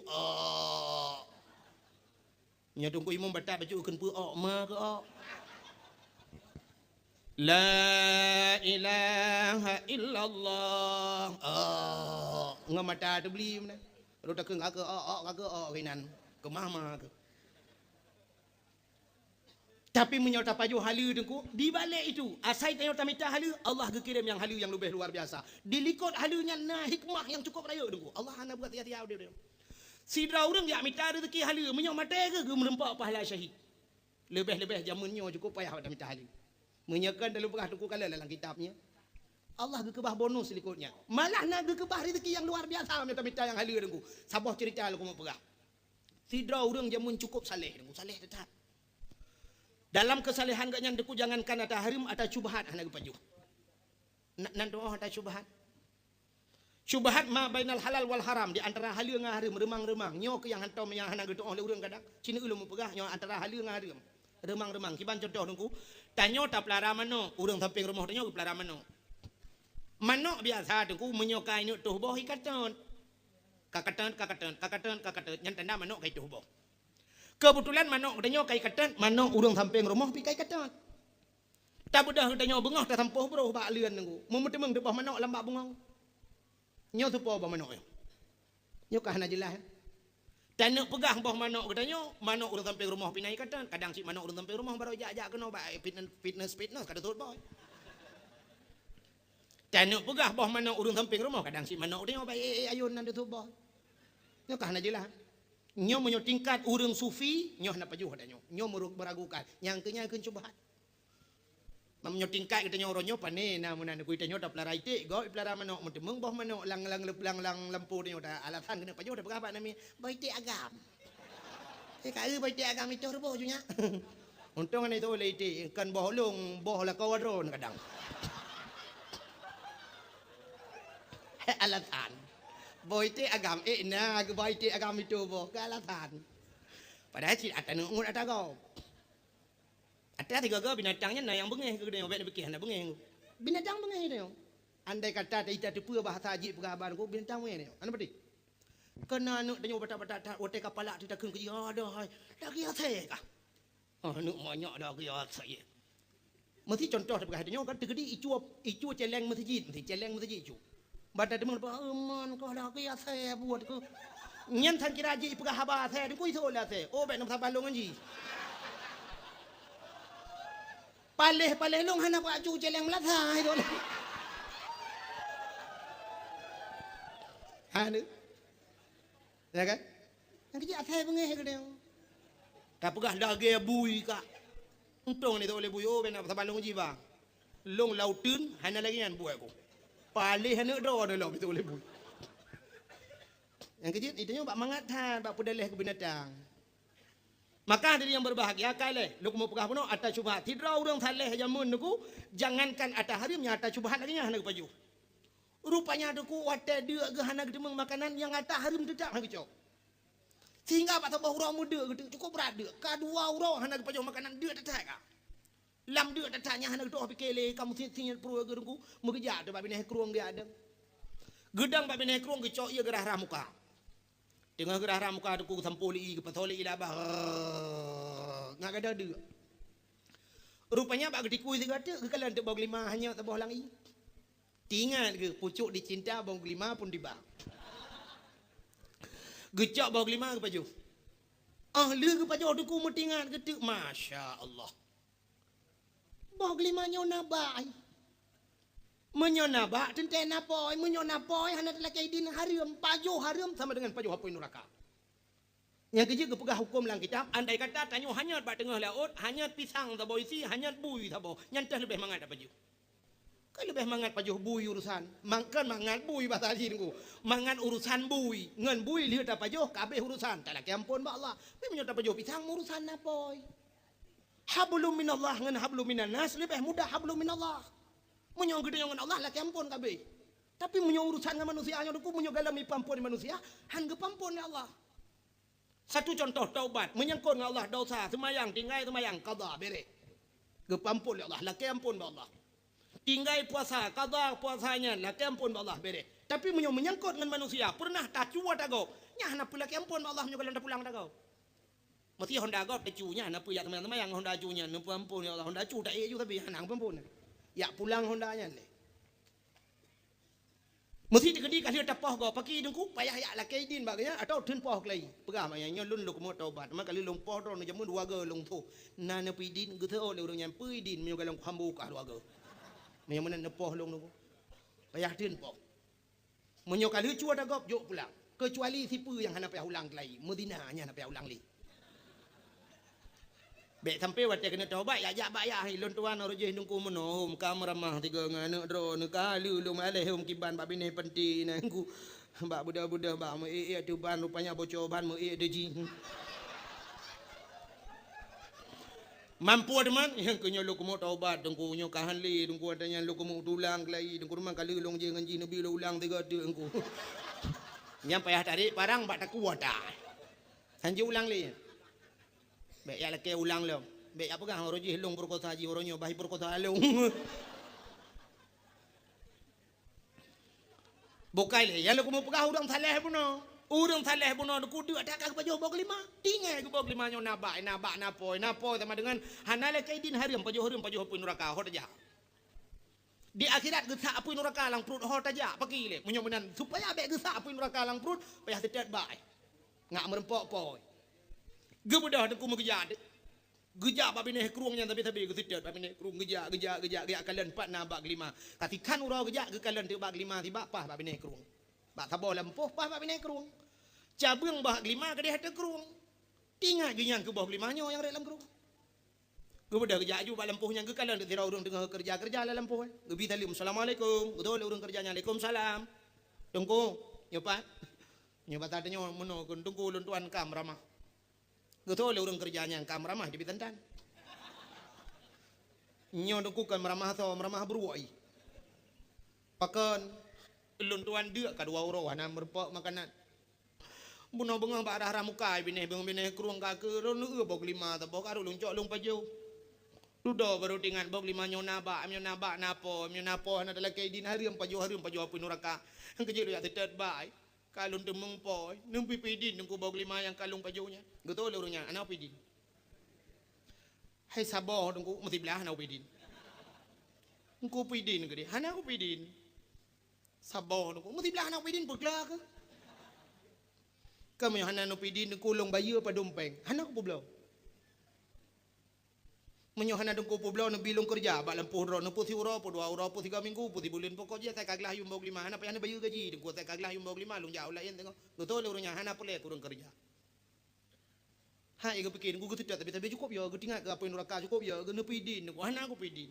Nya dongku imam batak baju kun pu ma ke La ilaha illallah. Ngamata tu beli mana. Ro tak ke kinan. Ke mama ke. Tapi menyota paju halu dengku di balik itu asai tanya tamita halu Allah gekirim yang halu yang lebih luar biasa dilikut halunya nah hikmah yang cukup raya dengku Allah hana buat tiap-tiap dia sidra urang ya mita rezeki halu menyok mate ke merempak pahala syahid lebih-lebih zamannya cukup payah tamita halu menyakan dalam berah dengku kala dalam kitabnya Allah gekebah bonus likutnya malah nak gekebah rezeki yang luar biasa tamita yang halu dengku sabah cerita lu mau perah sidra urang zaman cukup saleh dengku saleh tetap dalam kesalehan gaknya deku jangankan ada harim ada syubhat hana gepajuh. Nan doa ada syubhat. Syubhat ma bainal halal wal haram di antara halal dengan haram remang-remang. Nyo ke yang hantam yang hana gedoa oleh urang kadang. Cina ulun pegah nyo antara halal dengan haram. Remang-remang kiban contoh dengku. Tanyo ta pelara mano urang samping rumah tanyo pelara mano. Mano biasa dengku menyokai nyuk tuh boh ikatan. Kakatan yang tanda mano kai tuh boh. Kebetulan manok danyo kai katan manok urang samping rumah pi kai katan tak budah danyo bengah tak sampoh bro ba lian nunggu memetemeng debah manok lambak bengong nyo supo ba manok nyo ka hana jelas tanuk pegah boh manok danyo manok urang samping rumah pi nai katan kadang si manok urang samping rumah baru jak kena ba fitness kada tut boy tanuk pegah boh manok urang samping rumah kadang si manok danyo ba ayun nan tut boy nyo ka hana jelas nyo menyo tingkat urang sufi nyo na pajuh danyo nyo meragukan yang kenya keun cubahan menyo tingkat kita nyo ronyo pane na munan ku nyo ta pelara ite go pelara manok mentemeng boh manok lang lampu danyo ta alasan kena pajuh da berapa nami baite agam ka baite agam itu rebo junya untung ana itu le ite kan boh long boh la kawadron kadang alasan Boy te agam na boy te agam itu boh kalatan. Padahal si ada nungut ada kau. Ada tiga kau binatangnya na yang bengeh ke dia obek bekihan na bengeh. Binatang bengeh dia. Andai kata kita tipu bahasa haji pengabar ko binatang bengeh dia. Anu betul. Kena anu tanya bata-bata otek kepala kita kun ke ada hai. Lagi ate ka. Anu banyak dah ke ate. Mesti contoh dekat dia kan tegedi icu celeng masjid, celeng masjid icu. Bada teman man ko dah ke ate buat ko. Nyen than kira ji pegah haba ate ku itu lah ate. Oh bet nak balong ji. Paleh long hana ko acu celeng melatah itu. Anu. Ya kan? Yang kecil ate bengeh ke dia. Tak pegah lagi bui ka. Untung ni tak boleh bui. Oh benar balong ji ba. Long lautun hana lagi yang buat ko. Palih hana dah ada lah betul boleh bui. Yang kecil itu bak mangatan bak pedalih ke binatang. Maka dari yang berbahagia kali lu mau pegah puno atas syubhat. Tidak orang saleh jamun nuku jangankan atas harimnya atas syubhat lagi nya hana baju. Rupanya duku wate dia ke hana gedemeng makanan yang atas harim tidak hana kecok. Sehingga pak tambah orang muda gitu cukup berada. Kedua orang hana baju makanan dia tak ka. Lam dia tak tanya hana doh pikele kamu sini perlu gerungku mengejar tu bab ni keruang dia ada. Gedang bab ni keruang kecok ia gerah ramuka. Tengah gerah ramuka duku sampoli ke patoli ilabah. Ngak ada dia. Rupanya bak gediku segata ke kalan tu bau lima hanya tak boh langi. Tingat ke pucuk dicinta bau lima pun tiba. Gecak bau lima ke paju. Ahli ke paju duku metingat ke Masya Allah. Bau lima nyona bai. Menyona ba tenten napoi menyona poi hana laki din haram paju haram sama dengan paju hapoi neraka. Yang kejik kepegah hukum lang kitab andai kata tanyo hanyat ba tengah laut hanyat pisang tabo isi hanyat bui tabo nyantah lebih mangat paju. Kan lebih mangat paju bui urusan. Mangkan mangat bui bahasa haji niku. Mangat urusan bui ngan bui lihat paju kabeh urusan. Tak laki ampun ba Allah. Pi menyota paju pisang urusan napoi. Hablum minallah ngan hablum minan nas lebih mudah hablum minallah. Menyong gede dengan Allah laki ampun kabeh. Tapi menyong urusan dengan manusia hanya duku menyong galami pampun manusia hangge pampun ya Allah. Satu contoh taubat menyangkut dengan Allah dosa semayang tinggai semayang qada bere. Ge pampun ya Allah laki ampun ba Allah. Tinggai puasa qada puasanya laki ampun ba Allah bere. Tapi menyong menyangkut dengan manusia pernah tak cuwa tagau. Nya hana pula laki ampun ba Allah menyong galan pulang tagau. Mesti honda gop tecunya hana pu ya teman-teman yang honda cunya nu pampun ya Allah honda cu tak ju tapi hana pampun. Ya pulang hondanya le. Mesti digedi kali tapah go paki dengku payah ya la kaidin baganya atau tun poh klai. Pegah mayanya lun lu mo taubat ma kali long poh ro jamu dua ge long thu. Na ne pidin ge theo le urang pui din mi galang khambu ka dua ge. Mi mun ne poh long nu. Payah tin poh. Menyo kali cua dah gop jok pulang. Kecuali sipu yang hana payah ulang klai. Medina nya hana payah ulang li. Bek sampai wate kena taubat ya jak bayar lon tuan orje nungku menohum kamramah tiga ngana dro ne kalu lu maleh hum kiban bab bini penti nangku bab budak-budak bab me tu ban rupanya bocor ban me deji mampu teman yang kenyo lu kumo taubat dengku nyo kahan li dengku adanya lu kumo tulang kelai dengku rumah kali long je nganji nabi lu ulang tiga tu dengku nyam payah tarik parang bak tak kuat dah hanji ulang li. Baik ya laki ulang lo. Baik apa kan orang jihilung perkosa haji orangnya bahi perkosa alung. Bukai le, yang lu mau pegah urang saleh puno. Urang saleh puno ku dia tak ke baju bog lima. Tinggal ke bog lima nyo nabak napoi sama dengan hanale kaidin harim paju pun neraka hot aja. Di akhirat gesak pun neraka lang perut hot aja pagi le. Menyomenan supaya baik gesak pun neraka lang perut payah sedet baik. Ngak merempok poi. Gebedah aku mau gejak babine keruangnya tapi gesidat babine keruang gejak kalian 4 na bak 5 katikan urau gejak ke kalian 3 bak 5 tiba pah babine keruang bak tabo lempoh pah babine keruang cabang bak 5 ke dia ada keruang tinggal genyang ke bawah 5 nyo yang dalam keruang gebedah gejak ju bak lempohnya ke kalian tira urang tengah kerja dalam lempoh gebi talim assalamualaikum betul urang kerjanya waalaikumsalam tunggu nyopat tadanya mono tunggu luntuan kam ramah. Betul le urang kerjanya yang kam ramah di bitantan. Nyo duku kan meramah beruai. Pakan Elun tuan dia kadua uro hana merpok makanan. Buno bengang ba arah mukai bineh kurung kake lu bog lima ta bog aru luncok lung paju. Ludo baru tingan bog lima nyona ba napo hana dalam kaidin hari paju apa nuraka. Ang kejil ya tetet bai. Kalun temeng poy, nempi pidin nungku bog lima yang kalung pajunya. Betul urungnya anak pidin. Hai saboh nungku mesti belah anak pidin. Nungku pidin gede, hana aku pidin. Saboh nungku mesti belah anak pidin peglah ke. Kamu yang hana nupidin kulung bayu apa dumpeng. Hana aku pulau. Menyo hana dengku pulau bilung kerja bak lempuh ro nempu si uro po 2 uro po 3 minggu po 3 bulan pokok je tak kaglah yum bog 5 hana payah bayu gaji dengku tak kaglah yum bog 5 lung jauh lain tengok. Betul urungnya hana pule kurang kerja. Ha ego pikir gua tidak tapi cukup ya gua tinggal ke apa neraka cukup ya gua nupidin gua hana aku pidin.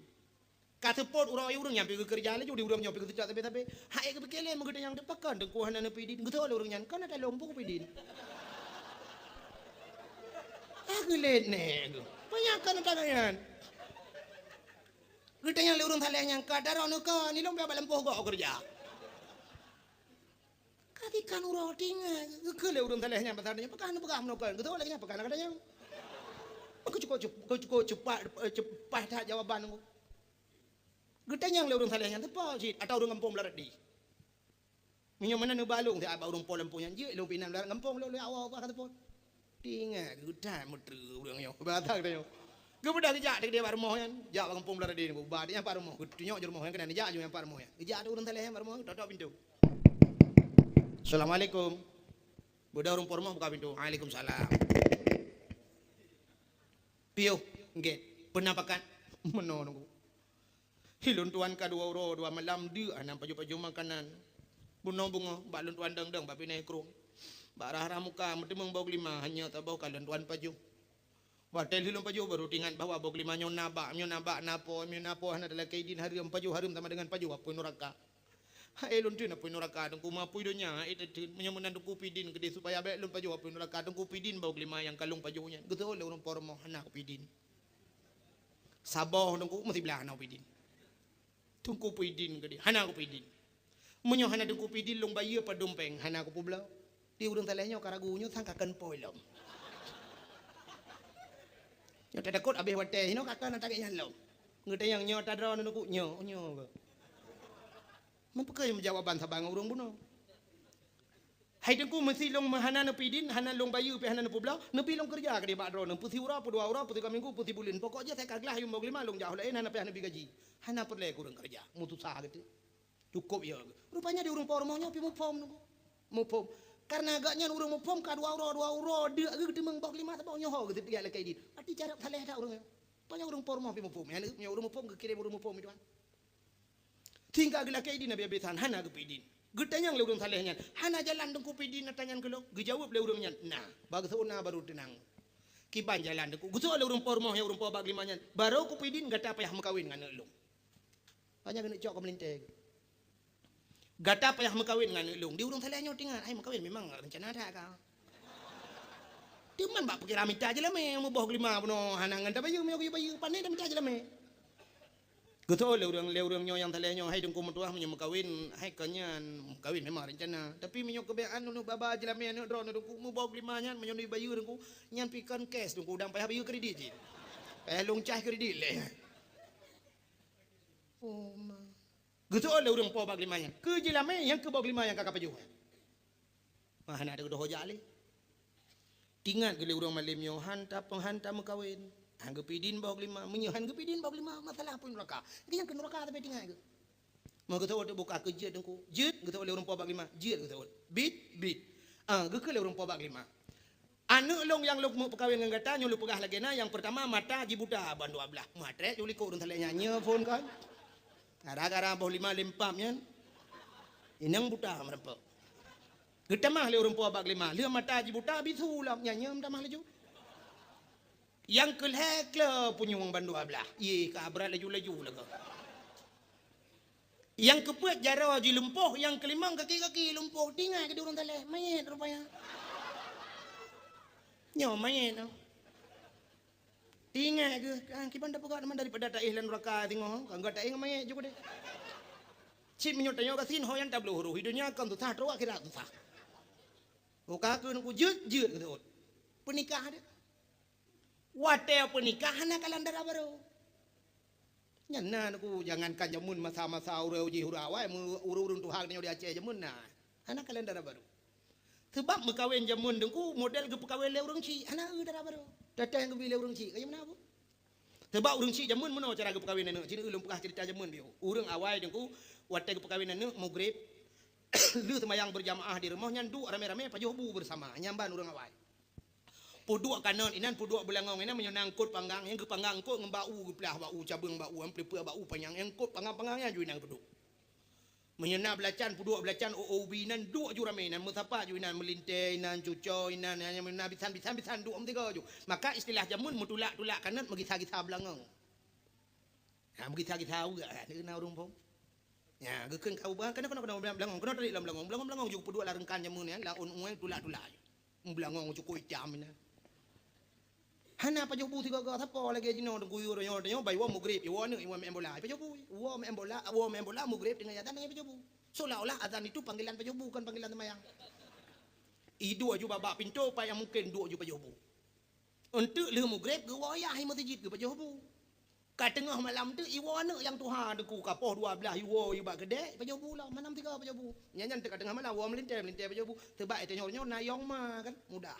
Kata pot urang nyampe ke kerja lagi urang nyampe ke tidak tapi ha ego pikir le mengede yang depakan dengku hana nupidin betul urangnya kan ada lombok pidin. Aku let ne banyakan tangan. Kita yang urang thaleh yang kadar ono ka ni lomba balempoh gua kerja. Katikan urang tinggal ke le urang thaleh yang besarnya pekan nokan betul lagi pekan kadanya. Aku cukup cepat tak jawaban aku. Kita yang urang thaleh yang tepa sih atau urang kampung larat di. Minyo mana nu balung ti aba urang polam punya je lu pinam larat kampung lu awal apa kata pon. Tinggal kita mutru urang yo batak teh yo. Gue udah dijak dia baru mau yan, jak kampung belar di ni, badi yang baru mau, tunjuk juru mau yang kena dijak juru yang baru mau yan, dijak ada urang thaleh yang baru mau, tutup pintu. Assalamualaikum, budak urang pormo buka pintu, Waalaikumsalam. Pio, nggak, penampakan, menonong. Hilun tuan kadua uro, 2 malam dia, anam paju makanan, bunong bungo, balun tuan deng, bapi naik kerung, barah muka, mesti membau 5, hanya tak bau kalun tuan paju. Watel hilum paju baru tingan bawa bog 5 nyonaba napo hana dalam kaidin hari paju harum sama dengan paju apa neraka. Ha elun tu apa neraka dengku mapu idonya itu menyemunan dengku pidin gede supaya baik lum paju apa neraka dengku pidin bog 5 yang kalung pajunya. Betul le urang pormo hana ku pidin. Saboh dengku mesti belah hana pidin. Tungku pidin gede hana ku pidin. Menyo hana dengku pidin lung bayi apa dompeng hana ku publau. Di urang thalehnya karagunyo sangkakan poilom. Yang tak takut habis water, ini kakak nak tarik yang lalu. Ngeta yang nyo tadra nuku nyo. Mampu jawaban sabang urang buno. Hai dengku mesti long hana nepidin, hana long bayu pe hana nepublau, nepi long kerja ke di badro, nempu si ura pu 2 ura pu 3 minggu pu 3 bulan. Pokoknya saya kaglah yung bog 5 long jauh lain hana pe hana bigaji. Hana perle kurang kerja, mutu sah gitu. Cukup ya. Rupanya di urang pormonya pi mu pom nuku. Mu pom. Karena agaknya urang mau pom ka 2 euro dia gede mengbok 5 tabau nyoho gitu dia lekay di. Ati cara thaleh dak urang. Panya urang pormo pi mu pom. Ya urang mau pom ke kirim urang mau pom itu kan. Tinggal gila kay di na bebesan hana ke pidin. Gedanya le urang thalehnya. Hana jalan dengku pidin natanyan ke lo. Gejawab le urangnya. Nah, bagsuna baru tenang. Kiban jalan dengku. Gusto le urang pormo ya urang po bag 5 nyan. Baru ku pidin gata payah makawin ngan elong. Panya kena cok ke melinteg. Gata payah makawin dengan elong. Di urang thalehnya tinggal, ai makawin memang rencana ada ka. Dia man bak pikir minta aja lah me, mau boh 5 puno hanangan ta bayu bayu pandai dah minta aja lah me. Gusto le urang nyo yang thalehnya hai dengku metuah menyo makawin, hai kanyan makawin memang rencana. Tapi menyo kebean nu baba aja lah me nu dron dengku mau boh 5 nyan menyo bayu dengku nyan pikan cash dengku udang payah bayu kredit je. Payah long cah kredit le. Oh ma. Gusto le urang po bag 5 nyan. Ke je lah me yang ke bog 5 yang kakak paju. Mana ada doh jali. Tingat gele urang malim yo hanta makawin. Hangga pidin bog 5 menyohan ge pidin bog 5 masalah pun neraka. Ini yang ke neraka tapi tingat ge. Mau geto buka kerja dengku. Jet geto le urang po bag 5. Jet geto. Bit. Ge ke le urang po bag 5. Anu long yang lu mau perkawin dengan gata nyulu pegah lagi na yang pertama mata jibuda ban 12. Matre juli ko urang thaleh nyanyi phone kan. Gara-gara boh 5 lempam yan. Inang buta merempok. Kita mah le urang po bag 5. Leu mata jibuta bisulam nyanyi mah leju. Yang kelhek le punyung ban 12. Ye kabra laju lega. Yang kepuat jara ji lempoh, yang kelimang kaki lempoh tinggal ke urang thaleh. Mayat rupanya. Nyo mayat no. Tinggal ke kiban dapat kat daripada tak ihlan neraka tengok. Enggak tak ingat mayat juga deh. Cip menyotanya kasin hoyan tablo huru hidupnya kan tuh terus akhirat tuh. Oka kun ku jut gitu. Pernikahan dia. Wate pernikahan kalan darah baru. Nyana ku jangankan jamun masa-masa urau ji hurawa urun Tuhan nya di Aceh jamun nah. Anak kalian darah baru. Sebab mekawin jamun dengku model ke pekawin le urang ci anak darah baru. Datang ke bila urang ci kaya mana apa? Sebab urang ci jamun mana cara ke pekawin neuk. Cina ulun pekah cerita jamun biu. Urang awal dengku wate ke pekawin neuk maghrib lu semayang berjamaah di rumah nyandu rame-rame pajobu bersama nyamban urang awal. Puduk kanon inan puduk belangong inan menyonangkut panggang yang ke panggang ko ngembau geplah bau cabang bau ampli bau panjang yang kot panggang-panggangnya ju inang puduk. Menyena belacan puduk belacan OOB inan duk ju rame inan musapa ju inan melinte inan cuco inan yang menyena bisan duk tiga ju. Maka istilah jamun mutulak-tulak kanon mengisa-gisa belangong. Ha mengisa-gisa juga kan kena urang pong. Ya gekeun kau bah kana belangong kana tadi belangong ju puduk larengkan jamun ya laun uang tulak-tulak. Belangong cukup jam ina. Hana pa jobu tiga ga thapo lagi jino guyur yo bai wa mugrib yo ne iwa membola pa jobu wa membola mugrib dengan yatan pa jobu seolah-olah azan itu panggilan pa jobu bukan panggilan semayang idu aju babak pintu pa yang mungkin du aju pa jobu untuk le mugrib ge wa ya hi masjid ge pa jobu ka tengah malam tu iwa ne yang Tuhan deku kapoh 12 iwa iba gede pa jobu lah manam tiga pa jobu nyanyan tengah tengah malam wa melinte pa jobu tebak itu nyornyo na yong ma kan mudah.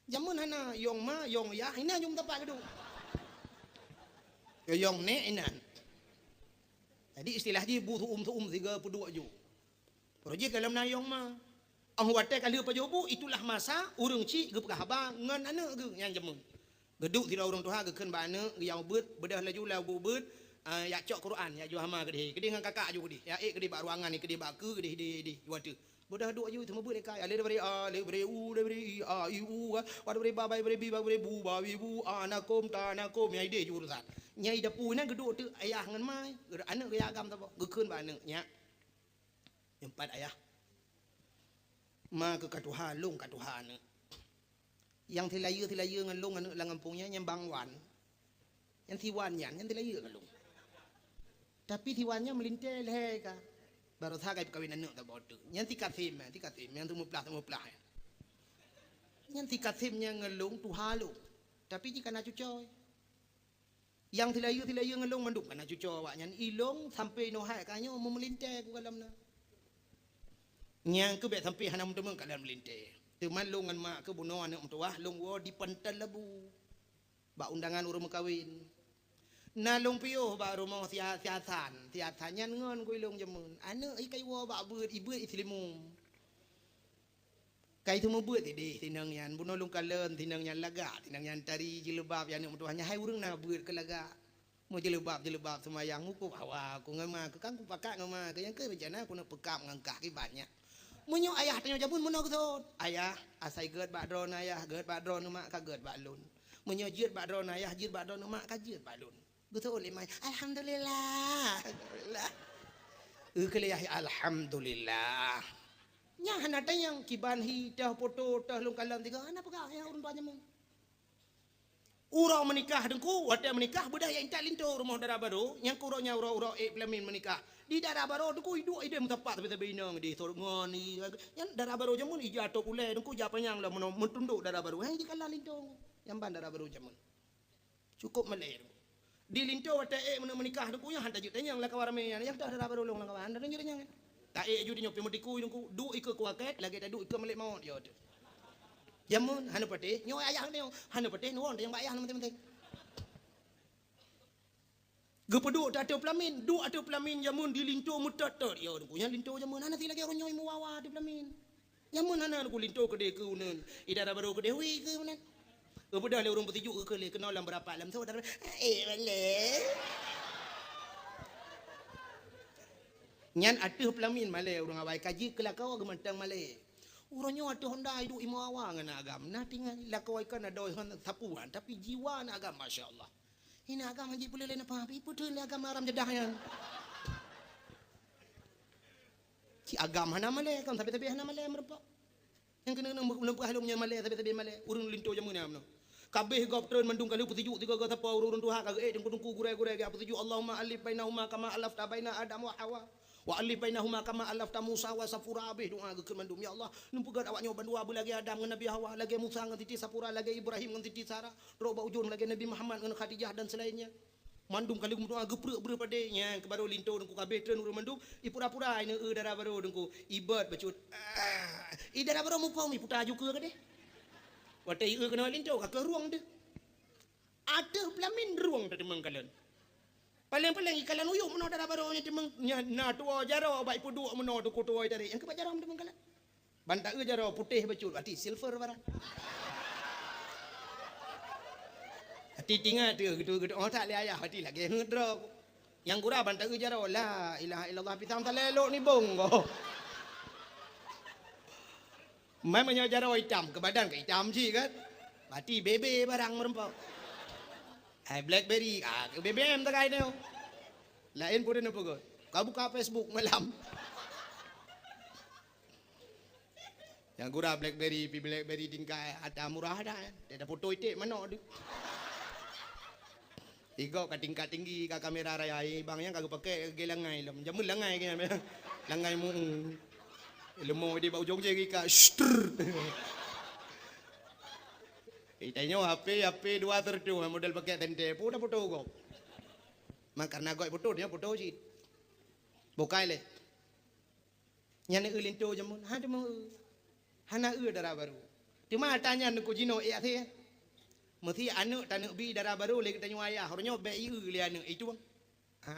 Jamun hana yong ma yong ya ina jum tapak kedu. Yong ne inan. Jadi istilah ji bu tuum 32 ju. Projek dalam na yong ma. Ang wate kali pa jobu itulah masa urang ci ge pekah ba ngan ane ge yang jamun. Geduk tidak urang Tuhan ge keun ba ane ge yang beut bedah laju la bu beut ya cok Quran ya ju hama gede. Gede ngan kakak ju gede. Ya gede ba ruangan ni gede ba ke gede di wate. Bodah duk ayu temu beul kai ale beri a le beri u le beri a iu wa beri ba bai beri bi ba beri bu ba ibu anakom ta anakom nyai de ju urusan nyai dapu na geduk tu ayah ngan mai anak ge agam ta bo gekeun ba anak nya empat ayah ma ke katuhan long katuhan yang tilaya ngan long anak lang kampungnya yang bangwan yang tiwan yang tilaya ngan long tapi tiwannya melintel he ka baru thagai perkawinan nak tak bodoh. Yang tikat tim yang tu muplah. Yang tikat timnya ngelung tu halu. Tapi jika nak cucoy. Yang tilayu ngelung manduk kan nak cucoy awak. Yang ilong sampai nohai kanyo memelintai ku dalam na. Yang ke bet sampai hanam temeng kat dalam melintai. Teman long ngan mak ke bunuh anak mentuah long wo di pental labu. Bak undangan urang kawin. Na long piyo ba rumah siasan ngan ku long jamun ane ai kai wo ba beut ibeut islimum kai tu mo beut di tinang yan buno long kalen tinang yan laga tinang yan tari jilbab yan mutuhnya hai urang na beut ke laga mo jilbab semayang ku hawa ku ngama ke kang ku pakak ngama ke yang ke bencana ku nak pekap ngangkak ki banyak munyo ayah tanya jamun muno ku ayah asai geut ba dron ayah geut ba dron mak ka geut ba lun munyo jeut ba dron ayah jeut ba dron mak ka jeut ba lun betul oleh mai alhamdulillah kelih alhamdulillah nya hana yang kiban hi dah foto dah long kalam tiga hana pegah yang urang tuanya mung urang menikah dengku wate menikah budaya intak linto rumah darah baru yang kuronya urang pelamin menikah di darah baru dengku hidup ide tepat tapi inang di sorngon ni yang darah baru jamun ijatuh kule dengku japanyang lah mentunduk darah baru hang dikalah linto yang ban darah baru jamun cukup meleh di linto wate menikah dengku yang hantar jutanya yang lakawar meyan yang dah darah baru long lakawan dan nyerenya tak judi nyopi mutiku dengku du ikut kuaket lagi tak du ikut melek maut yo jamun hanu pate nyo ayah ni hanu pate nuon yang bayah penting gepedu tak ada pelamin du ada pelamin jamun di linto mutatot yo dengku yang linto jamun hana ti lagi orang nyoi muwawa di pelamin jamun hana dengku linto kede ke unen idara baru kede hui ke unen bedah le urang petijuk ke le kenal lam berapa lam saudara boleh nyan atuh pelamin male urang awai kaji kelakau gemantang male urangnya atuh honda hidup imu awang na agam nah tinggal lakau ikan ada sapuan tapi jiwa na agam masyaallah ini agam haji boleh lain apa ipu tu le agam aram jedahnya ci agam hana male kan tapi hana male merpa yang kena lempah halumnya male tapi male urang linto jamun amno kabeh goptron mendung kali petijuk tiga kata apa urun Tuhan kagak dengku gurai-gurai apa petijuk Allahumma alif bainahuma kama alafta baina Adam wa Hawa Wa alif bainahuma kama alafta Musa wa Safura abih doa gekeun mandum ya Allah nu pegat awak nyoban dua lagi Adam ngan Nabi Hawa lagi Musa ngan titi Safura lagi Ibrahim ngan titi Sarah roba ujun lagi Nabi Muhammad ngan Khadijah dan selainnya. Mandum kali doa geprek ber padenya ke baru linto dengku kabeh tren urang mandum ipura-pura ina dara baru dengku ibad bacut. Dara baru muka mi puta juga ke deh. Watai kena linto ka ruang deh. Ada pelamin ruang tadi mengkalan. Paling-paling ikalan uyuk meno dara baru nya temeng na tua jaro baik pudu meno tu kutuoi tadi. Yang ke jaro temeng kalan. Banta jaro putih bacut berarti silver barang. Hati tinggal tu gitu oh tak le ayah hati lagi ngedrop. Yang gura banta jaro la ilaha illallah pitam talelok ni bongo. Mai menyajaro hitam ke badan ke hitam sih kan. Berarti bebe barang merempau. Blackberry, BBM tak kaya ni. Lain pun apa kau? Kau buka Facebook malam. Yang gura Blackberry tingkai ada murah dah. Dia ada foto itu mana tu? Tiga kat tingkat tinggi kat kamera raya bang yang kau pakai gelangai lam. Jamu langai kan? Langai mu. Lemo di bau jong je ka. Itanya HP 2 tertu model pakai tente pun dah foto kau. Mak karena kau foto dia foto sih. Bukai le. Yang ni linto jamun. Hana mau. Hana dara baru. Cuma tanya nak jino iya theh. Mesti anu tanuk bi dara baru le kita ayah. Hornyo be le anu itu bang.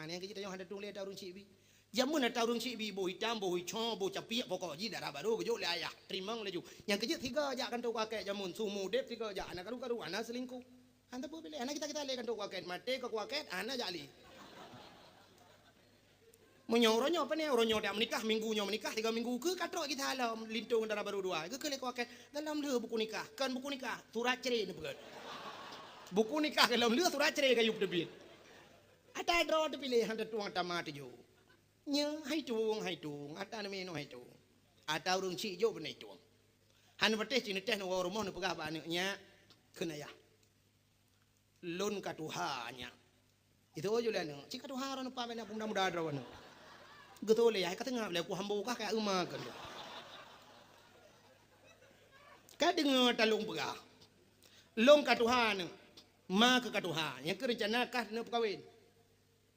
Ni yang kita handa tung le tarung cik bi. Jamun na tarung cik bi bo hitam bo hijau bo capiak pokok ji dara baru kejo le ayah. Terimang le ju. Yang kejut tiga aja kan tu kakek jamun sumu dep tiga aja anak karu anak selingkuh. Anda pun pilih anak kita le kan tu kakek mate ke kakek anak jali. Menyoronyo apa ni oronyo dah menikah minggunya menikah 3 minggu ke katrok kita halam lintung dara baru dua. Ke kele kakek dalam le buku nikah kan buku nikah surat cerai ni pegat. Buku nikah dalam le surat cerai kayu debit. Ada draw tu pilih handa tuang tamat jo. Nya hai tuang ata na meno hai tuang ata urung cik jo benai tuang han pateh cini teh no romo no pegah ba nya kena ya lon katuhanya itu aja lah no cik katuha ron pa bena muda-muda drawan getole ya kata ngap le ku hambo ka ka uma kan ka dengar talung pegah lon katuha no ma ke katuha yang kerencana kah no kawin.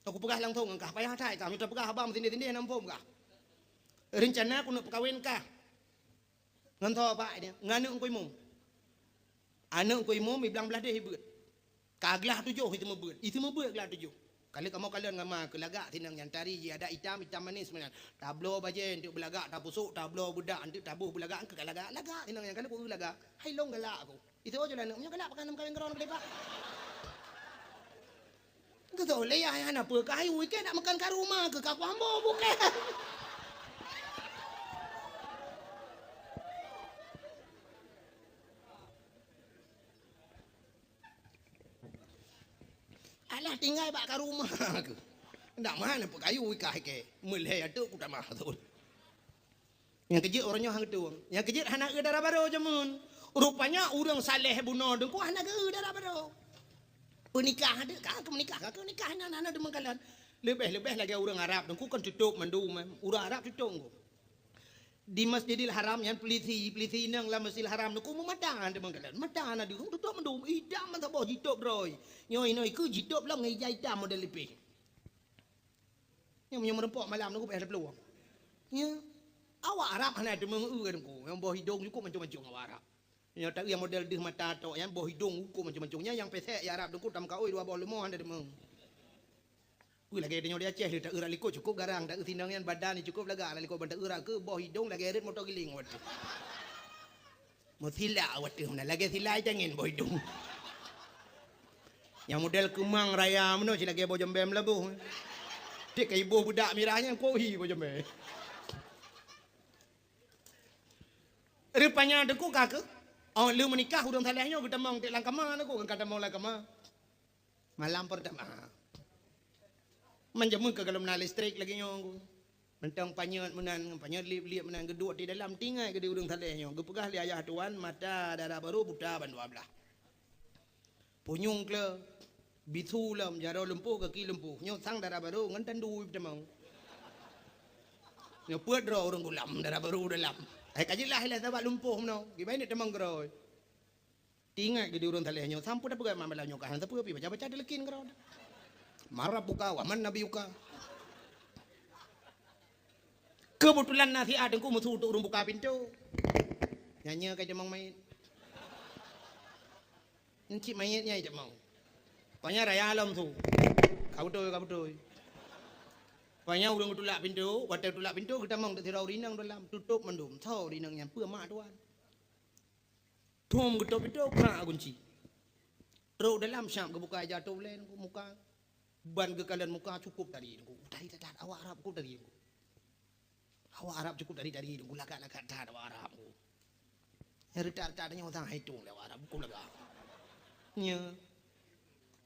Aku pegah langsung engkah payah thai kah minta pegah abang sini-sini nampom kah. Rencana aku nak kawin kah. Ngan tho pak dia, nganu engkoi mum. Anak engkoi mum bilang belah dia hebat. Kaglah 7 itu mebut. Itu mebut gelah 7. Kalau kamu kalian ngama ke lagak tinang yang tari ada hitam manis sebenarnya. Tablo bajen untuk belagak tak busuk, tablo budak untuk tabuh belagak ke lagak tinang yang kan aku lagak. Hai long galak aku. Itu aja lah nak. Nya galak pakai nam kawin keron ke pak. Kau le ya anak apa kai weekend nak makan kat rumah ke kat Pambo bukan. Alah tinggal bak kat rumah ke. Ndak mana apa kayu kai ke. Mulai ada ku tak mah tu. Yang kejut orangnya hang tu. Yang kejut anak ke darah baru jamun. Rupanya orang saleh bunuh dengku anak ke darah baru. Penikah ada kah menikah kah nikah anak-anak demang kalian lebih lagi orang Arab dengku kan tutup mandum orang Arab tutup di Masjidil Haram yang peliti nang lah Masjidil Haram dengku memadang demang kalian madang ada tutup mandum idam mantap boh jitok roy nyoi ke jitok lah ngai hitam model lebih yang merempok malam dengku ada peluang ya awak Arab anak demang dengku yang boh hidung cukup macam-macam awak Arab. Yang tak yang model di mata tok yang boh hidung hukum macam-macamnya yang pesek ya Arab dengku tam kau 2 boh lemah anda demeng. Lagi dia nyori Aceh tak ira liko cukup garang tak tinang yang badan ni cukup laga liko bantak ira ke boh hidung lagi eret motor giling wat. Mutila wat mana lagi sila jangin boh hidung. Yang model kemang raya meno si lagi boh jembem labuh. Dia ke ibu budak mirahnya kohi boh jembem. Rupanya dengku kakak oh, lu menikah udang salehnya kita mau tek langkama aku kan kata mau langkama. Malam pertama. Menjamu ke dalam listrik lagi nyong. Mentang panyat menan panyat liap menan geduk di dalam tinggal ke di udang salehnya. Gepegah li ayah tuan mata darah baru buta ban 12. Punyung ke bitu lam jaro lempuh ke ki lempuh. Nyong sang darah baru ngan tandu temang. Nyeput ro urang gulam darah baru dalam. Kajilah hilah tabak lumpuh no. Gimana temang geroi. Tinggal ke di urang taleh nyo sampu dah pegai mamelah nyo kan tapi baca-baca delekin kero. Marah buka waman nabi uka. Kebetulan nasi adengku musuh untuk urung buka pintu. Nyanyi kayak demang main. Encik mayatnya aja mau. Pokoknya raya alam tu. Kau betul. Pokoknya urung tulak pintu, waktu tulak pintu kita mau terau rinang dalam tutup mendum. Tahu rinangnya pua mak tuan. Tum ketuk pintu kena kunci. Teruk dalam syam kebuka jatuh len muka. Ban kekalian muka cukup tadi. Dari awak Arab cukup tadi. Awak Arab cukup dari aku lagak-lagak dah awak Arab. Yang retak-retaknya orang hitung awak Arab cukup lagak. Nya.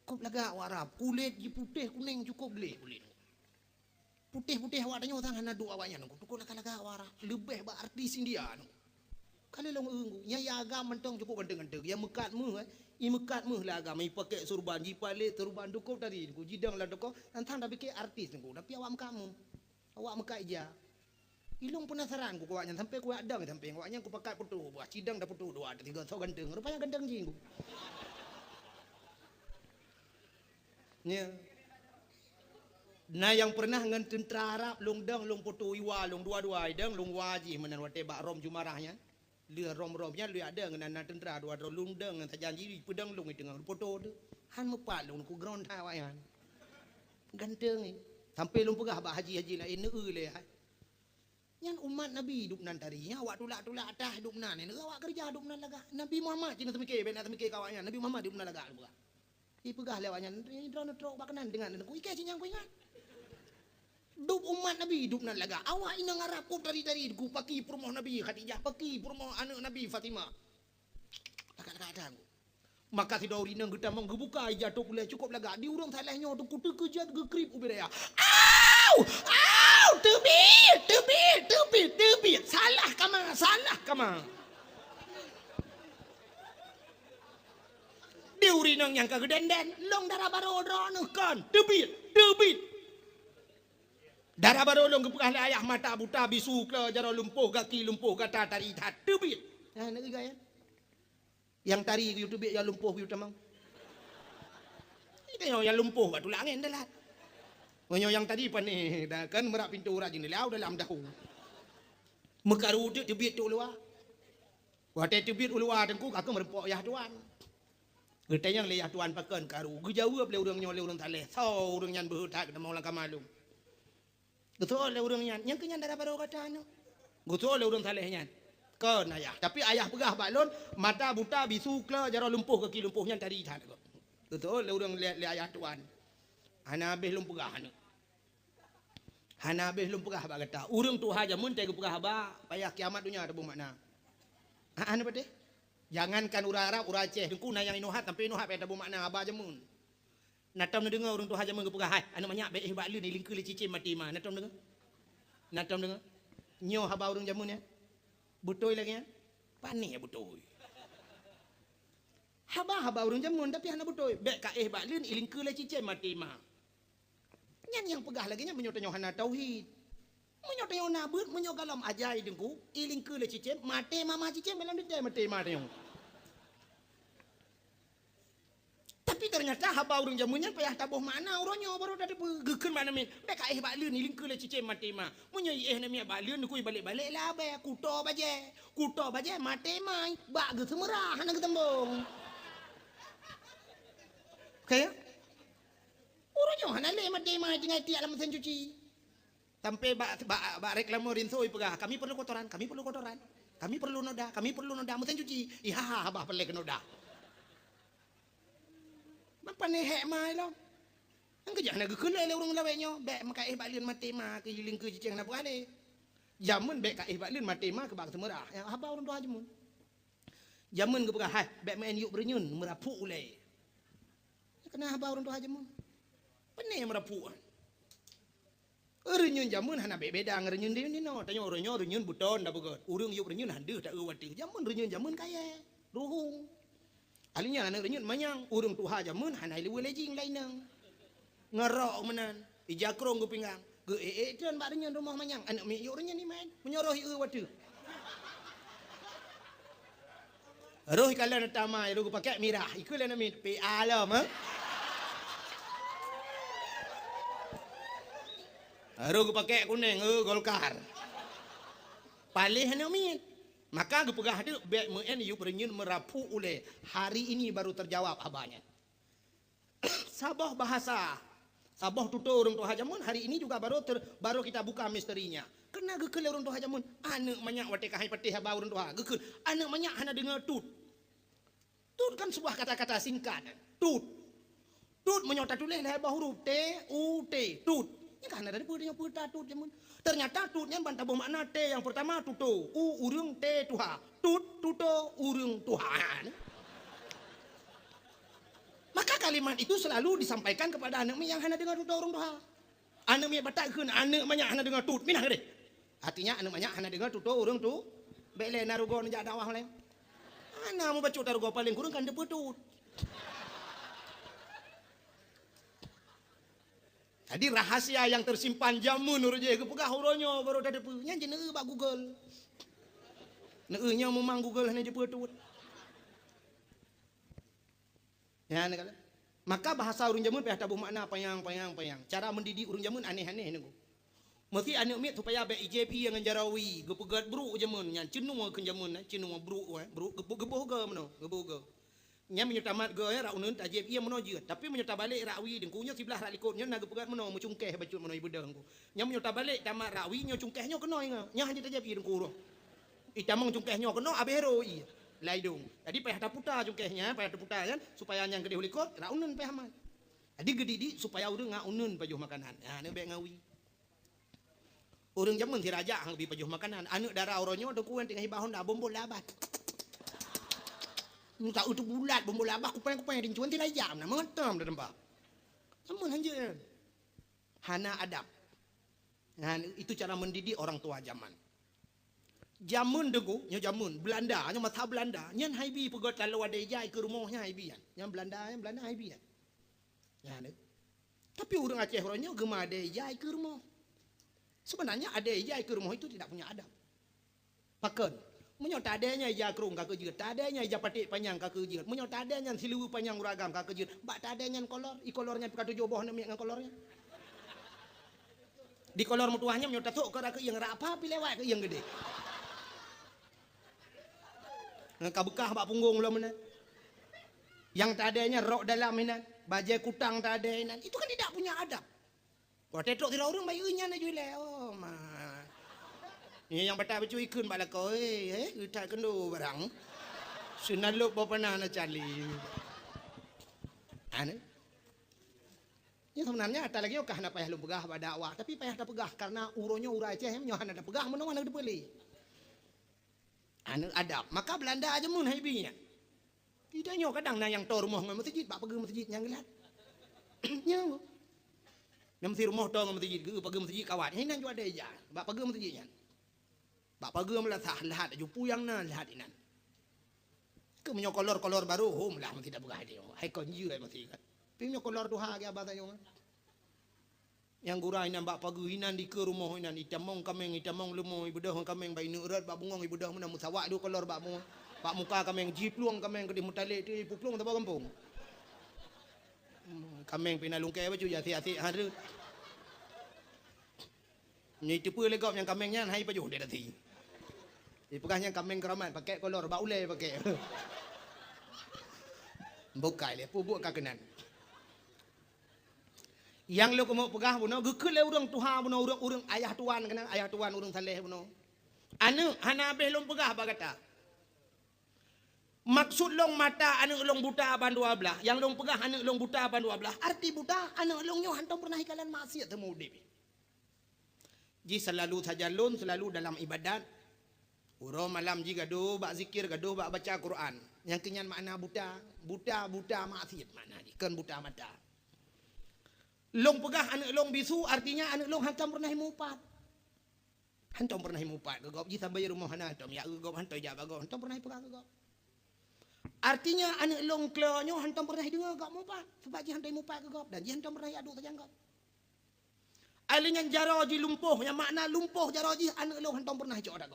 Cukup lagak awak Arab. Kulit putih kuning cukup boleh kulit. Putih-putih awak tanya orang hana dua awaknya nunggu. Cukup lagak-lagak awak Arab. Lebih berartis India nunggu. Kalau long enggu, yang agam mentong cukup ganteng-ganteng. Yang mekat lah agam. Yang pakai surban, jipalik, turban cukup tadi. Jidang lah doko. Tantang dah fikir artis nunggu. Tapi awak mekamu. Awak mekat je. Ilung penasaran ku kuatnya sampai ku ada sampai kuatnya ku pakai putu buah cidang dah putu dua ada tiga so ganteng rupanya ganteng jinggu. Nya. Nah yang pernah ngan tentara Arab lung dang lung putu iwa lung dua-dua dang lung waji menan wate bak rom jumarahnya. Dia rom-romnya dia ada ngan tentara dua lung dang ngan sajanji pedang lung dengan putu tu. Han mepat lung ku ground hawayan. Ganteng ni. Sampai lung pegah bak haji-haji lain le. Yang umat Nabi hidup nan tadinya awak tulak-tulak atas hidup nan ni awak kerja hidup nan laga Nabi Muhammad cina semikir benar semikir kawannya Nabi Muhammad hidup nan laga buka pegah lewatnya ni drone trok bakanan dengan ku ikai cinyang ku ingat hidup umat Nabi hidup nan laga awak inang Arab ku dari ku paki perumoh Nabi Khadijah paki perumoh anak Nabi Fatimah laga-laga maka si dauri nang kita menggebuka jatuh boleh cukup laga di urang salahnya tu ku terkejut gekrip ubiraya Tebit. Salah kama. Dia urinang yang kagedenden, long darah baru drone kan. Tebit. Darah baru long kepekah ayah mata buta bisu ke jaro lumpuh kaki lumpuh kata tari hat. Tebit. Nah, nak gaya. Yang tari YouTube yang lumpuh biu tamang. Itu yang lumpuh batu langit dah lah. Menyo yang tadi pan ni dah kan merak pintu rajin ni lau dalam dahu. Mekaru tu tebit tu luar. Wate tebit luar tengku aku merempok yah tuan. Geta yang leyah tuan pakan karu. Gejawab le urang nyo le urang taleh. Sau urang nyan berhutak mau langkah malum. Betul le urang nyan. Yang kenyan darah baru kata anu. Betul le urang taleh nyan. Kan ayah. Tapi ayah pegah balon mata buta bisu kla jaro lumpuh kaki lumpuh nyan tadi tak. Betul le urang le ayah tuan. Hana habis lum pegah anu. Hana habis lum pegah bak kata. Urang tu haja mun teh pegah ba payah kiamat dunia ada bermakna. Anu pade? Jangankan urang Arab, urang Aceh dengku nayang inuhat sampai inuhat pada bermakna aba jamun. Natam dengar urang tu haja mun pegah hai. Anu banyak be bak lu ni lingkul cicim mati mah. Natam dengar. Nyo haba urang jamun ya. Betul lagi ya. Panih ya betul. Haba urang jamun tapi hana betul. Be ka bak lu ni lingkul cicim mati mah. Nyan yang pegah lagi nya menyotanyo hana tauhid. Menyotanyo nabut menyo galam ajai dengku iling ke le cicem mate mama cicem melam dite mate mate. Tapi ternyata haba urang jamunnya payah tabuh mana uronyo baru dah gekeun mana min. Be ka bak leun iling ke le cicem mate mah. Menyo na mi bak leun ku balik-balik lah be kuto baje mate mai bak ge semerah hana ketembung. Kaya uronyo hana le mate mai tinggal tiak dalam mesin cuci. Sampai bak reklamorin soi pegah kami perlu kotoran kami perlu noda mesin cuci iha abah perlu noda apa nih hek mai lo angke jangan gekeun le urang lawenyo bek maka bak leun mate ma ke hiling ke cicing na buale jamun bek ka bak leun mate ma ke bak semerah ya haba urang doa jamun ke pegah hai bek main yuk berenyun merapu ule kena haba urang doa jamun pene merapu renyun jamun hana beda renyun dia ni no tanya orangnya renyun buton dah begot urang yuk renyun handu tak wati jamun renyun jamun kaya ruhung alinya anak renyun manyang urang tuha jamun hana lewe lejing lainang ngerok menan ijakrong ku pinggang Ge tuan barunya rumah manyang. Anak mi yornya ni main. Menyorohi wadu. Roh kalau nak tamai, roh pakai mirah. Ikulah nama PA lah, mah. Roh pakai kuning, Golkar. Palih anak mi. Maka gepegah tu baik men you berenyen merapu oleh hari ini baru terjawab abahnya. Sabah bahasa. Sabah tutur orang tua hajamun hari ini juga baru kita buka misterinya. Kena gekel orang tua hajamun anak banyak wate kahai patih haba orang tua gekel anak banyak hana dengar tut. Tut kan sebuah kata-kata singkat. Tut menyota tulis lebar huruf T U T tut. Ini kan ada punya putar tut jamun. Ternyata tutnya bantah bermakna T yang pertama tuto urung T tuha tut tuto urung Tuhan. Maka kalimat itu selalu disampaikan kepada anak mi yang hanya dengar tutur orang tua. Anak mi batakkeun anak banyak hanya dengar tut minah gede. Artinya anak banyak hanya dengar tutur orang tu bele narugo njak dakwah lain. Anak mu baca tarugo paling kurang kan depetut. Jadi rahasia yang tersimpan jamun urut je kepegah uronyo baru ada depe. Nya je neu bak Google. Neunya memang Google hanya depetut. Ya, nak kata. Maka bahasa urang jamun payah tabuh makna payang. Cara mendidik urang jamun aneh-aneh niku. Mesti anak mit supaya be IJP yang jarawi, gepegat bru jamun nya cenung ke jamun cenung bru gebuh ge meno, gebuh ge. Nya menyutamat ge ra uneun ta IJP meno je, tapi menyuta balik rawi dengkunya sebelah ra likut nya na gepegat meno mucungkeh bacut meno ibu deng ku. Nya menyuta balik tamat rawi nya cungkehnya keno nya hanya ta IJP dengku ro. Itamong cungkehnya keno abero i. Laidung. Jadi payah taputa cungkehnya, payah taputa kan supaya yang gede hulikot ra uneun payah amat. Jadi gedidi supaya urang ngauneun pajuh makanan. Nah, ne be ngawi. Urang jamun si raja hang lebih pajuh makanan. Anak darah oronyo dengku tengah hibahon dah bombol labah. Minta utuh bulat bombol labah kupang-kupang din cuan tidak jam nah mengetam dah tempat. Namun hanya hana adab. Nah, itu cara mendidik orang tua zaman. Jamun dengku, nya jamun Belanda, nya mata Belanda, nyan haibi pegot kalau ada jai ke rumahnya haibi kan. Yang Belanda haibi kan. Ya ne. Tapi orang Aceh orangnya gemar ada jai ke rumah. Sebenarnya ada jai ke rumah itu tidak punya adab. Paken. Munyo tadanya ja kerung ka kejeut, tadanya ja patik panjang ka kejeut. Munyo tadanya silu panjang uragam ka kejeut. Bak tadanya kolor, kolornya pika 7 boh na ngan kolornya. Di kolor mutuahnya munyo tatuk ke yang ra apa pi lewat ke yang gede. Kabekah bak punggung lo mana. Yang tadanya rok dalam ini, bajai kutang tadanya. Itu kan tidak punya adab. Kau tetok tidak orang bayunya na jual. Oh mah. Ini yang betul betul ikun bala kau. Kita kendo barang. Sunaluk bapa na cali. Ane. Ya sebenarnya ada lagi okah na payah lu pegah pada dakwah, tapi payah tak pegah karena uronyo urai Aceh nyohan ada pegah menawan ada beli. Anu adab. Maka Belanda aja mun haibinya. Tidaknya kadang na yang tor rumah ngan masjid, bak pergi masjid yang lihat. Nya. Yang mesti rumah tor ngan masjid, pergi masjid kawat. Ini nan juga ada aja. Bak pergi masjidnya. Bak pergi melatah lihat aju puyang na lihat inan. Ke menyo kolor baru hom lah mesti tak pegah dia. Hai kon ju ai mesti kan. Pinyo kolor tu ha ge abah tanya. Yang gurai nan bak pagi inan di ke rumah inan itamong kameng itamong lemo ibu dah kameng bai neurat bak bungong ibu dah mun musawak du kolor bak mu bak muka kameng jipluang kameng ke di mutalik ti puplung taba kampung kameng pina lungkai baju ya ti haru ni tipu legop yang kamengnya hai baju dia tadi di pegahnya kameng keramat pakai kolor bak ulai pakai bukai le pubuk kakenan. Yang lo kemo pegah buno gekel urang tuha buno urang ayah tuan kena ayah tuan urang saleh buno. Anu hana beh long pegah ba kata. Maksud long mata anu long buta ban 12, yang long pegah anu long buta ban 12. Arti buta anu long nyo hantam pernah ikalan maksiat temu udip. Ji selalu tajalun selalu dalam ibadat. Uro malam ji gaduh bak zikir gaduh bak baca Quran. Yang kenyan makna buta maksiat makna ni kan buta mata. Long pegah anak long bisu artinya anak long hantam pernah mupat. Hantam pernah mupat gegop ji sampai rumah hana hantam ya gegop hantam ja bagop hantam pernah pegah gegop. Artinya anak long klonyo hantam pernah dengar gak mupat sebab ji hantam mupat gegop dan ji hantam pernah aduk terjangkap. Alinya jaraji lumpuh, yang makna lumpuh jaraji anak lu hantam pernah cok dak.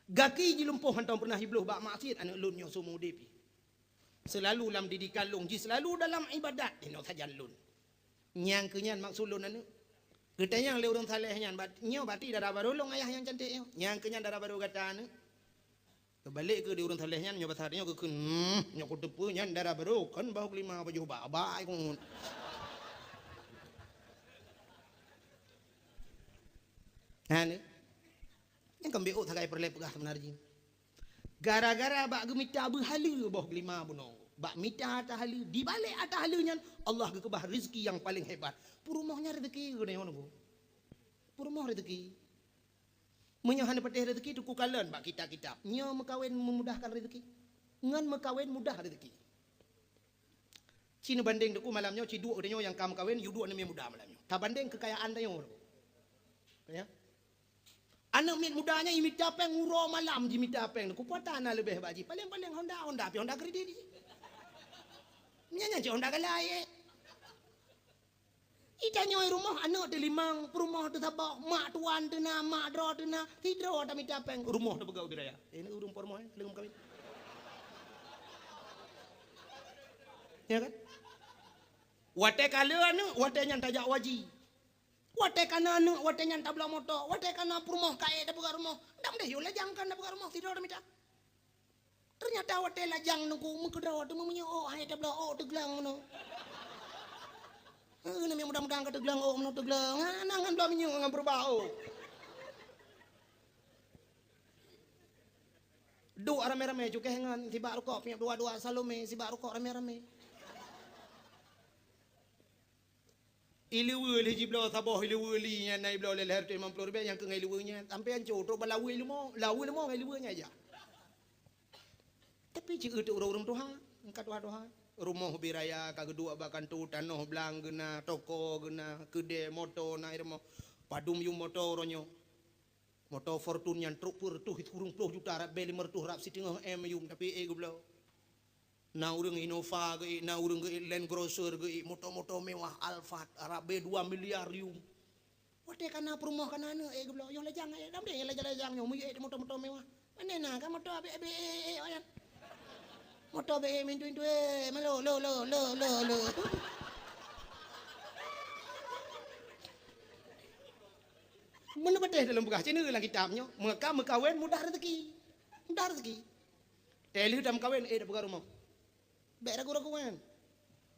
Gaki ji lumpuh hantam pernah hibluh bak maksiat anak lu nyo sumu depi. Selalu dalam didikan lung ji selalu dalam ibadat ino sajan lun. Nyang kenyan maksud lun anu. Ketanya le urang saleh nyan bat nyo bati dara baru long ayah yang cantik nyo. Nyang kenyan dara baru kata anu. Kebalik ke di urang saleh nyan nyo besar nyo ke kun nyo ku tepu nyan dara baru kan bau kelima baju ba ai kun. Anu. Yang kembik thagai perle pegah sebenarnya. Gara-gara bak gemita berhala boh kelima buno. Bak mita atahala di balik atahalanya Allah kekebah rezeki yang paling hebat. Purumahnya rezeki gede ngono. Purumah rezeki. Menyohan patih rezeki tu ku kalen bak kitab-kitab. Nya mekawin memudahkan rezeki. Ngan mekawin mudah rezeki. Cina banding deku malamnya ci dua udanyo yang kam kawin yu dua ne mudah malamnya. Ta banding kekayaan dayo. Ya. Anak mit mudanya imit capeng nguro malam di mit capeng ku patana lebih baji paling-paling Honda pi Honda kredit nyanya ci Honda galai itanyo rumah anak de limang rumah tu sabak mak tuan tu na mak dro tu na hidro ta mit capeng rumah tu begau diraya ini urung pormoh lengum kawin ya kan wate kale anu wate nyan tajak waji wate kana anu wate nyan tabla moto wate kana purmoh kae da buka rumah ndam deh yo lajang kan da buka rumah tidur mita ternyata wate lajang nungku mengkedra wate memunyo oh hai tabla oh teglang ngono nami mudah-mudahan ka teglang oh ngono teglang nangan bla minyo ngan berbau do rame-rame juga ngan si baru kok punya dua-dua Salome si baru kok rame-rame Iliwil hiji blo saboh iliwili nya nai blo leher tu 50 ribu yang ke ngai liwenya sampai ancu tu balawi limo ngai liwenya aja. Tapi ci eutu urang Tuhan, engkat Tuhan. Rumah biraya kagedua bakan tu tanah belang gena toko gena kede moto na irmo padum yu moto ronyo. Moto fortune yang truk pur tu hit kurung 10 juta rap beli mertuh rap siting em yum tapi blo. Na urang Innova ge na urang ge Land Cruiser ge moto-moto mewah Alphard arabe 2 miliar yum. Wate kana perumah kana anu geblo yo lejang dam de lejang yo muye moto-moto mewah. Manena ka moto abe oyan. Moto be mintu malo lo. Mana beteh dalam bekas ini lagi kitabnya mekawen mudah rezeki. Teli dalam kawin da buka rumah. Baik ragu-raguan.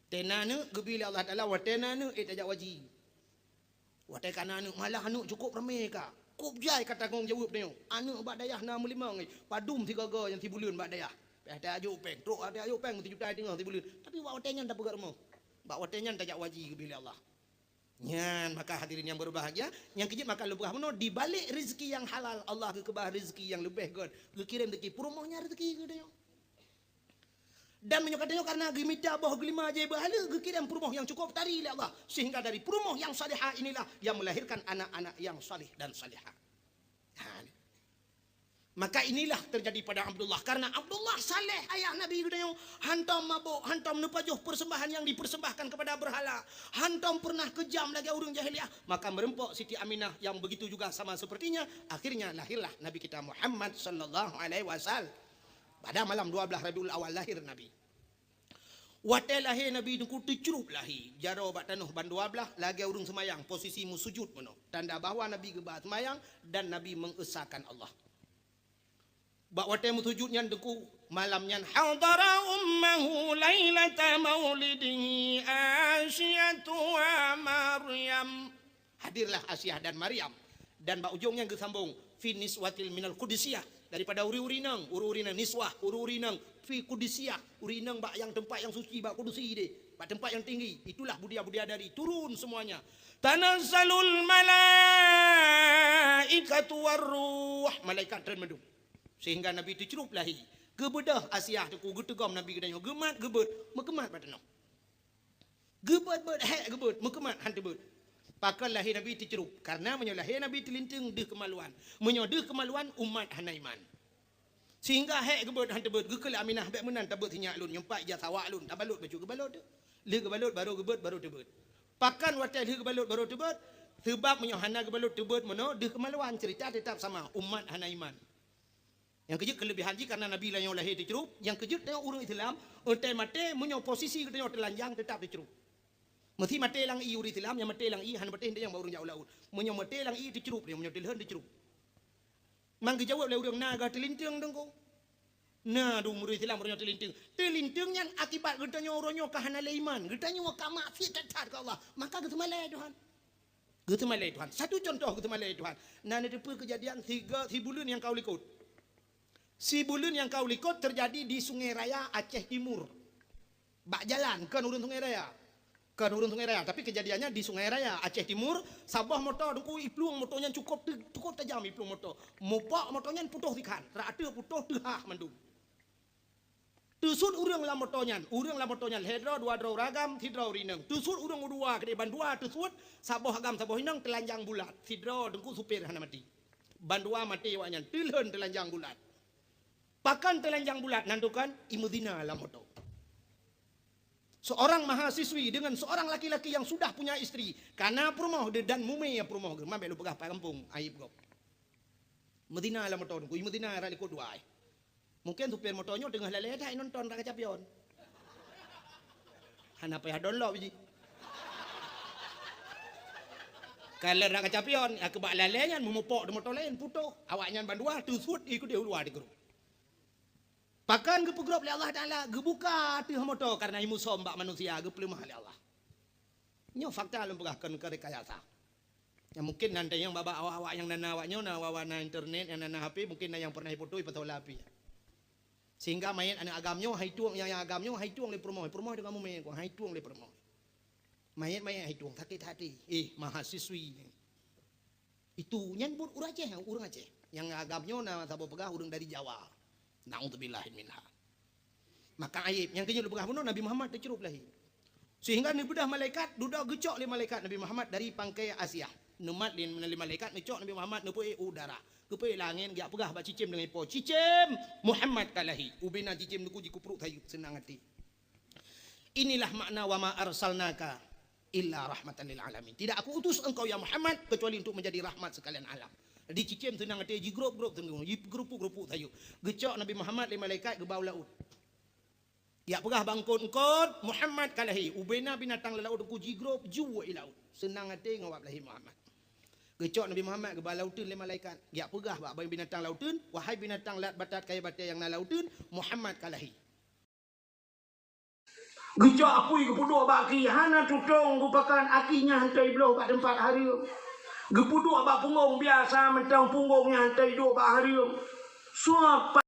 Tenanu gebili Allah Taala watenanu tajak waji. Wate kananu malah anu cukup ramai ka. Kup jai kata kong jawab dia. Anu bak dayah 65 ngai. Padum 3 ga yang 3 bulan bak dayah. Ada ajuk peng. Truk ada ajuk peng 7 juta tengah 3 bulan. Tapi watenya dak buka rumah. Bak watenya tajak waji gebili Allah. Nyan maka hadirin yang berbahagia, yang kejip maka lebih meno di balik rezeki yang halal Allah kekebah rezeki yang lebih god. Kirim rezeki purumahnya rezeki gede. Dan menyokatnya karena gemita bawah gelima aja bahala kirim purumah yang cukup tari oleh Allah sehingga dari purumah yang salihah inilah yang melahirkan anak-anak yang salih dan salihah. Maka inilah terjadi pada Abdullah karena Abdullah saleh ayah Nabi gudanya hantam mabuk hantam nepajuh persembahan yang dipersembahkan kepada berhala hantam pernah kejam lagi orang jahiliyah maka merempok Siti Aminah yang begitu juga sama sepertinya akhirnya lahirlah Nabi kita Muhammad sallallahu alaihi wasallam pada malam 12 Rabiul Awal lahir Nabi. Wate lahir Nabi ku tucurup lahir. Jaro bak tanuh ban 12 lagi urung semayang posisi sujud meno. Tanda bahawa Nabi gebah semayang dan Nabi mengesahkan Allah. Bak wate sujudnya deku malamnya hadara ummahu lailata maulidihi Asyatu wa Maryam. Hadirlah Asyah dan Maryam dan bak ujungnya gesambung finis watil minal qudusiyah daripada uri-urinang niswah uri-urinang fi qudusiyah urinang bak yang tempat yang suci bak kudusi deh bak tempat yang tinggi itulah budia-budia dari turun semuanya tanazzalul malaikatu warruh malaikat turun mendung sehingga Nabi itu cerup lahi gebedah Asyah tu getegam Nabi gedanya gemat gebet mekemat badano gebet mekemat hantu bet pakal lahir Nabi dicerup karena menyolahir Nabi terlinting deh kemaluan menyodeh kemaluan umat hanaiman sehingga hek gebet hantu bet gekel Aminah bek menan tabut hinyak lun nyempak ja sawak lun tabalut baju gebalut le gebalut baru gebet baru tebet Pakan watai dia kebalut baru tebut. Sebab menyohana kebalut tebut mana dia kemaluan cerita tetap sama umat hana iman. Yang kejut kelebihan ji karena Nabi lah yang lahir dicerup. Yang kejut tengok orang Islam, entai mate menyo posisi tengok telanjang tetap dicerup. Mesti mate lang i orang Islam, yang mate lang i han mate yang baru jauh laut. Menyo mate lang i dicerup dia menyo tilhan dicerup. Mang dijawab oleh orang naga telintung dengko. Nah, du murid Islam orang telintung. Telintung yang akibat getanya orangnya kahana iman, getanya ka maksiat tat ke Allah. Maka gitu malai Tuhan. Gitu malai Tuhan. Satu contoh gitu malai Tuhan. Nah, ada kejadian 3 bulan yang kau likut. Si bulan yang kau likut terjadi di Sungai Raya Aceh Timur. Bak jalan ke urun Sungai Raya. Ke urun Sungai Raya, tapi kejadiannya di Sungai Raya Aceh Timur. Sabah motor dengku iplung motornya cukup tajam iplung motor. Mopak motornya putus ikan. Rata putus tehah mandum. Tusut urang lah motornya. Hedra dua draw ragam, tidra rineng. Tusut urang dua ke bandua tusut sabah agam sabah hinang telanjang bulat. Tidra dengku supir hana mati. Bandua mati wanya tilhan telanjang bulat. Pakan telanjang bulat nandukan imudina lah moto. Seorang mahasiswi dengan seorang laki-laki yang sudah punya istri. Karena perumoh dan mume ya perumoh. Mambe lu pegah kampung aib gop. Medina lah moto. Kui Medina rali ko dua. Mungkin supir motornya tengah lele dah nonton raga capion. Hana payah download biji. Kalau raga capion, aku bak lele memupok di motor lain putuh. Awaknya bandua tusut ikut dia luar di grup. Pakan gepugrop oleh Allah Ta'ala, gebuka hati motor karena imu sombak manusia, gepelimah oleh Allah. Ini fakta alam pegahkan ke rekayasa. Yang mungkin nanti yang baba awak-awak yang nana awaknya, na wawana internet, yang nana HP, mungkin yang pernah hipotu, ipatau lapi. Sehingga main anak agamnya, hai tuang, yang agamnya, hai tuang le promoh dengan kamu main, hai tuang le promoh. Main hai tuang, sakit hati. Mahasiswi. Itu nyanbut urang Aceh. Yang agamnya, na sabo pegah, urang dari Jawa. Na'udzubillahi minha. Maka aib yang kejut pegah bunuh Nabi Muhammad tercerup lahi. Sehingga ni bedah malaikat dudak gecok le malaikat Nabi Muhammad dari pangkai Asia. Numat lin menali malaikat ngecok Nabi Muhammad nepoi udara. Kepoi langit giak pegah ba cicim dengan ipo. Cicim Muhammad kalahi. Ubina cicim nuku kupruk tayu senang hati. Inilah makna wa ma arsalnaka illa rahmatan lil alamin. Tidak aku utus engkau ya Muhammad kecuali untuk menjadi rahmat sekalian alam. Di cicim tenang hati ji grup tenggung grup tayu. Gecok Nabi Muhammad le malaikat ke bawah laut. Ya pegah bangkut Muhammad kalahi ubena binatang laut ku ji grup juwa laut. Senang hati ngawap lahi Muhammad. Gecok Nabi Muhammad ke bawah lautun le malaikat. Ya pegah ba binatang lautun wahai binatang lat batat kaya batai yang na lautun Muhammad kalahi. Gecok apui ke puduk baki hana tutong rupakan akinya hantai belah kat tempat hari. Gepuduk abak punggung biasa mentang punggungnya hantai dua hari. Suap